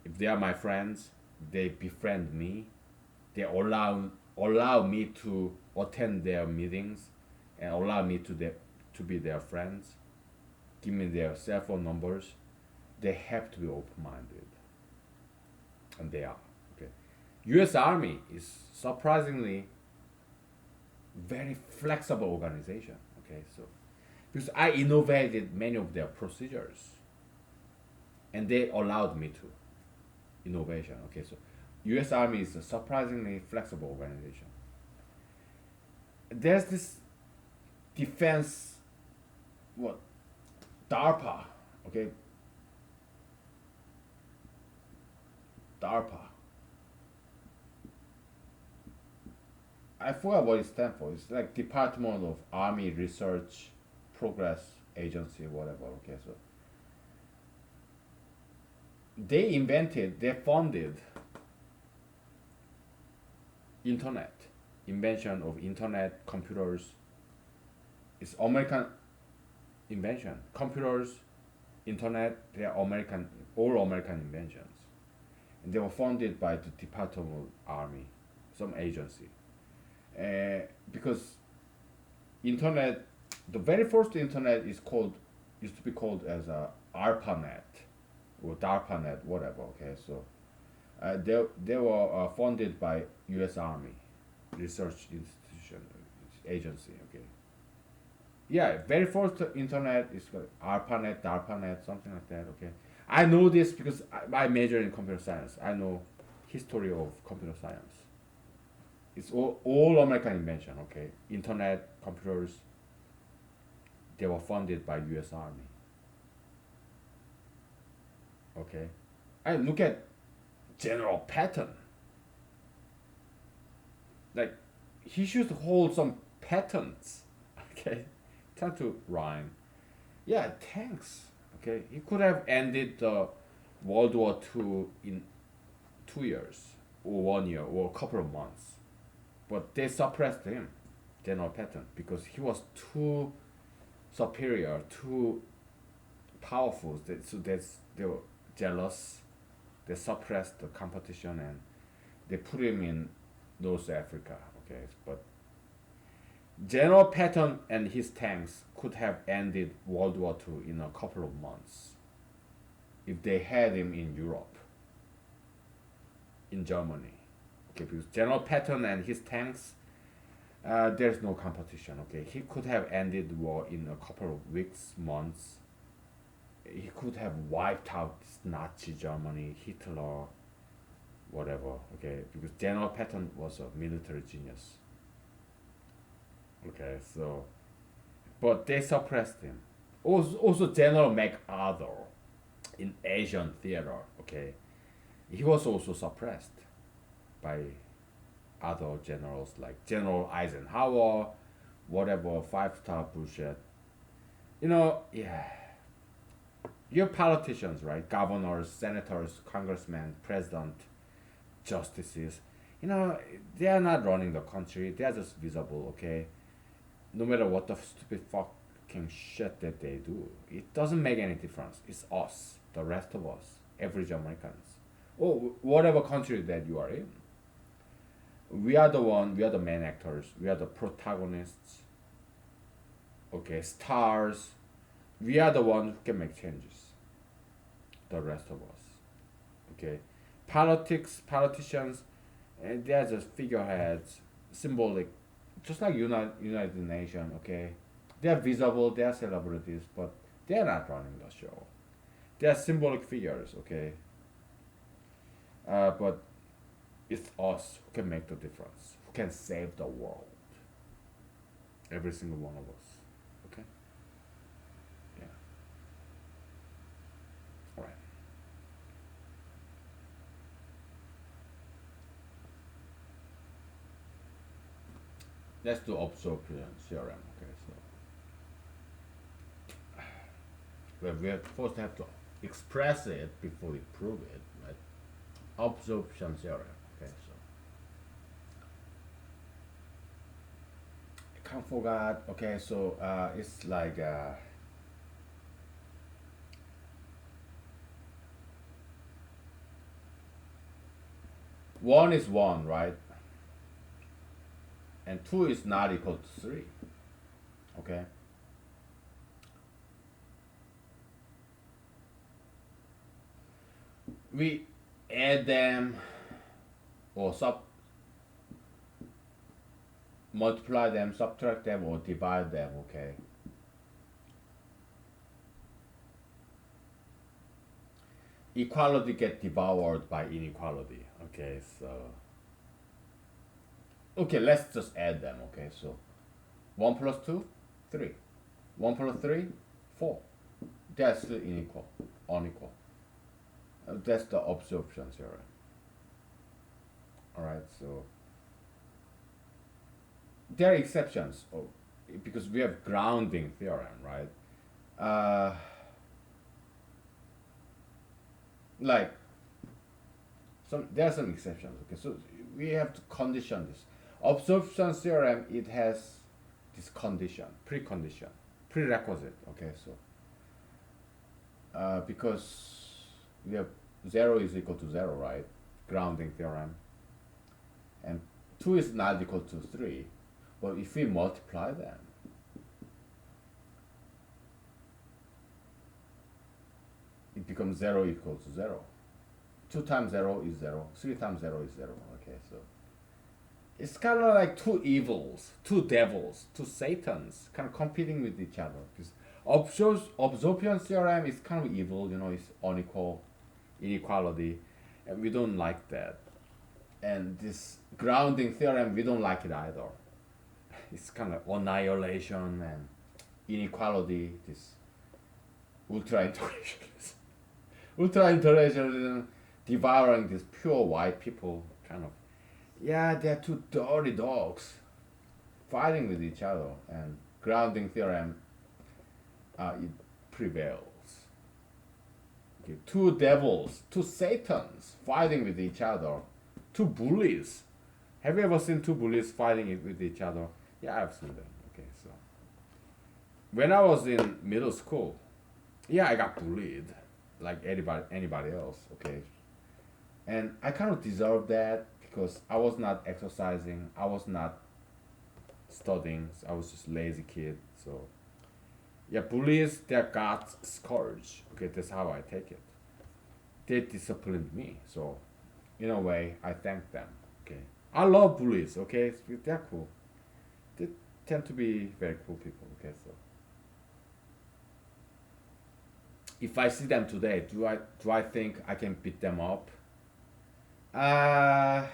If they are my friends, they befriend me. They allow me to attend their meetings, and allow me to be their friends. Give me their cell phone numbers. They have to be open-minded, and they are. Okay, U.S. Army is surprisingly very flexible organization. Okay, so because I innovated many of their procedures, and they allowed me to innovation. Okay, so U.S. Army is a surprisingly flexible organization. There's this defense, what, DARPA. Okay, DARPA. I forgot what it stands for. It's like Department of Army Research Progress Agency, whatever. Okay, so they funded internet, invention of internet, computers. It's American invention. Computers, internet, they are American, all American inventions. And they were funded by the Department of Army, some agency. Because internet, the very first internet used to be called as a ARPANET or DARPANET, whatever. Okay, so they were funded by U.S. Army Research Institution Agency. Okay, yeah, very first internet is called ARPANET, DARPANET, something like that. Okay, I know this because I major in computer science. I know history of computer science. It's all American invention. Okay, internet, computers. They were funded by U.S. Army. Okay, I look at General Patton. Like, he should hold some patents. Okay, try to rhyme. Yeah, tanks. Okay, he could have ended the World War II in 2 years, or 1 year, or a couple of months. But they suppressed him, General Patton, because he was too superior, too powerful. So they were jealous. They suppressed the competition, and they put him in North Africa. Okay, but General Patton and his tanks could have ended World War II in a couple of months if they had him in Europe, in Germany. Okay, because General Patton and his tanks, there's no competition. Okay, he could have ended the war in a couple of weeks, months. He could have wiped out Nazi Germany, Hitler, whatever. Okay, because General Patton was a military genius. Okay, so, but they suppressed him. Also General MacArthur in Asian theater. Okay, he was also suppressed by other generals like General Eisenhower, whatever, five-star bullshit. Yeah. You're politicians, right? Governors, senators, congressmen, president, justices. They are not running the country. They are just visible, okay? No matter what the stupid fucking shit that they do, it doesn't make any difference. It's us, the rest of us, average Americans, or whatever country that you are in. We are the one. We are the main actors. We are the protagonists. Okay, stars. We are the one who can make changes. The rest of us. Okay, politicians, and they're just figureheads, symbolic, just like United Nation. Okay, they're visible. They're celebrities, but they're not running the show. They're symbolic figures. Okay, but it's us who can make the difference, who can save the world. Every single one of us. Okay? Yeah. Alright. Let's do absorption theorem. Okay, so well, we're supposed to have to express it before we prove it, right? Absorption theorem. Okay, so I can't forget. Okay, so it's like one is one, right? And two is not equal to three. Okay. We add them or multiply them, subtract them, or divide them. Okay. Equality get devoured by inequality. Okay, so okay, let's just add them. Okay, so 1 plus 2, 3. 1 plus 3, 4. That's still unequal. That's the absorption theorem. All right, so there are exceptions, because we have grounding theorem, right? Like there are some exceptions. Okay, so we have to condition this. Absorption theorem, it has this precondition, prerequisite. Okay, so because we have 0 is equal to 0, right? Grounding theorem, and 2 is not equal to 3. Well, if we multiply them, it becomes 0 equals to 0. 2 times 0 is 0. 3 times 0 is 0. Okay, so it's kind of like two evils, two devils, two satans, kind of competing with each other. Because absorption theorem is kind of evil, it's unequal, inequality, and we don't like that. And this grounding theorem, we don't like it either. It's kind of annihilation and inequality, this ultra integrationism. Ultra integrationism devouring these pure white people, kind of. Yeah, they're two dirty dogs fighting with each other, and grounding theorem, it prevails. Okay, two devils, two satans fighting with each other, two bullies. Have you ever seen two bullies fighting with each other? Yeah, I've seen them. Okay, so when I was in middle school, yeah, I got bullied like anybody else. Okay, and I kind of deserved that because I was not exercising, I was not studying, so I was just lazy kid. So yeah, bullies, they're God's scourge. Okay, that's how I take it. They disciplined me, so in a way, I thank them. Okay, I love bullies. Okay, they're cool. They tend to be very cool people. Okay, so if I see them today, do I think I can beat them up? Uh,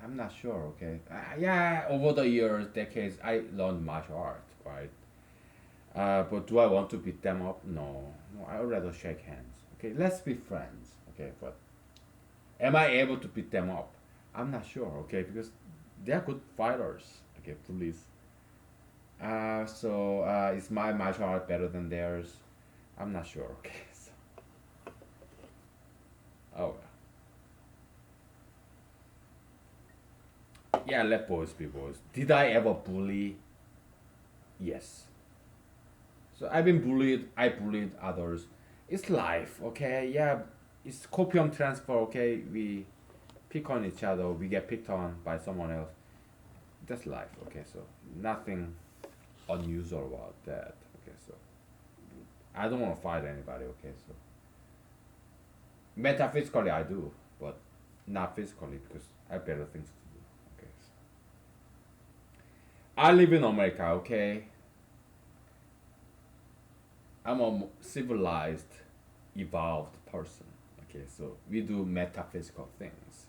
I'm not sure. Okay. Yeah, over the years, decades, I learned martial art, right? But do I want to beat them up? No. No, I would rather shake hands. Okay, let's be friends. Okay, but am I able to beat them up? I'm not sure. Okay, because they're good fighters. Okay, please. So is my martial art better than theirs? I'm not sure. Okay. So, oh, yeah, let boys be boys. Did I ever bully? Yes. So I've been bullied. I bullied others. It's life, okay? Yeah, it's copium transfer, okay? We pick on each other. We get picked on by someone else. That's life. Okay, so nothing unusual about that. Okay, so I don't want to fight anybody. Okay, so metaphysically I do, but not physically because I have better things to do. Okay, so I live in America. Okay, I'm a civilized, evolved person. Okay, so we do metaphysical things.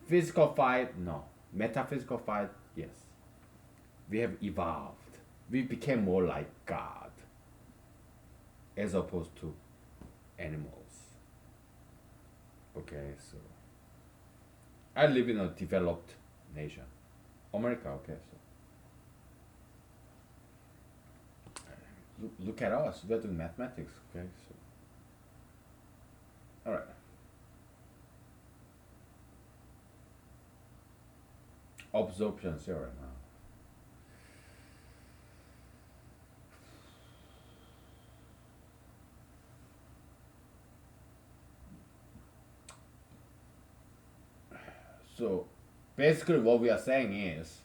Physical fight, no. Metaphysical fight, yes. We have evolved. We became more like God as opposed to animals. Okay, so I live in a developed nation, America. Okay, so look at us. We're doing mathematics. Okay, so all right. Absorption theorem. Huh? So basically, what we are saying is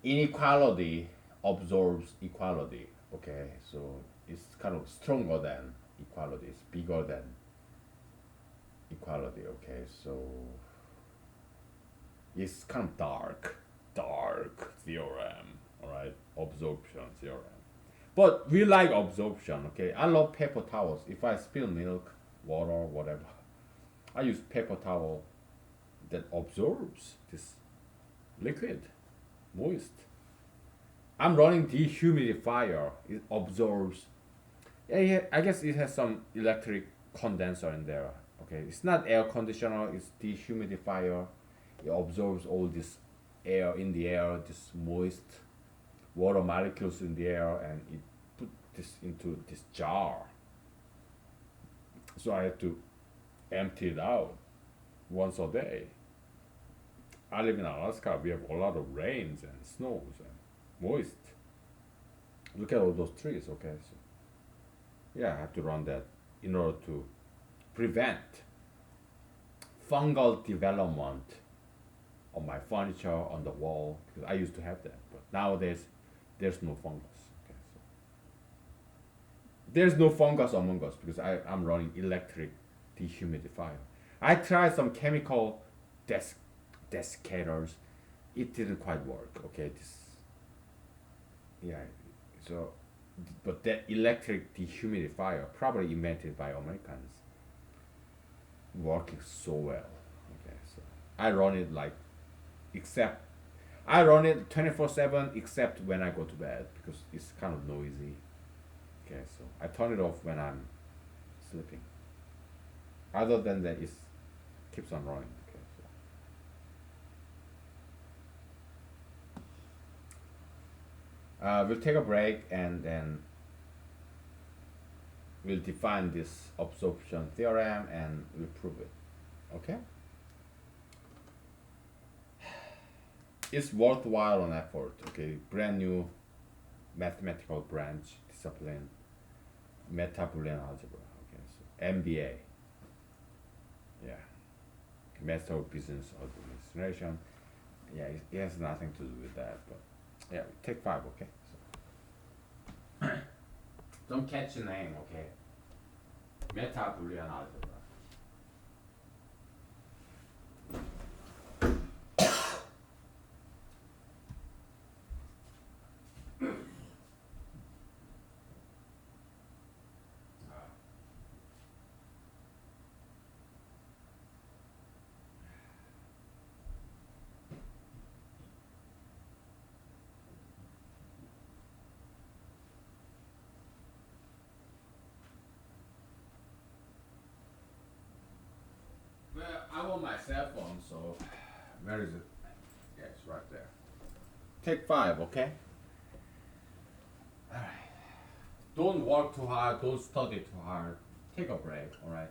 inequality absorbs equality. Okay, so it's kind of stronger than equality. It's bigger than equality. Okay, so it's kind of dark theorem. All right, absorption theorem. But we like absorption. Okay, I love paper towels. If I spill milk, water, whatever, I use paper towel that absorbs this liquid, moist. I'm running dehumidifier. It absorbs. Yeah, yeah, I guess it has some electric condenser in there. Okay, it's not air conditioner. It's dehumidifier. It absorbs all this air in the air, this moist water molecules in the air, and it put this into this jar. So I have to empty it out once a day. I live in Alaska. We have a lot of rains and snows and moist. Look at all those trees. Okay, so yeah, I have to run that in order to prevent fungal development on my furniture on the wall because I used to have that, but nowadays there's no fungus. Okay, so there's no fungus among us because I'm running electric dehumidifier. I tried some chemical des- desiccators. It didn't quite work. Okay, this yeah. So, but that electric dehumidifier, probably invented by Americans, working so well. Okay, so I run it like except I run it 24/7 except when I go to bed because it's kind of noisy. Okay, so I turn it off when I'm sleeping. Other than that, it keeps on running. Okay, so we'll take a break and then we'll define this absorption theorem and we'll prove it. Okay, it's worthwhile an effort. Okay, brand new mathematical branch discipline, meta Boolean algebra. Okay, so MBA. Yeah, Master of Business Administration. Yeah, it has nothing to do with that, but yeah, take five, okay? So, don't catch the name, okay? Meta Boolean algebra. Well, I want my cell phone, so where is it? Yeah, it's right there. Take five, okay? Alright. Don't work too hard, don't study too hard. Take a break, alright?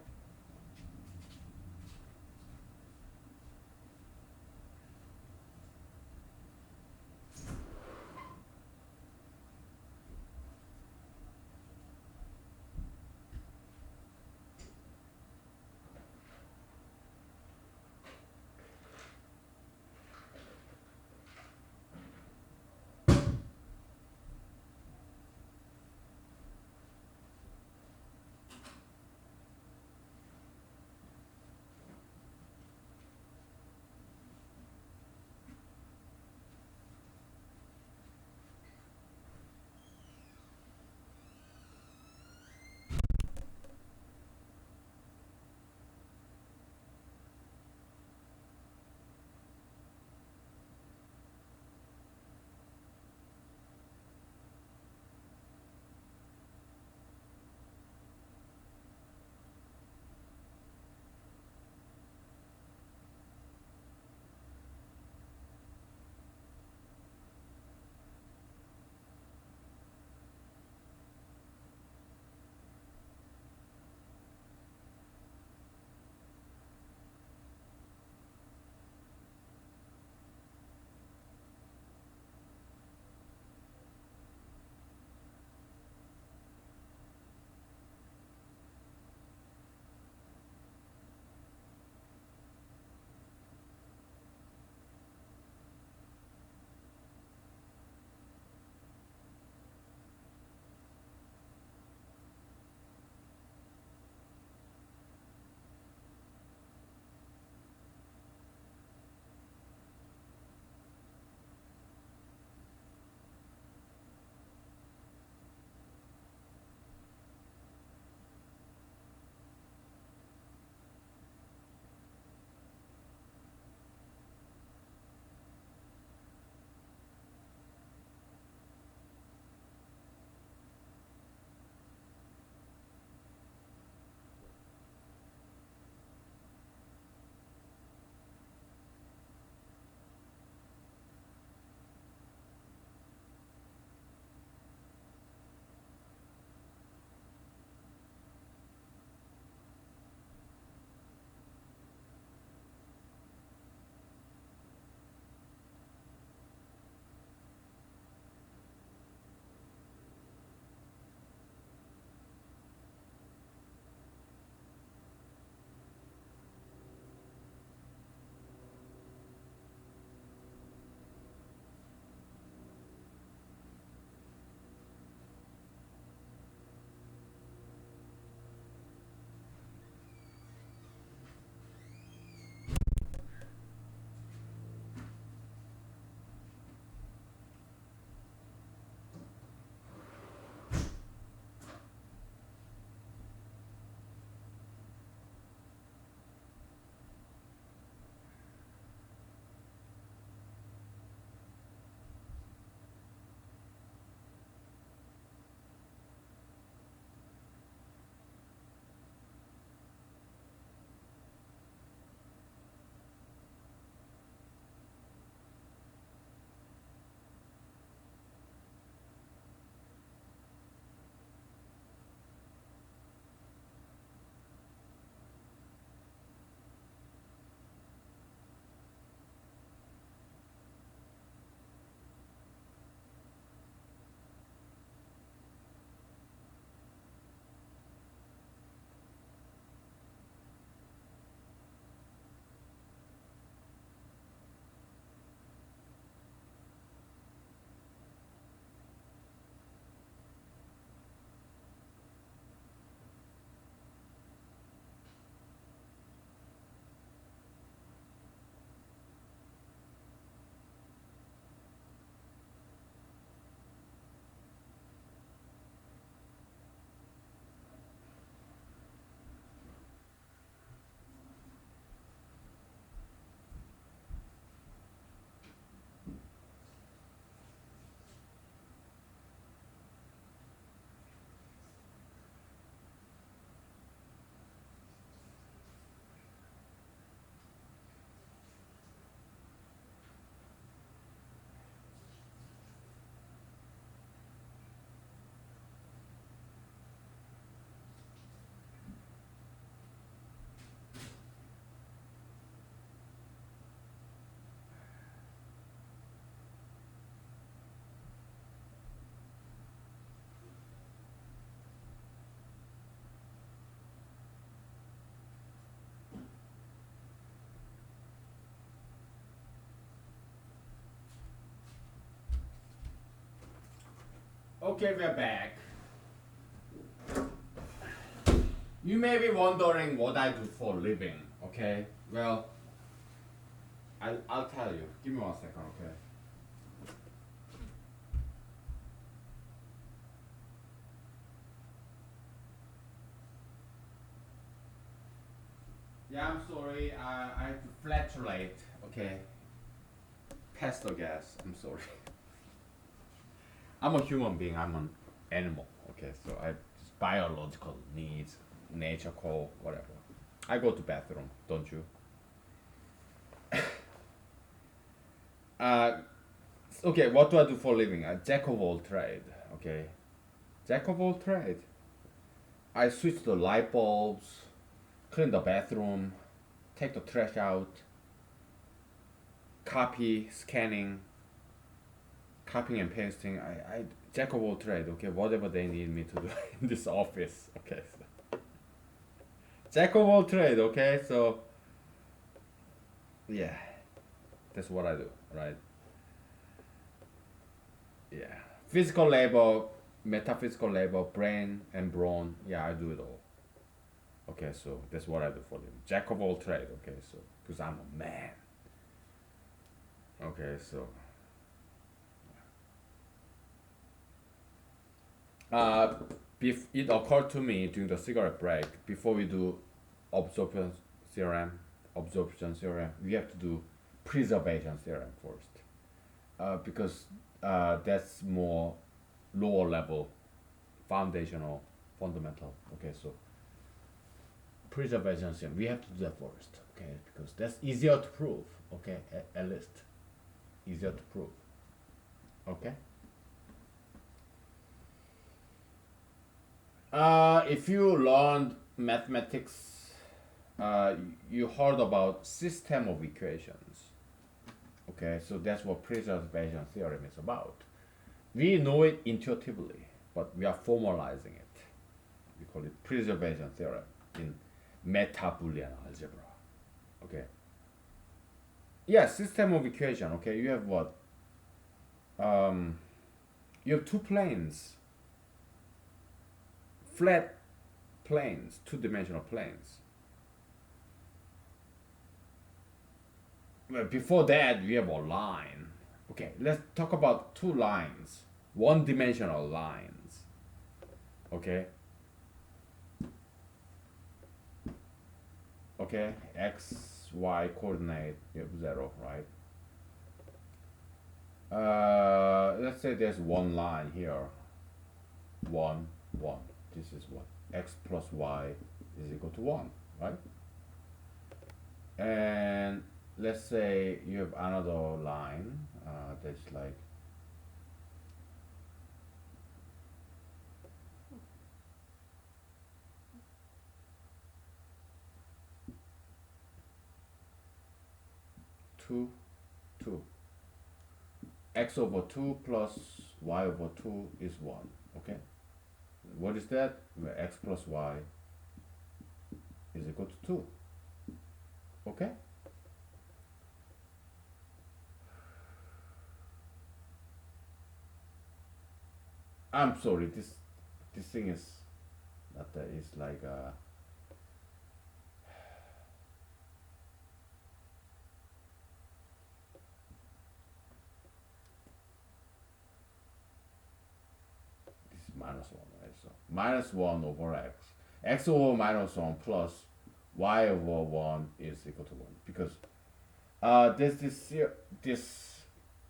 Okay, we're back. You may be wondering what I do for a living, okay? Well, I'll tell you. Give me 1 second, okay? Yeah, I'm sorry. I have to flatulate, okay? Pastel gas. I'm sorry. I'm a human being. I'm an animal, okay? So I just biological needs, nature call, whatever. I go to bathroom, don't you? Uh, okay, what do I do for a living? A jack of all trade, okay? Jack of all trade. I switch the light bulbs, clean the bathroom, take the trash out, copy, scanning, copying and pasting. I jack of all trade, okay? Whatever they need me to do in this office, okay? So, jack of all trade, okay? So, yeah, that's what I do, right? Yeah. Physical labor, metaphysical labor, brain and brawn. Yeah, I do it all. Okay, so that's what I do for them. Jack of all trade. Okay, so because I'm a man. Okay, so uh, it occurred to me during the cigarette break before we do absorption theorem, we have to do preservation theorem first, because that's more lower level, foundational, fundamental. Okay, so preservation theorem. We have to do that first, okay? Because that's easier to prove, okay? At least easier to prove, okay? If you learned mathematics, you heard about system of equations, okay? So that's what preservation theorem is about. We know it intuitively, but we are formalizing it. We call it preservation theorem in meta-Boolean algebra, okay? Yeah, system of equation. Okay, you have what? Um, you have two planes, flat planes, two-dimensional planes. Well, before that, we have a line. Okay, let's talk about two lines, one-dimensional lines. Okay. Okay, x, y coordinate, you have 0, right? Let's say there's one line here, 1, 1. This is what? X plus y is equal to 1, right? And let's say you have another line that's like two, 2. X over 2 plus y over 2 is 1, okay? What is that? Well, x plus y is equal to 2, okay? I'm sorry, this thing is not that, it's like this is minus 1, right? So minus 1 over x over minus 1 plus y over 1 is equal to 1, because there's this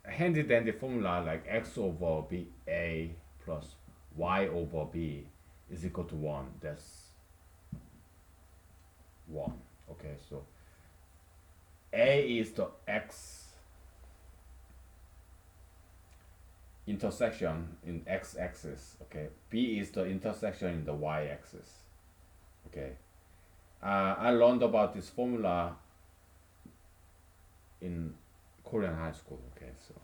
handy dandy formula like x over b a plus y over b is equal to 1. That's 1, okay? So a is the x intersection in x-axis, okay? B is the intersection in the y-axis, okay? I learned about this formula in Korean high school, okay? So,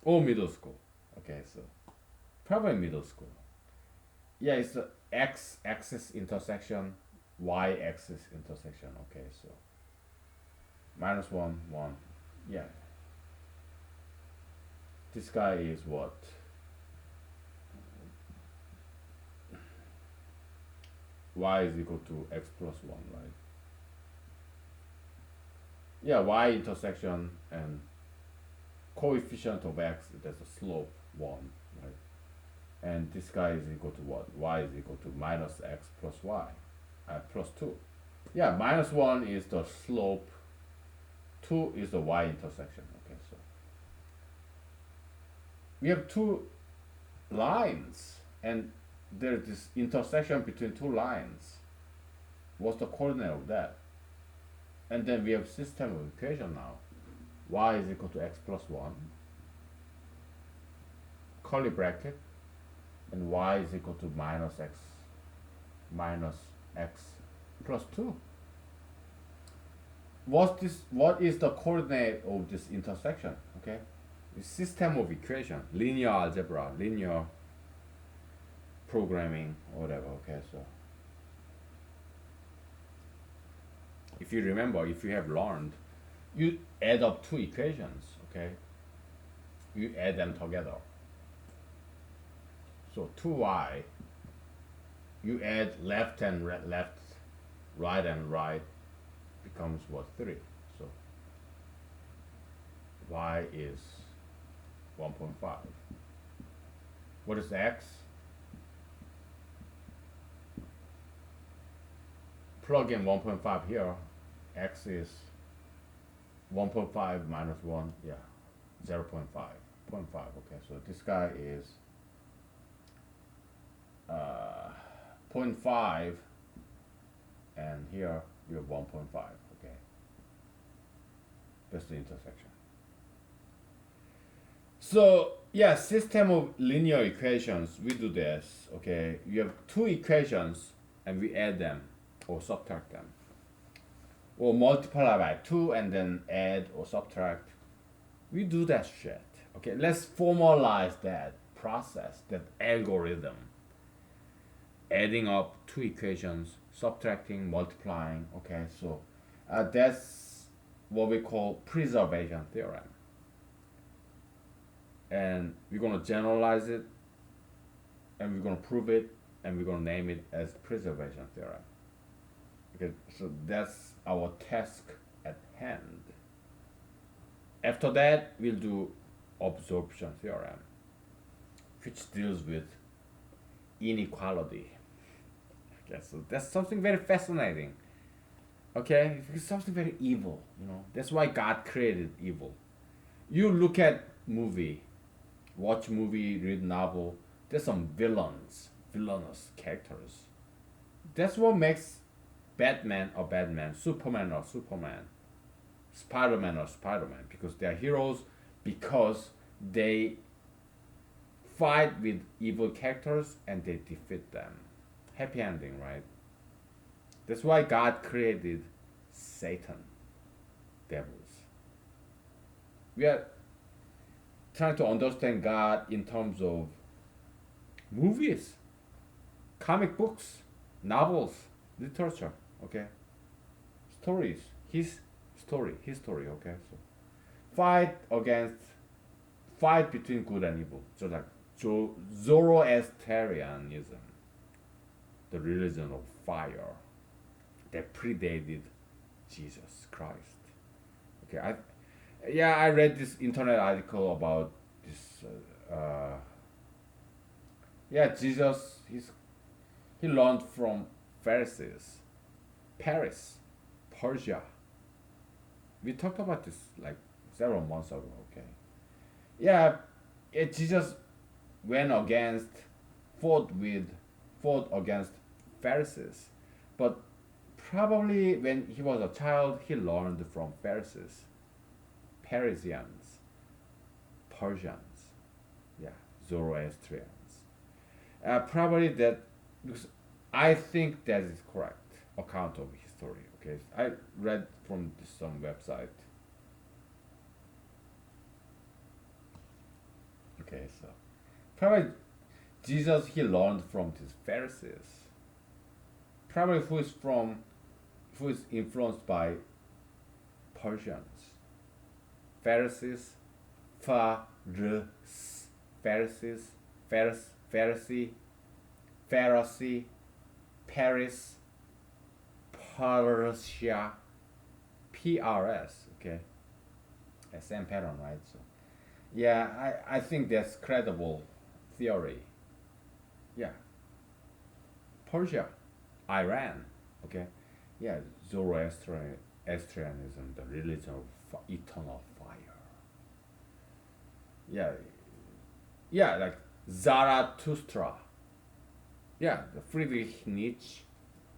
or middle school, okay? So probably middle school. Yeah, it's the x-axis intersection, y-axis intersection, okay? So minus 1, 1, yeah. This guy is what? y is equal to x plus 1, right? Yeah, y intersection and coefficient of x, that's a slope 1, right? And this guy is equal to what? Y is equal to minus x plus y, plus 2. Yeah, minus 1 is the slope, 2 is the y intersection. Okay, so we have two lines, and there's this intersection between two lines. What's the coordinate of that? And then we have system of equation now. Y is equal to x plus 1, curly bracket, and y is equal to minus x plus 2. What is the coordinate of this intersection? Okay, the system of equation, linear algebra, linear programming, whatever. Okay, so if you remember, if you have learned, you add up two equations. Okay, you add them together. So 2y, you add left and left, right and right, becomes what, 3. So y is 1.5. What is x? Plug in 1.5 here. X is 1.5 minus 1, yeah, 0 0.5. 0.5. Okay, so this guy is 0.5, and here you have 1.5. Okay, that's the intersection. So yeah, system of linear equations, we do this. Okay, you have two equations and we add them or subtract them, or multiply by 2 and then add or subtract. We do that shit. Okay, let's formalize that process, that algorithm. Adding up two equations, subtracting, multiplying. Okay, so that's what we call preservation theorem. And we're going to generalize it, and we're going to prove it, and we're going to name it as preservation theorem. Okay, so that's our task at hand. After that, we'll do absorption theorem, which deals with inequality. Okay, so that's something very fascinating. Okay, it's something very evil. That's why God created evil. You look at movie, watch movie, read novel. There's some villainous characters. That's what makes Batman or Batman, Superman or Superman, Spider-Man or Spider-Man, because they are heroes, because they fight with evil characters and they defeat them. Happy ending, right? That's why God created Satan, devils. We are trying to understand God in terms of movies, comic books, novels, literature. Okay, stories, his story. Okay, so fight between good and evil. So like Zoroastrianism, the religion of fire that predated Jesus Christ. Okay, I read this internet article about this. Jesus, he learned from Pharisees, Paris, Persia. We talked about this like several months ago. Okay, Jesus fought against Pharisees, but probably when he was a child, he learned from Pharisees, Parisians, Persians, Zoroastrians. Probably that, because I think that is correct account of history. Okay, I read from some website. Okay, so probably Jesus, he learned from these Pharisees. Probably who is influenced by Persians. Pharisees, Pharisees, Pharisee, Paris, Persia, PRS. Okay, same pattern, right? So yeah, I think that's credible theory. Yeah, Persia, Iran. Okay, yeah, Zoroastrianism, the religion of eternal fire. Yeah, yeah, like Zarathustra. Yeah, the Friedrich Nietzsche.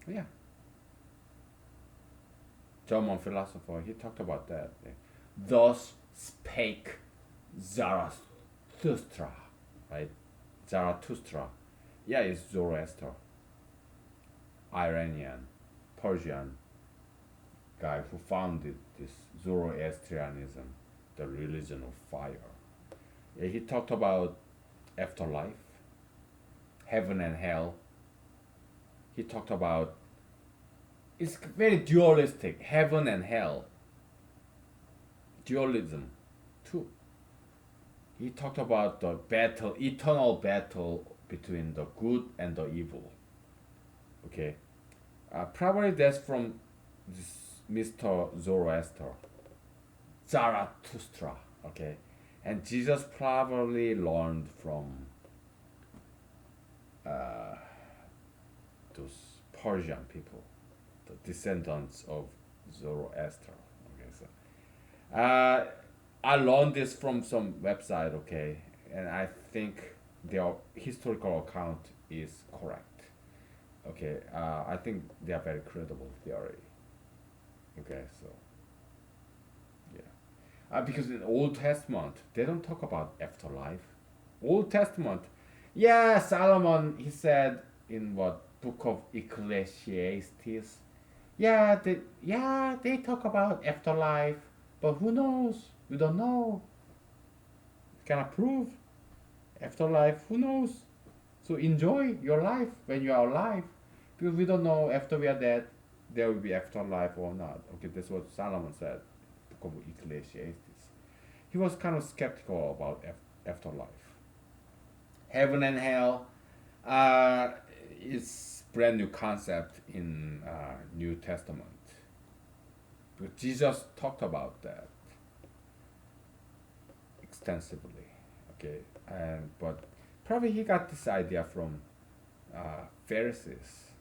Yeah, German philosopher. He talked about that. Thus spake Zarathustra, right? Zarathustra. Yeah, it's Zoroaster, Iranian, Persian guy who founded this Zoroastrianism, the religion of fire. Yeah, he talked about afterlife, heaven and hell. He talked about it's very dualistic, heaven and hell, dualism, too. He talked about the battle, eternal battle between the good and the evil. Okay, probably that's from this Mr. Zoroaster, Zarathustra. Okay, and Jesus probably learned from uh, those Persian people, the descendants of Zoroaster. Okay, so I learned this from some website. Okay, and I think their historical account is correct. Okay, I think they are very credible theory. Okay, so yeah, because in Old Testament they don't talk about afterlife. Old Testament, yeah, Solomon he said in what book of Ecclesiastes, yeah they talk about afterlife, but who knows? We don't know. Cannot prove afterlife. Who knows? So enjoy your life when you are alive, because we don't know after we are dead there will be afterlife or not. Okay, that's what Solomon said. Book of Ecclesiastes. He was kind of skeptical about afterlife. Heaven and hell is brand new concept in New Testament. But Jesus talked about that extensively. Okay, and but probably he got this idea from Pharisees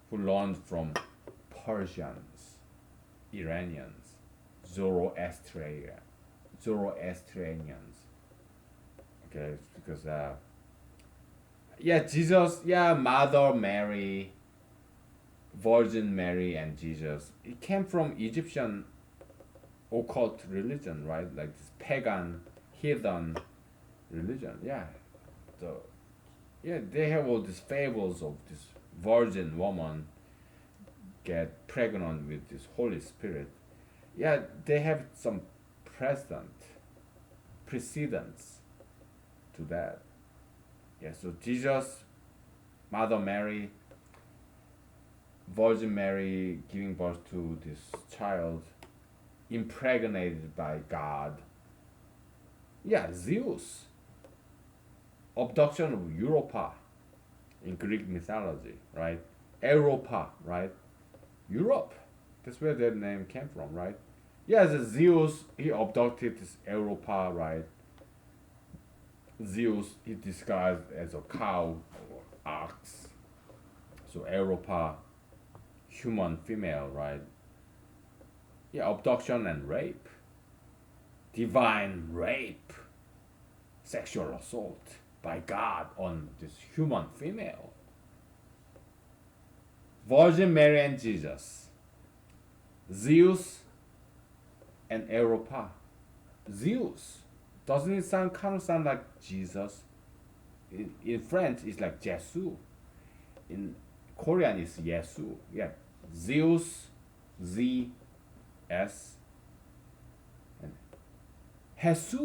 who learned from Persians, Iranians, Zoroastrianians. Okay, because yeah, Jesus, yeah, Mother Mary, Virgin Mary, and Jesus. It came from Egyptian occult religion, right? Like this pagan, heathen religion. Yeah, the yeah they have all these fables of this virgin woman get pregnant with this Holy Spirit. Yeah, they have some precedent, precedents to that. Yeah, so Jesus, Mother Mary, Virgin Mary giving birth to this child, impregnated by God. Yeah, Zeus, abduction of Europa in Greek mythology, right? Europa, right? Europe. That's where that name came from, right? Yeah, the Zeus, he abducted this Europa, right? Zeus, he disguised as a cow or ox. So Europa, human female, right? Yeah, abduction and rape. Divine rape. Sexual assault by God on this human female. Virgin Mary and Jesus. Zeus and Europa. Zeus. Doesn't it sound kind of sound like Jesus? In French, it's like Jesus. In Korean, it's Yesu. Yeah, Zeus, Z, S, and Jesus,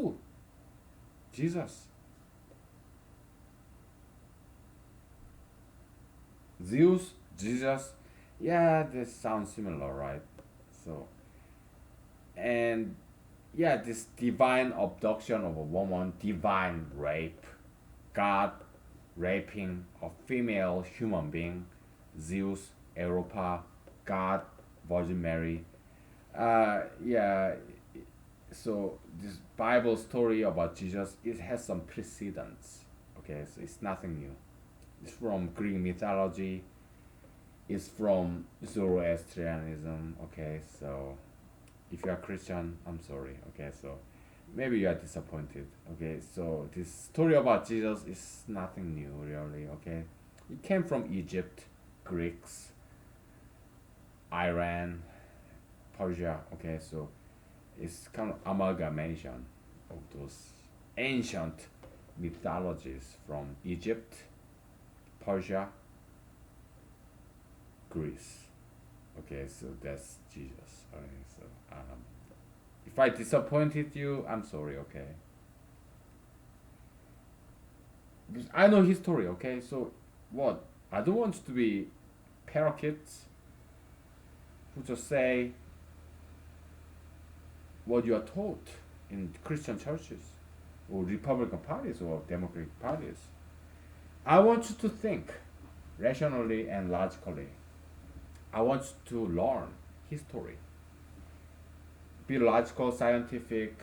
Jesus. Zeus, Jesus. Yeah, this sounds similar, right? So, and yeah, this divine abduction of a woman, divine rape, God raping a female human being, Zeus, Europa, God, Virgin Mary. Yeah, so this Bible story about Jesus, it has some precedents. Okay, so it's nothing new. It's from Greek mythology. It's from Zoroastrianism. Okay, so if you are Christian, I'm sorry. Okay, so maybe you are disappointed. Okay, so this story about Jesus is nothing new, really. Okay, it came from Egypt, Greeks, Iran, Persia. Okay, so it's kind of amalgamation of those ancient mythologies from Egypt, Persia, Greece. Okay, so that's Jesus. Okay, so if I disappointed you, I'm sorry. Okay, because I know history. Okay, so what? I don't want to be parakeets who just say what you are taught in Christian churches or Republican parties or Democratic parties. I want you to think rationally and logically. I want you to learn history. Be logical, scientific,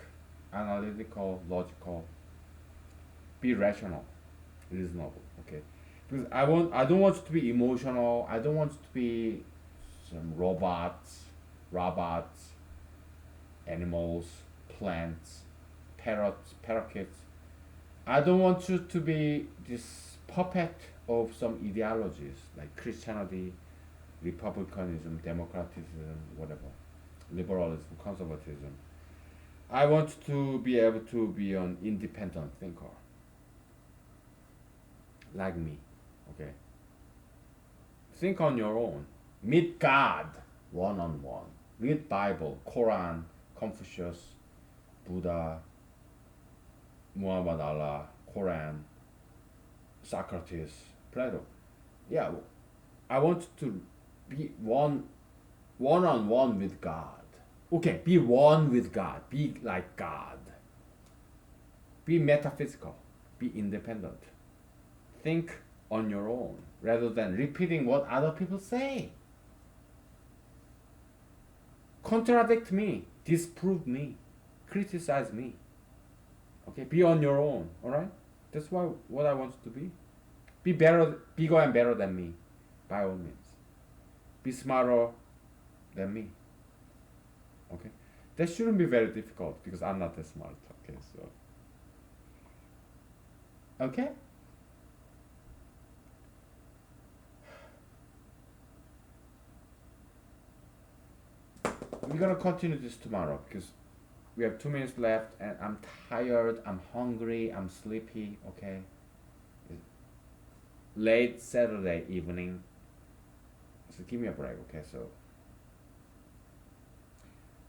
analytical, logical. Be rational, reasonable. Okay, because I don't want you to be emotional. I don't want you to be some robots, animals, plants, parrots, parakeets. I don't want you to be this puppet of some ideologies like Christianity, republicanism, democratism, whatever, liberalism, conservatism. I want to be able to be an independent thinker, like me. Okay, think on your own. Meet God one on one. Read Bible, Quran, Confucius, Buddha, Muhammad Allah, Quran, Socrates, Plato. Yeah, I want to be one on one with God. Okay, be one with God. Be like God. Be metaphysical. Be independent. Think on your own rather than repeating what other people say. Contradict me, disprove me, criticize me. Okay, be on your own. All right. That's what I want you to be. Be better, bigger and better than me, by all means. Be smarter than me. Okay, that shouldn't be very difficult because I'm not that smart. Okay, so okay. We're gonna continue this tomorrow because we have 2 minutes left and I'm tired, I'm hungry, I'm sleepy. Okay, late Saturday evening, so give me a break. Okay, so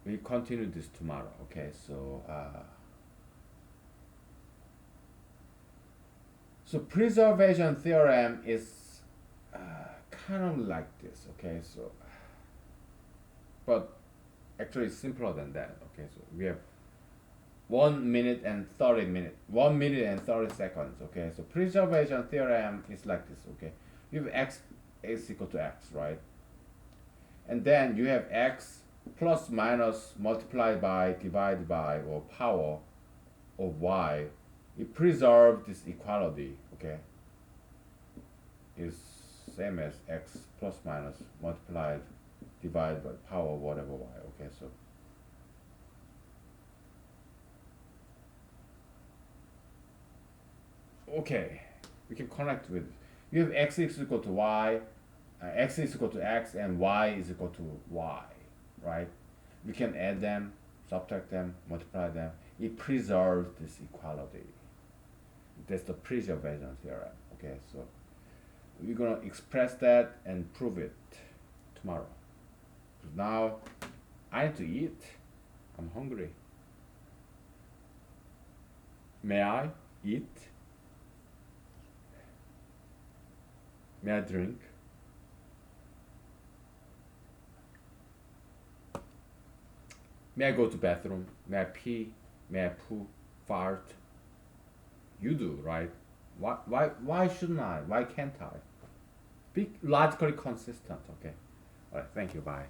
we continue this tomorrow. Okay, so preservation theorem is kind of like this. Okay, so but actually it's simpler than that. Okay, so we have 1 minute and 30 seconds. Okay, so preservation theorem is like this. Okay, you have x is equal to x, right? And then you have x plus minus multiplied by divided by or power of y. It preserves this equality. Okay, is same as x plus minus multiplied divided by power whatever y. Okay, so okay, we can connect with, you have x is equal to y, x is equal to x, and y is equal to y, right? We can add them, subtract them, multiply them. It preserves this equality. That's the preservation theorem. Okay, so we're gonna express that and prove it tomorrow. Now I need to eat. I'm hungry. May I eat? May I drink? May I go to bathroom? May I pee? May I poo? Fart? You do, right? Why shouldn't I? Why can't I? be logically consistent. Okay. All right. Thank you. Bye.